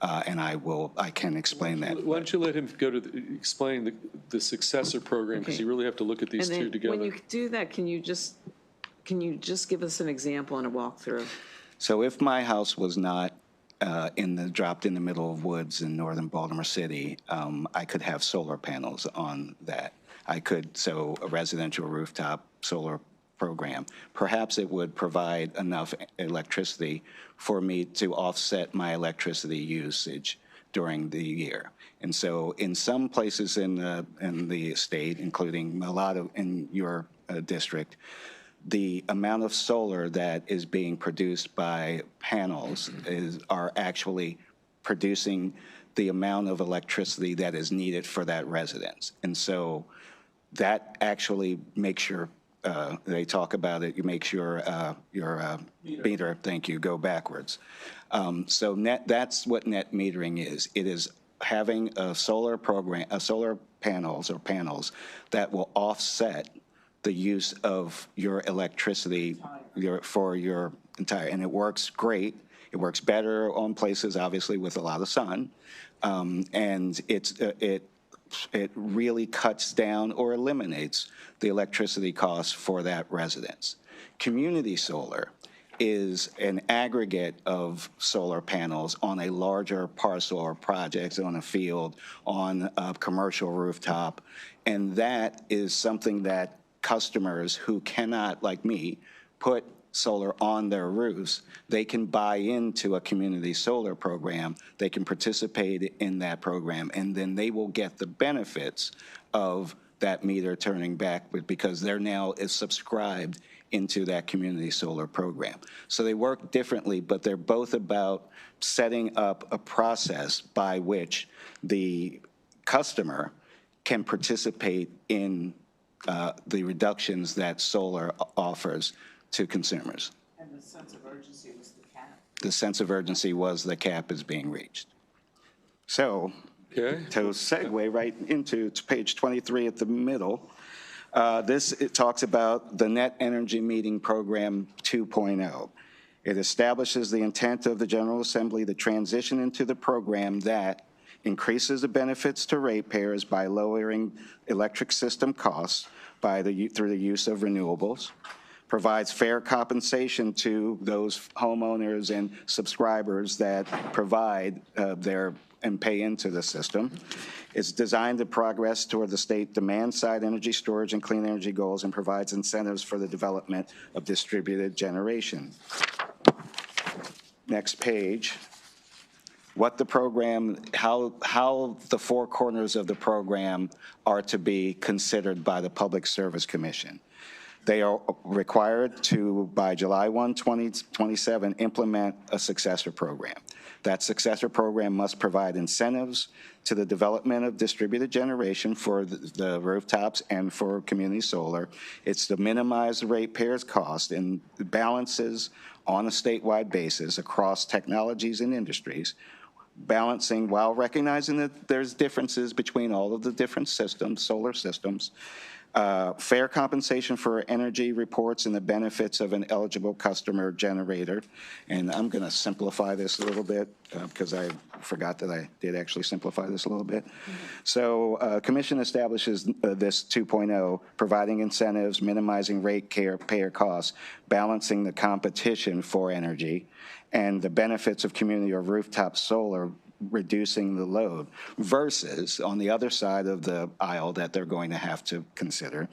And I can explain that. Why don't you let him go to explain the Successor program, because Okay. you really have to look at these And two then together. when you do that, can you just give us an example and a walkthrough? So if my house was not dropped in the middle of woods in northern Baltimore City, I could have solar panels on that. So a residential rooftop solar program, perhaps it would provide enough electricity for me to offset my electricity usage during the year. And so in some places in the state, including a lot of in your district, the amount of solar that is being produced by panels are actually producing the amount of electricity that is needed for that residence. And so that actually makes your they talk about it, you make your meter, thank you, go backwards. So that's what net metering is. It is having a solar program, solar panels that will offset the use of your electricity for your entire, and it works great. It works better on places, obviously, with a lot of sun. And it really cuts down or eliminates the electricity costs for that residence. Community solar is an aggregate of solar panels on a larger parcel or projects on a field, on a commercial rooftop, and that is something that customers who cannot, like me, put solar on their roofs, they can buy into a community solar program, they can participate in that program, and then they will get the benefits of that meter turning back because they're now subscribed into that community solar program. So they work differently, but they're both about setting up a process by which the customer can participate in the reductions that solar offers to consumers. And the sense of urgency was the cap. The sense of urgency was the cap is being reached. So, Okay. to segue right into page 23 at the middle, it talks about the Net Energy Meeting Program 2.0. It establishes the intent of the General Assembly to transition into the program that increases the benefits to ratepayers by lowering electric system costs through the use of renewables, provides fair compensation to those homeowners and subscribers that provide and pay into the system. It's designed to progress toward the state demand-side energy storage and clean energy goals and provides incentives for the development of distributed generation. Next page. What the program, how the four corners of the program are to be considered by the Public Service Commission. They are required to, by July 1, 2027, implement a successor program. That successor program must provide incentives to the development of distributed generation for the rooftops and for community solar. It's to minimize the ratepayers' cost and balances on a statewide basis across technologies and industries, balancing while recognizing that there's differences between all of the different systems, solar systems. Fair compensation for energy reports and the benefits of an eligible customer generator. And I'm going to simplify this a little bit because I forgot that I did actually simplify this a little bit. So Commission establishes this 2.0, providing incentives, minimizing ratepayer costs, balancing the competition for energy, and the benefits of community or rooftop solar, reducing the load, versus on the other side of the aisle that they're going to have to consider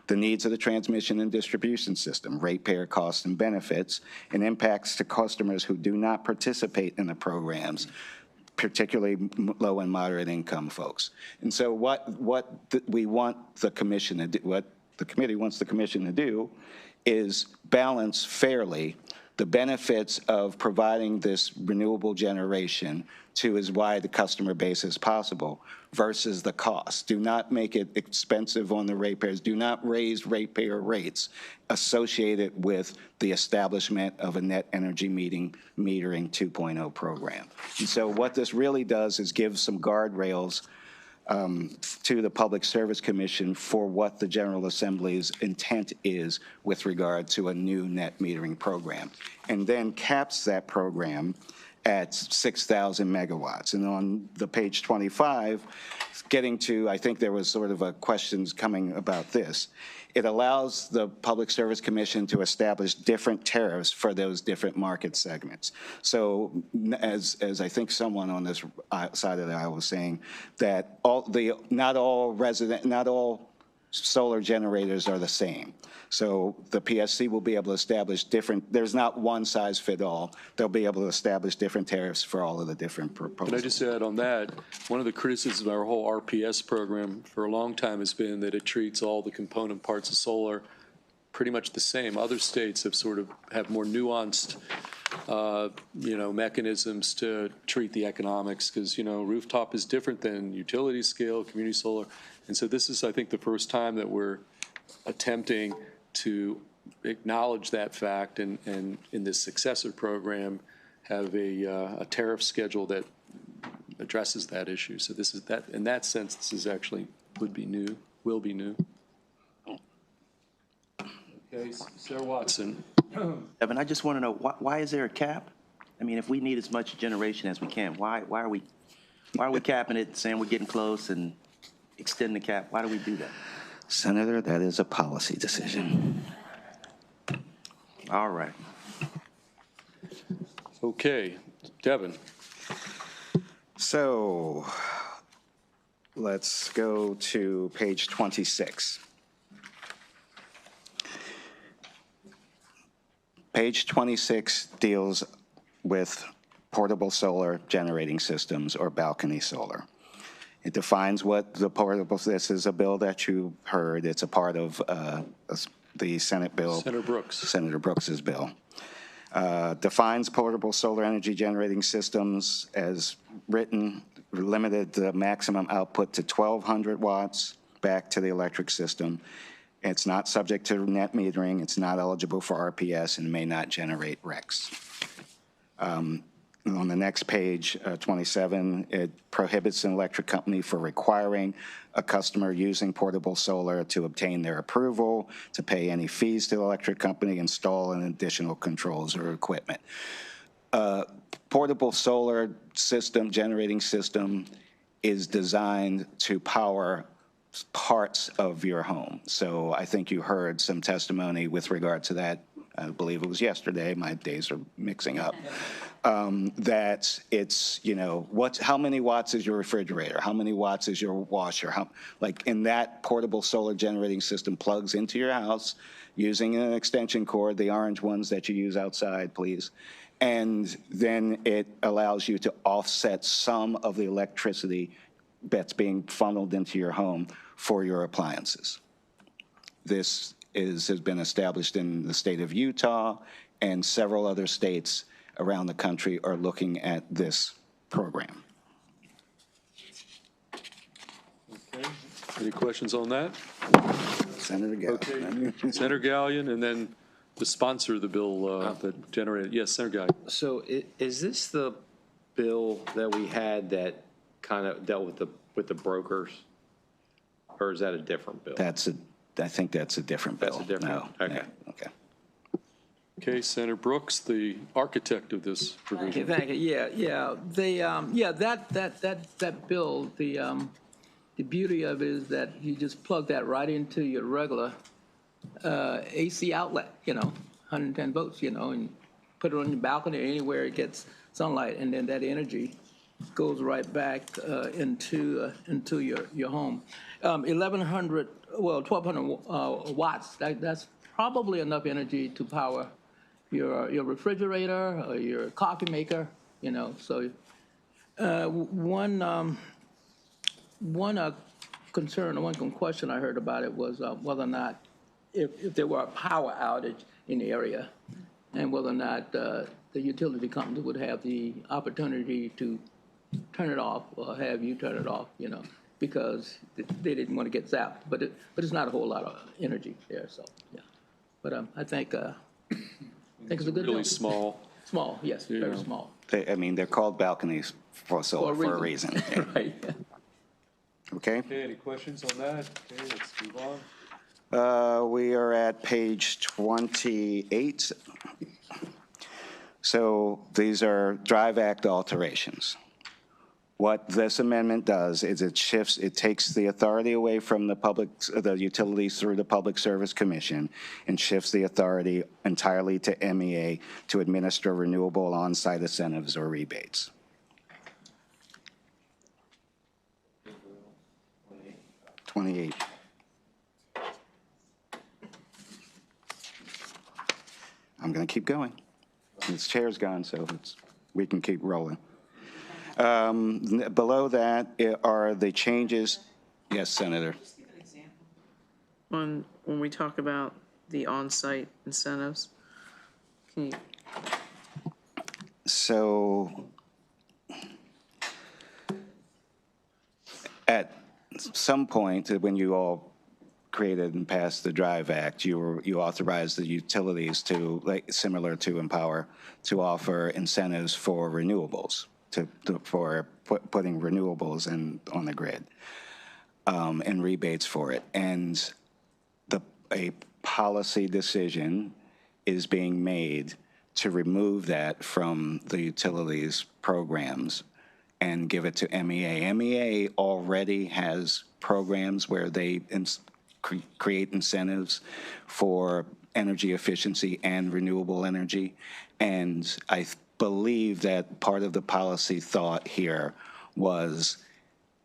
the needs of the transmission and distribution system, ratepayer costs and benefits, and impacts to customers who do not participate in the programs, particularly low and moderate income folks. And so what we want the commission to do, what the committee wants the commission to do is balance fairly the benefits of providing this renewable generation to as wide a customer base as possible versus the cost. Do not make it expensive on the ratepayers. Do not raise ratepayer rates associated with the establishment of a net energy metering 2.0 program. And so what this really does is give some guardrails to the Public Service Commission for what the General Assembly's intent is with regard to a new net metering program, and then caps that program at 6,000 megawatts. And on the page 25, getting to, I think there was sort of a questions coming about this. It allows the Public Service Commission to establish different tariffs for those different market segments. So as I think someone on this side of the aisle was saying, that not all solar generators are the same. So the PSC will be able to establish different, there's not one size fit all. They'll be able to establish different tariffs for all of the different proposals. Can I just add on that, one of the criticisms of our whole RPS program for a long time has been that it treats all the component parts of solar pretty much the same. Other states have more nuanced mechanisms to treat the economics because, rooftop is different than utility scale, community solar. And so this is, I think, the first time that we're attempting to acknowledge that fact and in this Successor program, have a tariff schedule that addresses that issue. So this is that, in that sense, this is actually will be new. Okay, Sarah Watson. Evan, I just want to know, why is there a cap? I mean, if we need as much generation as we can, why are we capping it, saying we're getting close and extending the cap? Why do we do that? Senator, that is a policy decision. All right. Okay, Devin. So let's go to page 26. Page 26 deals with portable solar generating systems or balcony solar. It defines what the portable, this is a bill that you heard. It's a part of the Senate bill. Senator Brooks's bill. Defines portable solar energy generating systems as written, limited the maximum output to 1,200 watts back to the electric system. It's not subject to net metering, it's not eligible for RPS, and may not generate RECs. On the next page, 27, it prohibits an electric company for requiring a customer using portable solar to obtain their approval, to pay any fees to the electric company, install an additional controls or equipment. Portable solar system, generating system, is designed to power parts of your home. So I think you heard some testimony with regard to that. I believe it was yesterday. My days are mixing up. That it's, you know, how many watts is your refrigerator? How many watts is your washer? Like in that portable solar generating system plugs into your house using an extension cord, the orange ones that you use outside, please. And then it allows you to offset some of the electricity that's being funneled into your home for your appliances. This has been established in the state of Utah, and several other states around the country are looking at this program. Okay. Any questions on that? Senator Gallion. Okay. Senator Gallion, and then the sponsor of the bill that generated. Yes, Senator Gallion. So is this the bill that we had that kind of dealt with the brokers? Or is that a different bill? I think that's a different bill. That's a different, no. okay. Okay. Okay, Senator Brooks, the architect of this provision. Thank you. Yeah. That bill, the beauty of it is that you just plug that right into your regular AC outlet, 110 volts, and put it on your balcony or anywhere it gets sunlight, and then that energy goes right back into your home. 1,200 watts. That's probably enough energy to power your refrigerator or your coffee maker. So one concern, one question I heard about it was whether or not if there were a power outage in the area, and whether or not the utility company would have the opportunity to turn it off or have you turn it off, because they didn't want to get zapped. But it's not a whole lot of energy there, so yeah. But I think it's a good Really deal. small. Small, yes, very small. They're called balconies for solar for a reason. Right. Okay. Okay, any questions on that? Okay, let's move on. We are at page 28. So these are Drive Act alterations. What this amendment does is it takes the authority away from the utilities through the Public Service Commission and shifts the authority entirely to MEA to administer renewable on-site incentives or rebates. '28. I'm going to keep going. This chair's gone, so we can keep rolling. Below that are the changes. Yes, Senator. When we talk about the on-site incentives, can you? So at some point, when you all created and passed the DRIVE Act, you authorized the utilities to, like, similar to Empower, to offer incentives for renewables, for putting renewables on the grid, and rebates for it. And a policy decision is being made to remove that from the utilities programs and give it to MEA. MEA already has programs where they create incentives for energy efficiency and renewable energy. And I believe that part of the policy thought here was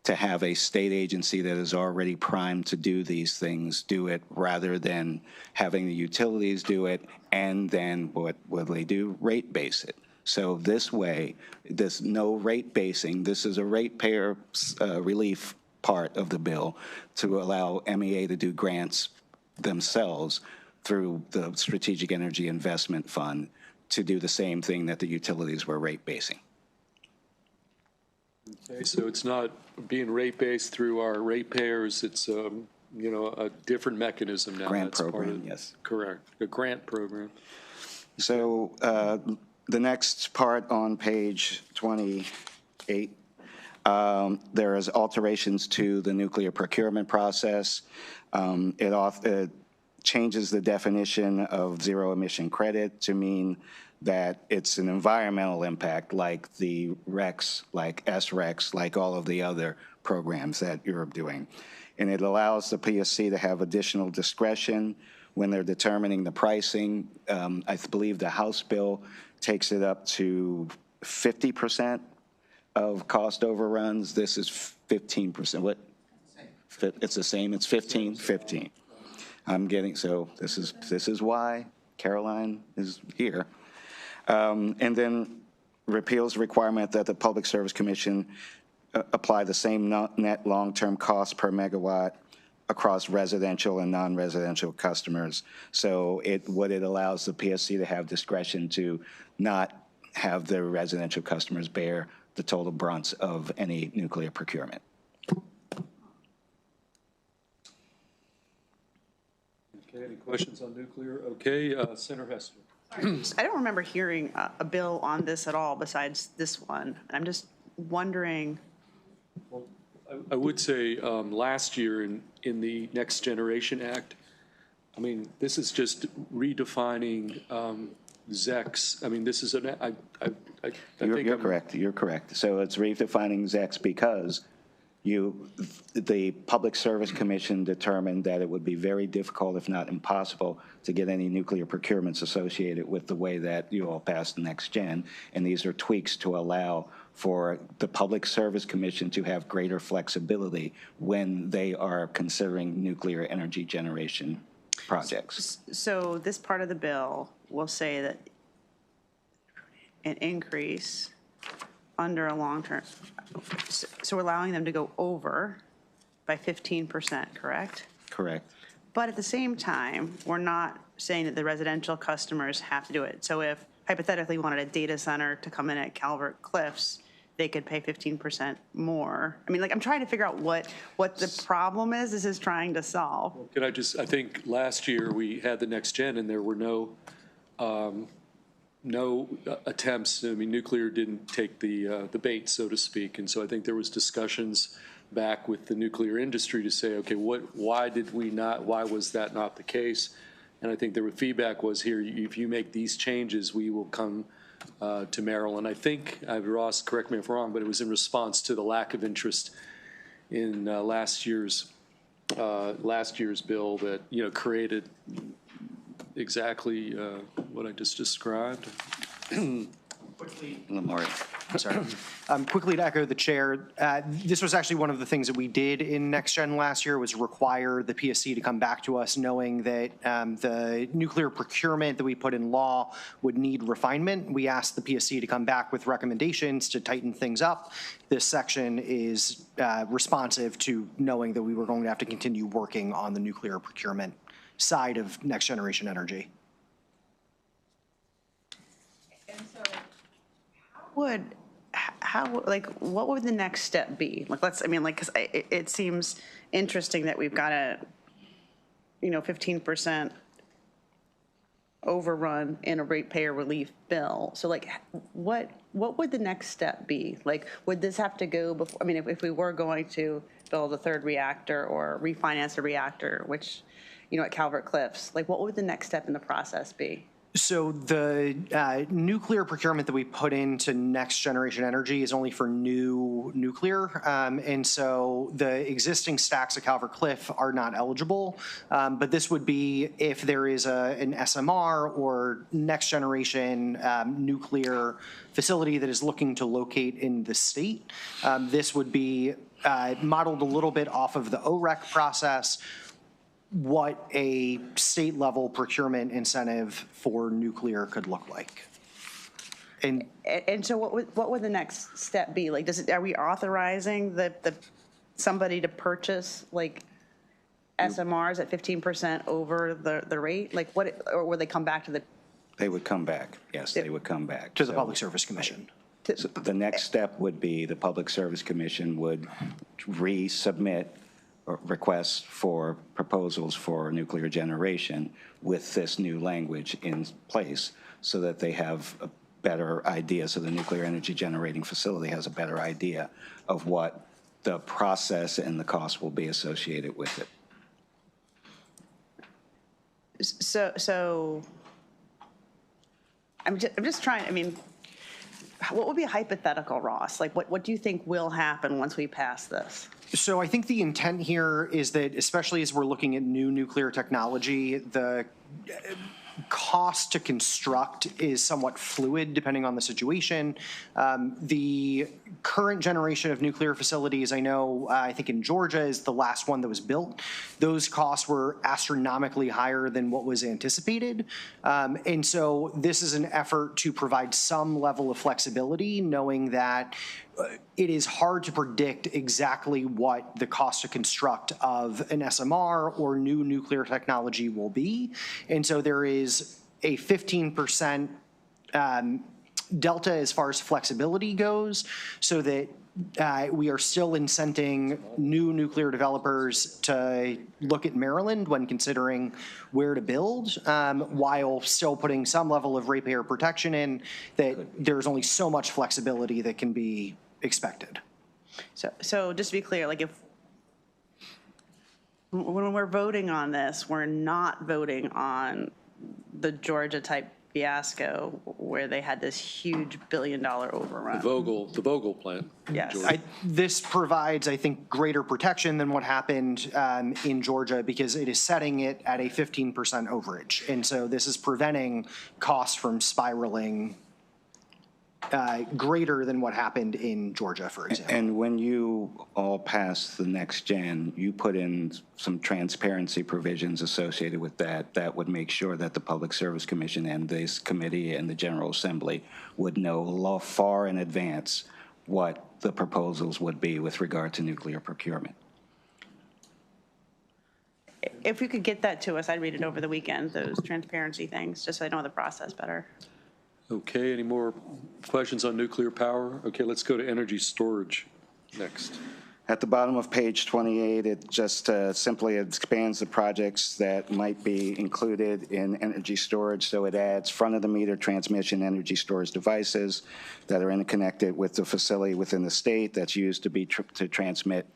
to have a state agency that is already primed to do these things do it, rather than having the utilities do it and then what will they do? Rate base it. So this way, there's no rate basing. This is a ratepayer relief part of the bill to allow MEA to do grants themselves through the Strategic Energy Investment Fund to do the same thing that the utilities were rate basing. Okay, so it's not being rate-based through our ratepayers, it's, you know, a different mechanism now. Grant That's part program, of- yes. Correct, a grant program. So the next part on page 28, there is alterations to the nuclear procurement process. It changes the definition of zero emission credit to mean that it's an environmental impact like the RECs, like SRECs, like all of the other programs that you're doing. And it allows the PSC to have additional discretion when they're determining the pricing. I believe the House bill takes it up to 50% of cost overruns. This is 15%. What? It's the same. It's 15. I'm getting, so this is why Caroline is here. And then repeals the requirement that the Public Service Commission apply the same net long-term cost per megawatt across residential and non-residential customers. So what it allows the PSC to have discretion to not have the residential customers bear the total brunt of any nuclear procurement. Okay, any questions on nuclear? Okay, Senator Hester. I don't remember hearing a bill on this at all besides this one. I'm just wondering. Well, I would say last year in the Next Generation Act, I mean, this is just redefining ZECs. I mean, this is I think You're correct. You're correct. So it's redefining ZECs because the Public Service Commission determined that it would be very difficult, if not impossible, to get any nuclear procurements associated with the way that you all passed the Next Gen. And these are tweaks to allow for the Public Service Commission to have greater flexibility when they are considering nuclear energy generation projects. So this part of the bill will say that an increase under a long-term, so we're allowing them to go over by 15%, correct? Correct. But at the same time, we're not saying that the residential customers have to do it. So if hypothetically we wanted a data center to come in at Calvert Cliffs, they could pay 15% more. I mean, like, I'm trying to figure out what the problem is this is trying to solve. Can I think last year we had the Next Gen and there were no attempts. I mean, nuclear didn't take the bait, so to speak. And so I think there was discussions back with the nuclear industry to say, okay, why was that not the case? And I think the feedback was here, if you make these changes, we will come to Maryland. I think, Ross, correct me if I'm wrong, but it was in response to the lack of interest in last year's bill that, you know, created exactly what I just described. Quickly, Lamar. I'm sorry. Quickly to echo the chair, this was actually one of the things that we did in Next Gen last year was require the PSC to come back to us knowing that the nuclear procurement that we put in law would need refinement. We asked the PSC to come back with recommendations to tighten things up. This section is responsive to knowing that we were going to have to continue working on the nuclear procurement side of next generation energy. And so what would the next step be? Like, because it seems interesting that we've got to 15% overrun in a ratepayer relief bill. So like, what would the next step be? Like, would this have to go before, I mean, if we were going to build a third reactor or refinance a reactor, which, at Calvert Cliffs, like what would the next step in the process be? So the nuclear procurement that we put into next generation energy is only for new nuclear. And so the existing stacks at Calvert Cliff are not eligible. But this would be if there is an SMR or next generation nuclear facility that is looking to locate in the state. This would be modeled a little bit off of the OREC process, what a state-level procurement incentive for nuclear could look like. And so what would the next step be? Like, are we authorizing somebody to purchase like SMRs at 15% over the rate? Like or would they come back to the? They would come back, yes, they would come back. to the Public Service Commission. So the next step would be the Public Service Commission would resubmit requests for proposals for nuclear generation with this new language in place so that they have a better idea, so the nuclear energy generating facility has a better idea of what the process and the cost will be associated with it. So I'm just trying, I mean, what would be a hypothetical, Ross? Like, what do you think will happen once we pass this? So I think the intent here is that, especially as we're looking at new nuclear technology, the cost to construct is somewhat fluid depending on the situation. The current generation of nuclear facilities, I think in Georgia is the last one that was built. Those costs were astronomically higher than what was anticipated. And so this is an effort to provide some level of flexibility, knowing that it is hard to predict exactly what the cost to construct of an SMR or new nuclear technology will be. And so there is a 15% delta as far as flexibility goes, so that we are still incenting new nuclear developers to look at Maryland when considering where to build, while still putting some level of ratepayer protection in, that there's only so much flexibility that can be expected. So just to be clear, like when we're voting on this, we're not voting on the Georgia type fiasco where they had this huge $1 billion overrun. The Vogel plant. Yes. This provides, I think, greater protection than what happened in Georgia, because it is setting it at a 15% overage. And so this is preventing costs from spiraling greater than what happened in Georgia, for example. And when you all pass the next gen, you put in some transparency provisions associated with that would make sure that the Public Service Commission and this committee and the General Assembly would know far in advance what the proposals would be with regard to nuclear procurement. If you could get that to us, I'd read it over the weekend, those transparency things, just so I know the process better. Okay, any more questions on nuclear power? Okay, let's go to energy storage next. At the bottom of page 28, it just simply expands the projects that might be included in energy storage. So it adds front-of-the-meter transmission energy storage devices that are interconnected with the facility within the state that's used to transmit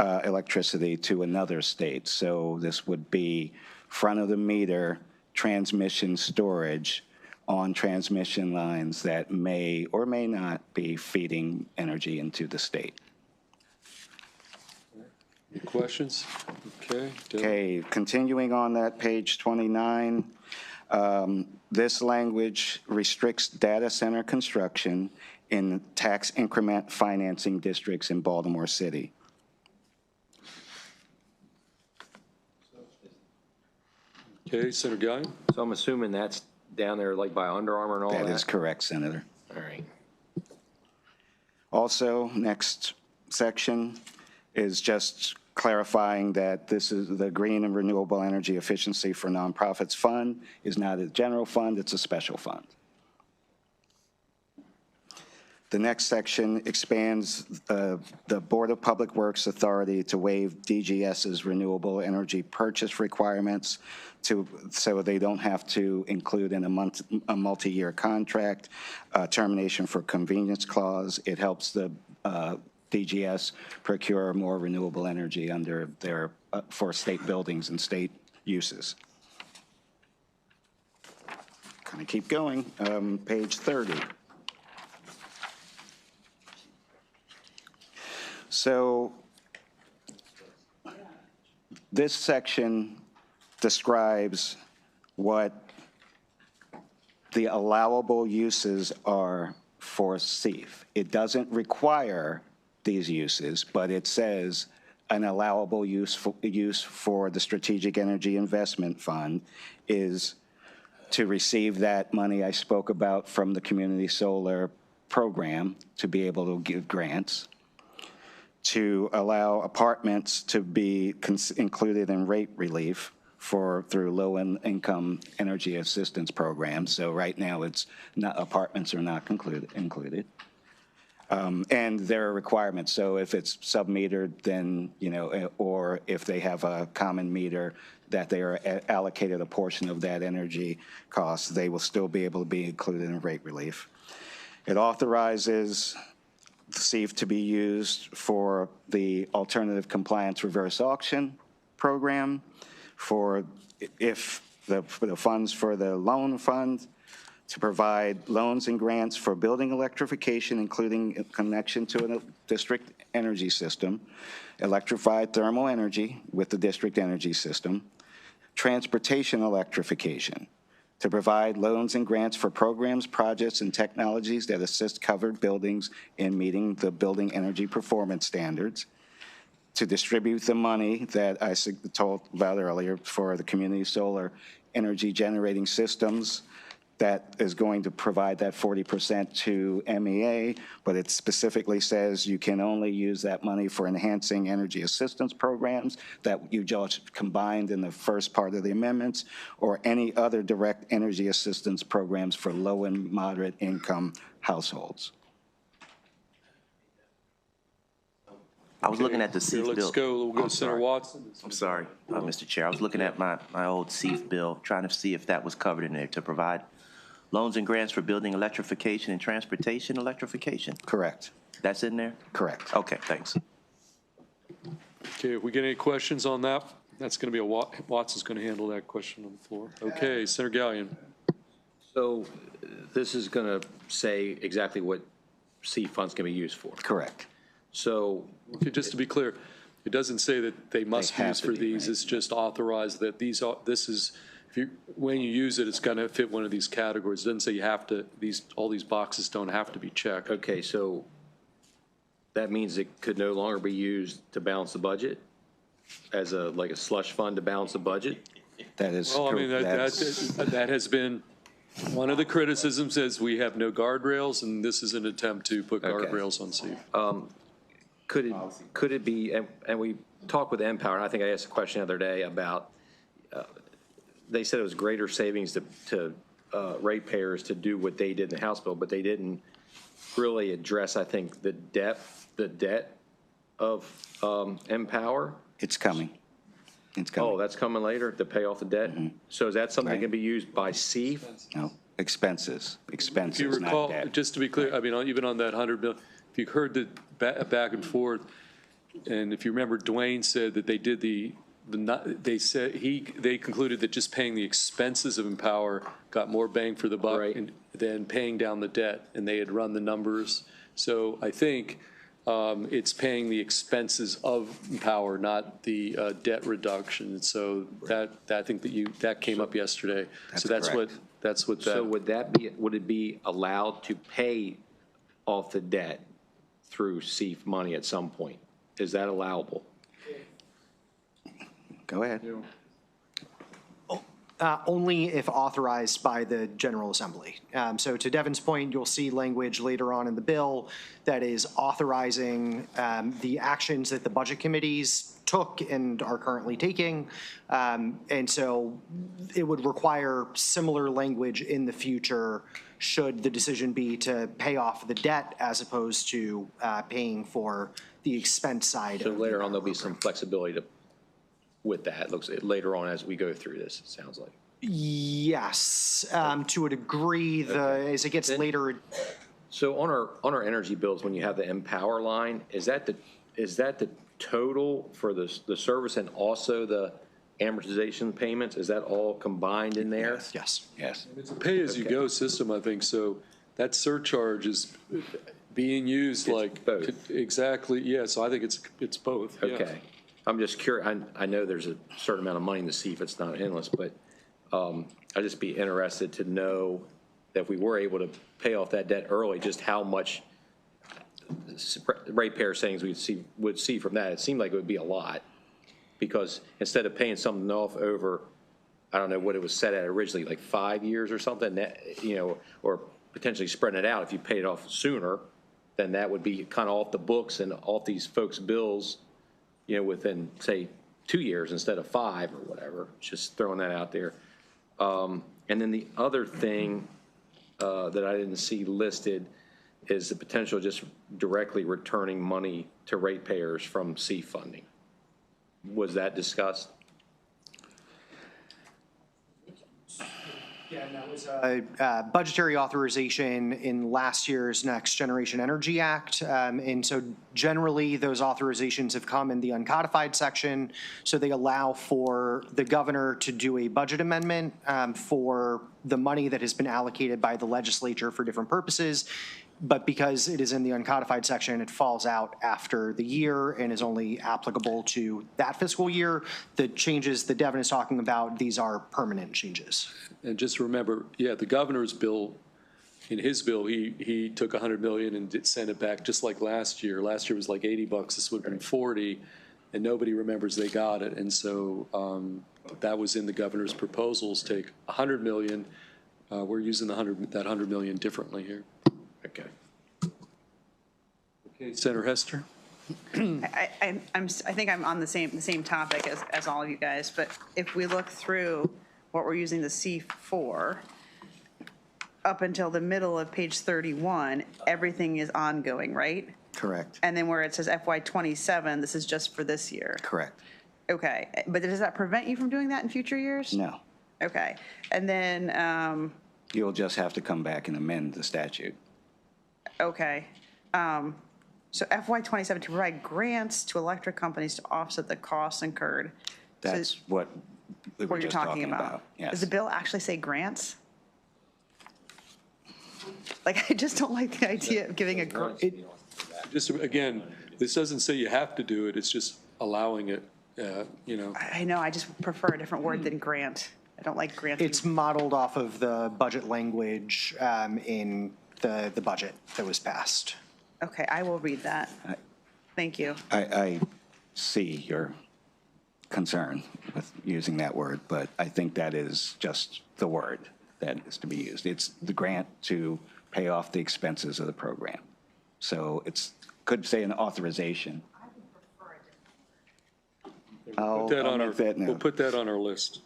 electricity to another state. So this would be front-of-the-meter transmission storage on transmission lines that may or may not be feeding energy into the state. Any questions? Okay. Dale. Okay, continuing on that page 29, this language restricts data center construction in tax increment financing districts in Baltimore City. Okay, Senator Guy. So I'm assuming that's down there like by Under Armour and all that? That is correct, Senator. All right. Also, next section is just clarifying that this is the Green and Renewable Energy Efficiency for Nonprofits Fund is not a general fund, it's a special fund. The next section expands the Board of Public Works authority to waive DGS's renewable energy purchase requirements so they don't have to include in a multi-year contract, termination for convenience clause. It helps the DGS procure more renewable energy under for state buildings and state uses. Kind of keep going, page 30. So this section describes what the allowable uses are for SEEF. It doesn't require these uses, but it says an allowable use for the Strategic Energy Investment Fund is to receive that money I spoke about from the Community Solar Program to be able to give grants, to allow apartments to be included in rate relief through low-income energy assistance programs. So right now, apartments are not included. And there are requirements. So if it's sub-metered, then, or if they have a common meter, that they are allocated a portion of that energy cost, they will still be able to be included in rate relief. It authorizes SEEF to be used for the alternative compliance reverse auction program, for the funds for the loan fund, to provide loans and grants for building electrification, including connection to a district energy system, electrified thermal energy with the district energy system, transportation electrification, to provide loans and grants for programs, projects, and technologies that assist covered buildings in meeting the building energy performance standards, to distribute the money that I told about earlier for the community solar energy generating systems that is going to provide that 40% to MEA, but it specifically says you can only use that money for enhancing energy assistance programs that you just combined in the first part of the amendments, or any other direct energy assistance programs for low and moderate income households. I was looking at the Here, SEEF bill. we'll go to Senator Watson. I'm sorry, Mr. Chair. I was looking at my old SEEF bill, trying to see if that was covered in there to provide loans and grants for building electrification and transportation electrification. Correct. That's in there? Correct. Okay, thanks. Okay, if we get any questions on that, that's going to be Watson's going to handle that question on the floor. Okay, Senator Gallion. So this is going to say exactly what SEEF funds can be used for. Correct. So Okay, just to be clear, it doesn't say that they must have use to for be, these. right. It's just authorized that when you use it, it's going to fit one of these categories. It doesn't say you have to, all these boxes don't have to be checked. okay, so that means it could no longer be used to balance the budget as like a slush fund to balance the budget? That is Well, I true. mean, that has been one of the criticisms, is we have no guardrails, and this is an attempt to put guardrails on SEEF. Could it be, and we talked with Empower, and I think I asked a question the other day about, they said it was greater savings to ratepayers to do what they did in the House bill, but they didn't really address, I think, the debt of Empower. It's coming. It's coming. Oh, that's coming later, to pay off the debt? So is that something that Right. can be used by SEEF? No, expenses, If you not recall, debt. just to be clear, I mean, even on that 100 bill, if you heard the back and forth, and if you remember, Dwayne said that they did they concluded that just paying the expenses of Empower got more bang for the buck Right. than paying down the debt, and they had run the numbers. So I think it's paying the expenses of Empower, not the debt reduction. So I think that came up yesterday. So that's correct. what So that, would it be allowed to pay off the debt through SEEF money at some point? Is that allowable? Go ahead. Only if authorized by the General Assembly. So to Devin's point, you'll see language later on in the bill that is authorizing the actions that the budget committees took and are currently taking. And so it would require similar language in the future should the decision be to pay off the debt as opposed to paying for the expense side. So of later the on, there'll be some flexibility with that, looks later on as we go through this, it sounds like. Yes, to a degree, as it gets later. So on our energy bills, when you have the Empower line, is that the total for the service and also the amortization payments? Is that all combined in there? Yes. Yes. It's a pay-as-you-go system, I think, so that surcharge is being used like. both. Exactly, yeah, so I think it's both. yeah. Okay. I'm just curious, I know there's a certain amount of money to see if it's not endless, but I'd just be interested to know that if we were able to pay off that debt early, just how much ratepayer savings we would see from that. It seemed like it would be a lot, because instead of paying something off over, I don't know what it was set at originally, like 5 years or something, that, or potentially spreading it out. If you paid it off sooner, then that would be kind of off the books and off these folks' bills, within, say, 2 years instead of 5 or whatever. Just throwing that out there. And then the other thing that I didn't see listed is the potential of just directly returning money to ratepayers from C funding. Was that discussed? Yeah, and that was a budgetary authorization in last year's Next Generation Energy Act. And so generally, those authorizations have come in the uncodified section. So they allow for the governor to do a budget amendment for the money that has been allocated by the legislature for different purposes. But because it is in the uncodified section, it falls out after the year and is only applicable to that fiscal year. The changes that Devin is talking about, these are permanent changes. And just remember, yeah, the governor's bill, in his bill, he took $100 million and sent it back just like last year. Last year was like $80, this would have been 40, and nobody remembers they got it. And so that was in the governor's proposals, take $100 million. We're using that $100 million differently here. Okay. Okay, Senator Hester. I think I'm on the same topic as all of you guys, but if we look through what we're using the C for, up until the middle of page 31, everything is ongoing, right? Correct. And then where it says FY '27, this is just for this year. Correct. Okay, but does that prevent you from doing that in future years? No. Okay, and then, You'll just have to come back and amend the statute. okay. So FY '27, to provide grants to electric companies to offset the costs incurred. That's what we were What you're just talking about. Yes. Does the bill actually say grants? Like, I just don't like the idea of giving a grant. Just, again, this doesn't say you have to do it, it's just allowing it, I know, I just prefer a different word than grant. I don't like granting. It's modeled off of the budget language in the budget that was passed. Okay, I will read that. Thank you. I see your concern with using that word, but I think that is just the word that is to be used. It's the grant to pay off the expenses of the program. So it's, could say an authorization. We'll put that on our list.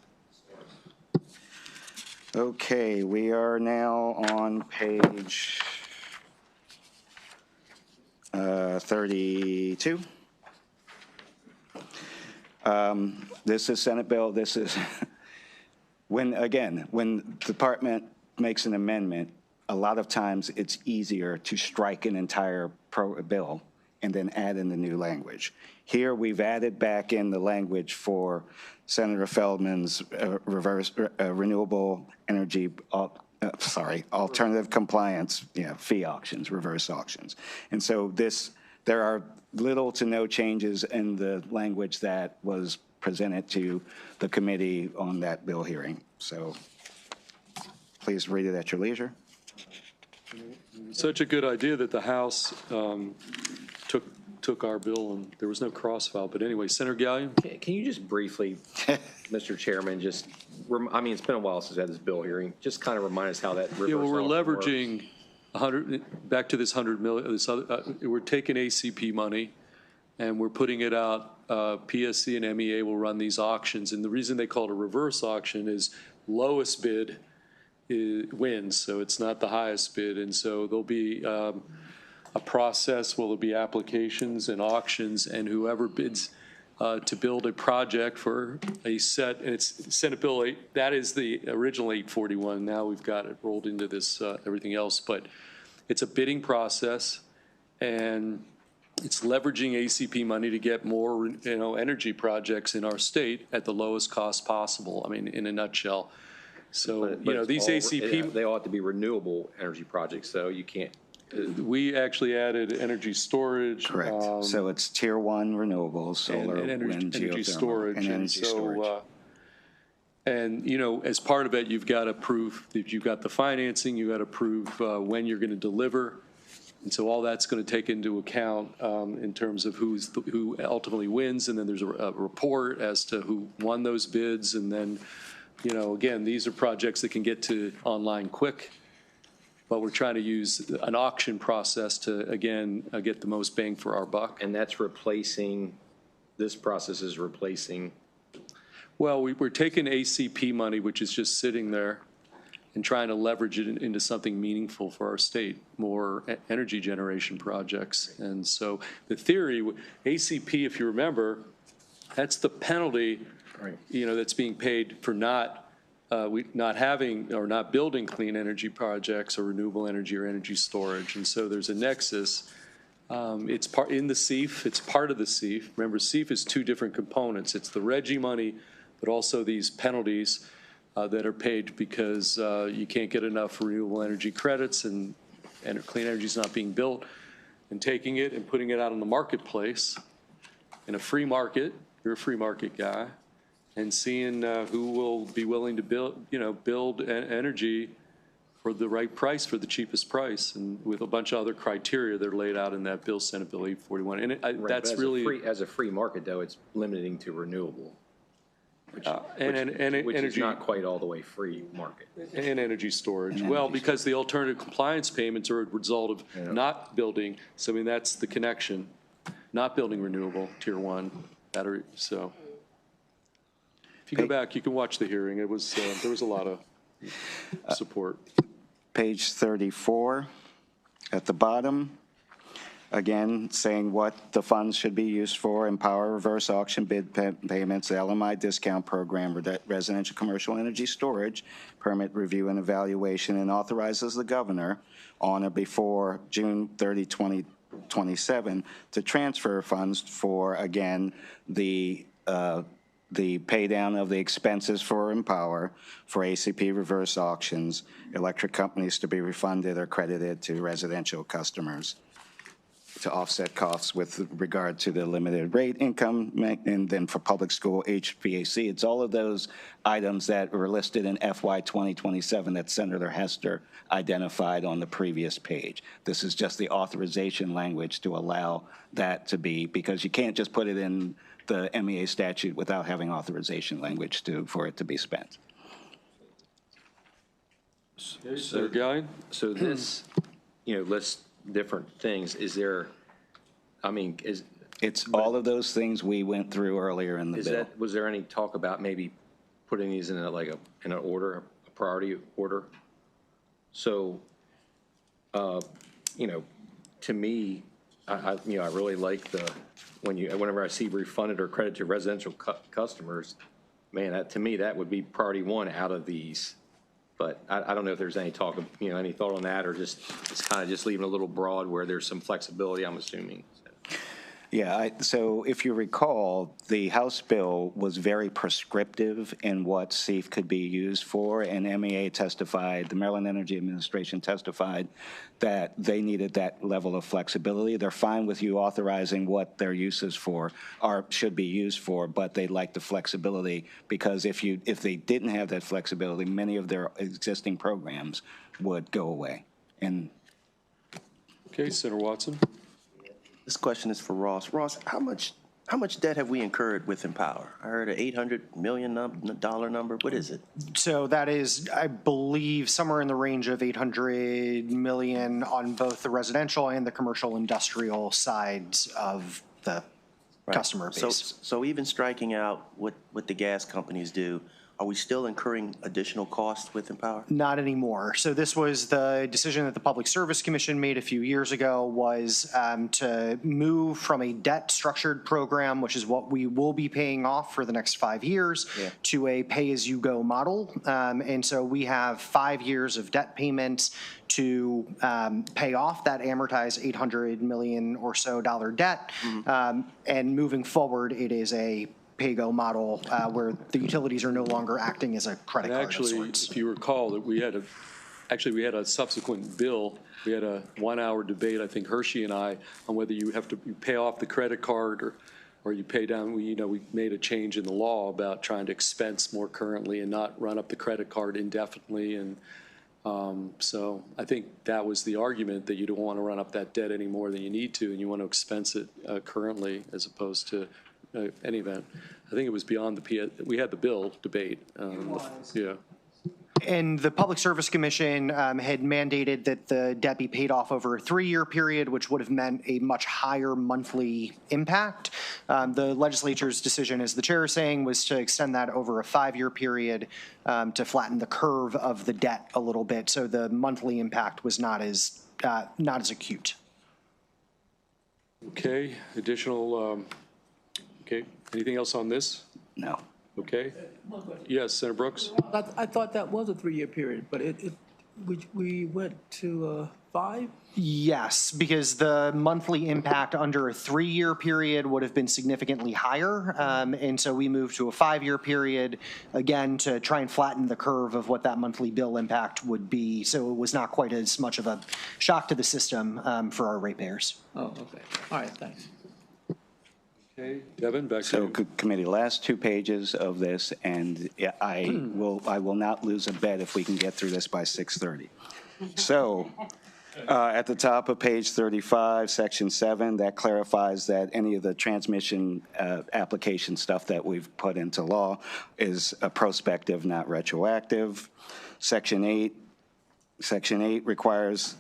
Okay, we are now on page 32. This is Senate bill. This is when the department makes an amendment, a lot of times it's easier to strike an entire bill and then add in the new language. Here we've added back in the language for Senator Feldman's renewable energy, alternative compliance, fee auctions, reverse auctions. And so there are little to no changes in the language that was presented to the committee on that bill hearing. So please read it at your leisure. Such a good idea that the House took our bill and there was no crossfile. But anyway, Senator Gallion? Can you just briefly, Mr. Chairman, just I mean, it's been a while since I had this bill hearing. Just kind of remind us how that reverse Yeah, well, we're auction works. leveraging 100, back to this 100 million, this other, we're taking ACP money and we're putting it out. PSC and MEA will run these auctions. And the reason they call it a reverse auction is lowest bid wins. So it's not the highest bid. And so there'll be a process where there'll be applications and auctions, and whoever bids to build a project for a set, and it's Senate Bill 8, that is the original 841. Now we've got it rolled into this, everything else. But it's a bidding process, and it's leveraging ACP money to get more, energy projects in our state at the lowest cost possible. I mean, in a nutshell. So, But it's these all- ACP, They ought to be renewable energy projects, so you can't. we actually added energy storage. Correct. So it's tier 1 renewables, solar, and wind, energy geothermal, storage. and energy storage. As part of it, you've got to prove that you've got the financing, you've got to prove when you're going to deliver. And so all that's going to take into account in terms of who ultimately wins. And then there's a report as to who won those bids. And then, again, these are projects that can get to online quick. But we're trying to use an auction process to, again, get the most bang for our buck. And that's replacing, this process is replacing. Well, we're taking ACP money, which is just sitting there, and trying to leverage it into something meaningful for our state, more energy generation projects. And so the theory, ACP, if you remember, that's the penalty, that's being paid for not having or not building clean energy projects or renewable energy or energy storage. And so there's a nexus. It's part in the CEF. It's part of the CEF. Remember, CEF is two different components. It's the RGGI money, but also these penalties that are paid because you can't get enough renewable energy credits and clean energy is not being built. And taking it and putting it out on the marketplace in a free market. You're a free market guy. And seeing who will be willing to build energy for the right price, for the cheapest price, and with a bunch of other criteria that are laid out in that bill, Senate Bill 841. And that's really As a free market, though, it's limiting to renewable, which energy is not quite all the way free market. and energy storage. Well, because the alternative compliance payments are a result of not building. So I mean, that's the connection. Not building renewable, tier 1 battery. So. If you go back, you can watch the hearing. It was there was a lot of support. Page 34 at the bottom, again, saying what the funds should be used for: empower reverse auction bid payments, the LMI discount program, residential commercial energy storage, permit review and evaluation, and authorizes the governor on or before June 30, 2027 to transfer funds for, again, the pay down of the expenses for Empower, for ACP reverse auctions, electric companies to be refunded or credited to residential customers, to offset costs with regard to the limited rate income, and then for public school HVAC. It's all of those items that were listed in FY 2027 that Senator Hester identified on the previous page. This is just the authorization language to allow that to be, because you can't just put it in the MEA statute without having authorization language for it to be spent. So, So this, lists different things. Is there, It's all of those things we went through earlier in the bill. was there any talk about maybe putting these in in an order, a priority order? So, to me, I really like whenever I see refunded or credited to residential customers, man, to me, that would be priority 1 out of these. But I don't know if there's any talk of, any thought on that, or it's kind of just leaving a little broad where there's some flexibility, I'm assuming. Yeah, so if you recall, the House bill was very prescriptive in what CEF could be used for, and MEA testified, the Maryland Energy Administration testified that they needed that level of flexibility. They're fine with you authorizing what their uses for should be used for, but they like the flexibility, because if they didn't have that flexibility, many of their existing programs would go away. And okay, Senator Watson. This question is for Ross. Ross, how much How much debt have we incurred with Empower? I heard an $800 million number. What is it? So that is, I believe, somewhere in the range of 800 million on both the residential and the commercial industrial sides of the customer base. So even striking out what the gas companies do, are we still incurring additional costs with Empower? Not anymore. So this was the decision that the Public Service Commission made a few years ago, was to move from a debt structured program, which is what we will be paying off for the next 5 years, to a pay-as-you-go model. And so we have 5 years of debt payments to pay off that amortized $800 million or so debt. And moving forward, it is a pay-go model where the utilities are no longer acting as a credit card of sorts. If you recall, that we had a subsequent bill. We had a 1-hour debate, I think Hershey and I, on whether you pay off the credit card or you pay down. We made a change in the law about trying to expense more currently and not run up the credit card indefinitely. And so I think that was the argument, that you don't want to run up that debt any more than you need to, and you want to expense it currently as opposed to any event. I think it was beyond we had the bill debate. Yeah. And the Public Service Commission had mandated that the debt be paid off over a 3-year period, which would have meant a much higher monthly impact. The legislature's decision, as the chair is saying, was to extend that over a 5-year period to flatten the curve of the debt a little bit, so the monthly impact was not as acute. Okay. Additional. Okay. Anything else on this? No. Okay. Yes, Senator Brooks. I thought that was a 3-year period, but we went to 5? Yes, because the monthly impact under a 3-year period would have been significantly higher. And so we moved to a 5-year period, again, to try and flatten the curve of what that monthly bill impact would be. So it was not quite as much of a shock to the system for our ratepayers. Oh, okay. All right, thanks. Okay, Devin, back to So, you. committee, last 2 pages of this, and I will not lose a bet if we can get through this by 6:30. So, at the top of page 35, section 7, that clarifies that any of the transmission application stuff that we've put into law is prospective, not retroactive. Section 8 requires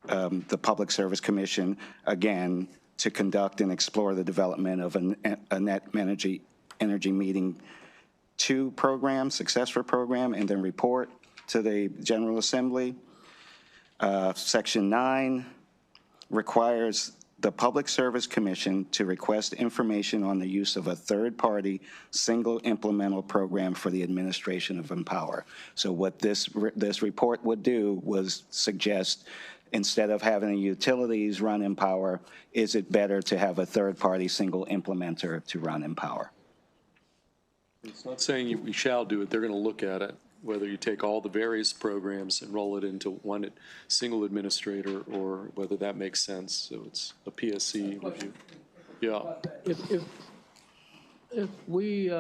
the Public Service Commission, again, to conduct and explore the development of a net energy meeting 2 program, Successor program, and then report to the General Assembly. Section 9 requires the Public Service Commission to request information on the use of a third-party single implemental program for the administration of Empower. So what this report would do was suggest, instead of having the utilities run Empower, is it better to have a third-party single implementer to run Empower? It's not saying we shall do it. They're going to look at it, whether you take all the various programs and roll it into one single administrator, or whether that makes sense. So it's a PSC review. Yeah. If we,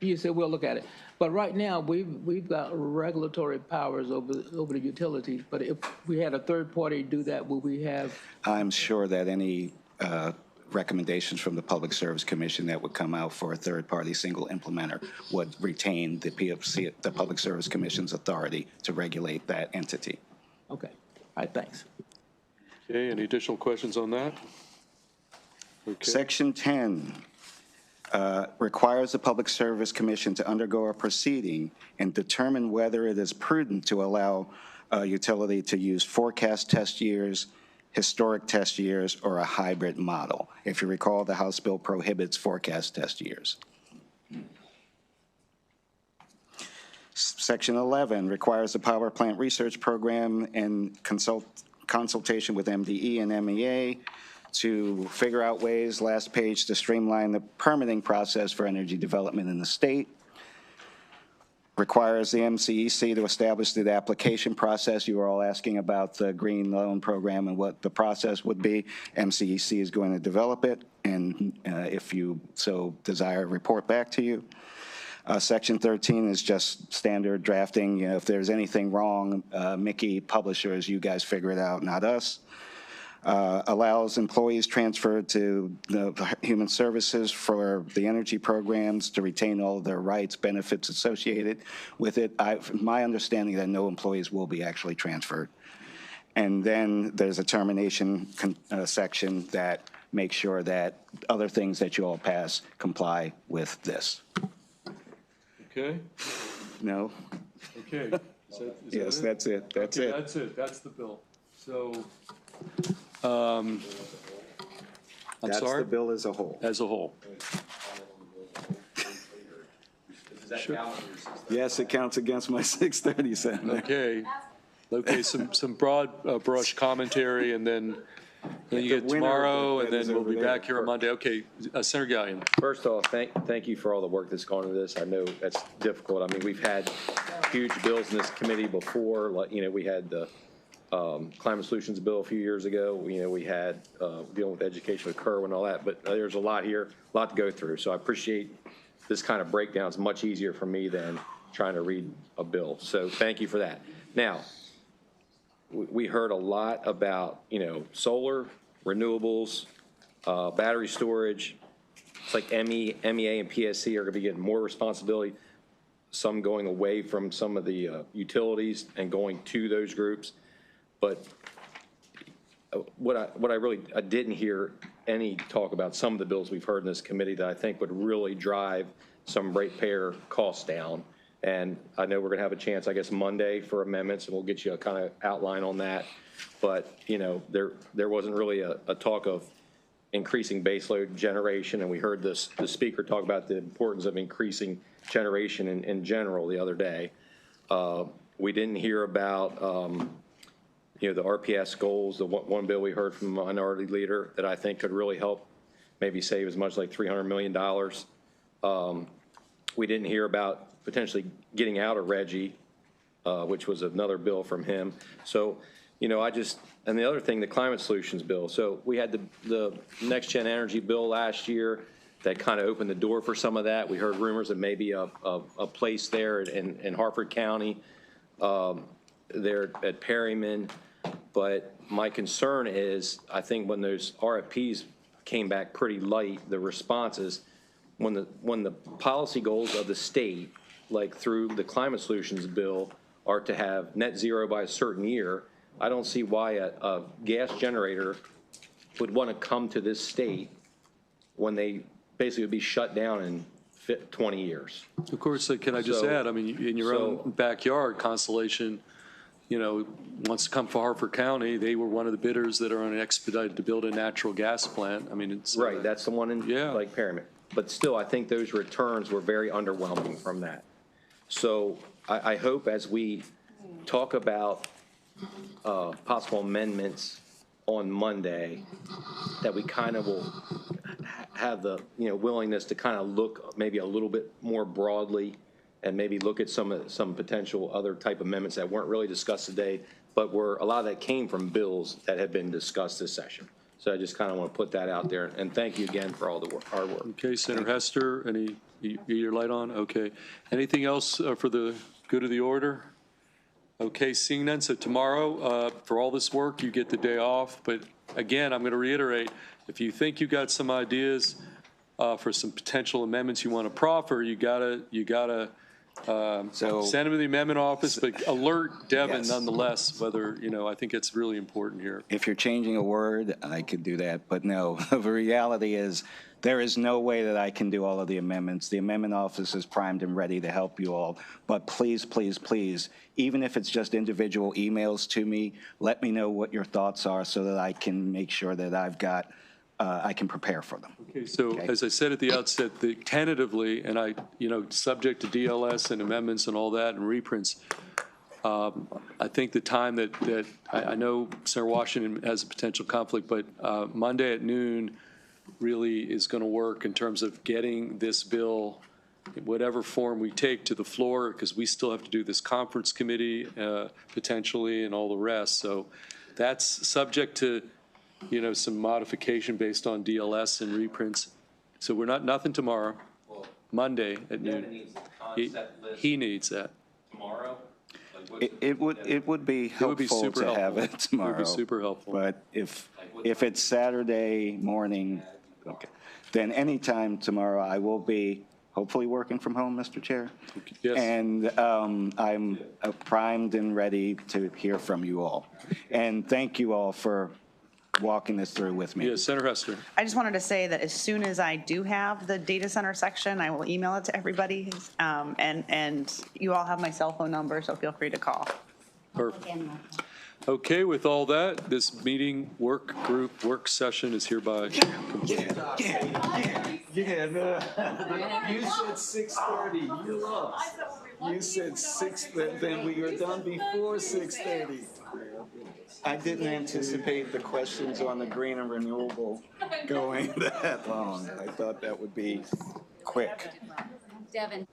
you said we'll look at it, but right now we've got regulatory powers over the utilities. But if we had a third party do that, would we have? I'm sure that any recommendations from the Public Service Commission that would come out for a third-party single implementer would retain the PFC, the Public Service Commission's authority to regulate that entity. Okay. All right. Thanks. Okay. Any additional questions on that? Okay. Section 10 requires the Public Service Commission to undergo a proceeding and determine whether it is prudent to allow a utility to use forecast test years, historic test years, or a hybrid model. If you recall, the House bill prohibits forecast test years. Section 11 requires the power plant research program and consultation with MDE and MEA to figure out ways, last page, to streamline the permitting process for energy development in the state. Requires the MCEC to establish the application process. You were all asking about the green loan program and what the process would be. MCEC is going to develop it, and if you so desire, report back to you. Section 13 is just standard drafting. You know, if there's anything wrong, Mickey, publishers, you guys figure it out, not us. allows employees transferred to the Human Services for the energy programs to retain all of their rights, benefits associated with it. My understanding that no employees will be actually transferred. And then there's a termination section that makes sure that other things that you all pass comply with this. Okay? No? Okay. Yes, that's it. That's Okay, it. that's it. That's the bill. So, I'm That's sorry? the bill as a whole. As a whole. Yes, it counts against my 6:30 Senator. Okay. Okay, some broad brush commentary, and then you get winner tomorrow, and that then is we'll over be there. back here on Monday. Okay, Senator Gallion. First off, thank you for all the work that's gone into this. I know that's difficult. I mean, we've had huge bills in this committee before. Like, we had the Climate Solutions Bill a few years ago. We had dealing with education with Kerwin and all that. But there's a lot here, a lot to go through. So I appreciate this kind of breakdown. It's much easier for me than trying to read a bill. So thank you for that. Now, we heard a lot about, solar, renewables, battery storage. It's like MEA, and PSC are going to be getting more responsibility, some going away from some of the utilities and going to those groups. But what I didn't hear any talk about some of the bills we've heard in this committee that I think would really drive some ratepayer costs down. And I know we're going to have a chance, I guess, Monday for amendments, and we'll get you a kind of outline on that. But, there wasn't really a talk of increasing baseload generation, and we heard the speaker talk about the importance of increasing generation in general the other day. We didn't hear about, the RPS goals, the one bill we heard from a minority leader that I think could really help maybe save as much like $300 million. We didn't hear about potentially getting out of Reggie, which was another bill from him. So, and the other thing, the Climate Solutions Bill. So we had the Next Gen Energy Bill last year that kind of opened the door for some of that. We heard rumors of maybe a place there in Harford County, there at Perryman. But my concern is, I think when those RFPs came back pretty light, the responses, when the policy goals of the state, like through the Climate Solutions Bill, are to have net zero by a certain year, I don't see why a gas generator would want to come to this state when they basically would be shut down in 20 years. Of course, can I just add, in your own backyard, Constellation, wants to come for Harford County. They were one of the bidders that are on an expedited to build a natural gas plant. It's right. That's the one in like Perryman. But still, I think those returns were very underwhelming from that. So I hope as we talk about possible amendments on Monday, that we kind of will have the willingness to kind of look maybe a little bit more broadly and maybe look at some potential other type amendments that weren't really discussed today, but a lot of that came from bills that have been discussed this session. So I just kind of want to put that out there, and thank you again for all the hard work. Okay, Senator Hester, your light on? Okay. Anything else for the good of the order? Okay, seeing none. So tomorrow, for all this work, you get the day off. But again, I'm going to reiterate, if you think you got some ideas for some potential amendments you want to proffer, you gotta send them to the amendment office, but alert Devin nonetheless, whether, I think it's really important here. If you're changing a word, I could do that, but no. The reality is there is no way that I can do all of the amendments. The amendment office is primed and ready to help you all, but please, please, please, even if it's just individual emails to me, let me know what your thoughts are so that I can make sure that I can prepare for them. Okay, so as I said at the outset, tentatively, and subject to DLS and amendments and all that and reprints, I think the time that I know Senator Washington has a potential conflict, but Monday at noon really is going to work in terms of getting this bill, in whatever form we take, to the floor, because we still have to do this conference committee potentially and all the rest. So that's subject to some modification based on DLS and reprints. So we're nothing tomorrow. Monday at noon. Needs the concept list he needs that. tomorrow, It would be helpful super to have helpful. it tomorrow. It would be super helpful. But if it's Saturday morning, okay, then anytime tomorrow, I will be hopefully working from home, Mr. Chair. Yes. And I'm primed and ready to hear from you all. And thank you all for walking this through with me. Yes, Senator Hester. I just wanted to say that as soon as I do have the data center section, I will email it to everybody. And you all have my cell phone number, so feel free to call. Perfect. Okay, with all that, this meeting, work session is hereby complete. Yeah, no. You said 6:30, you lost. You said 6, then we were done before 6:30. I didn't anticipate the questions on the green and renewable going that long. I thought that would be quick. Devin.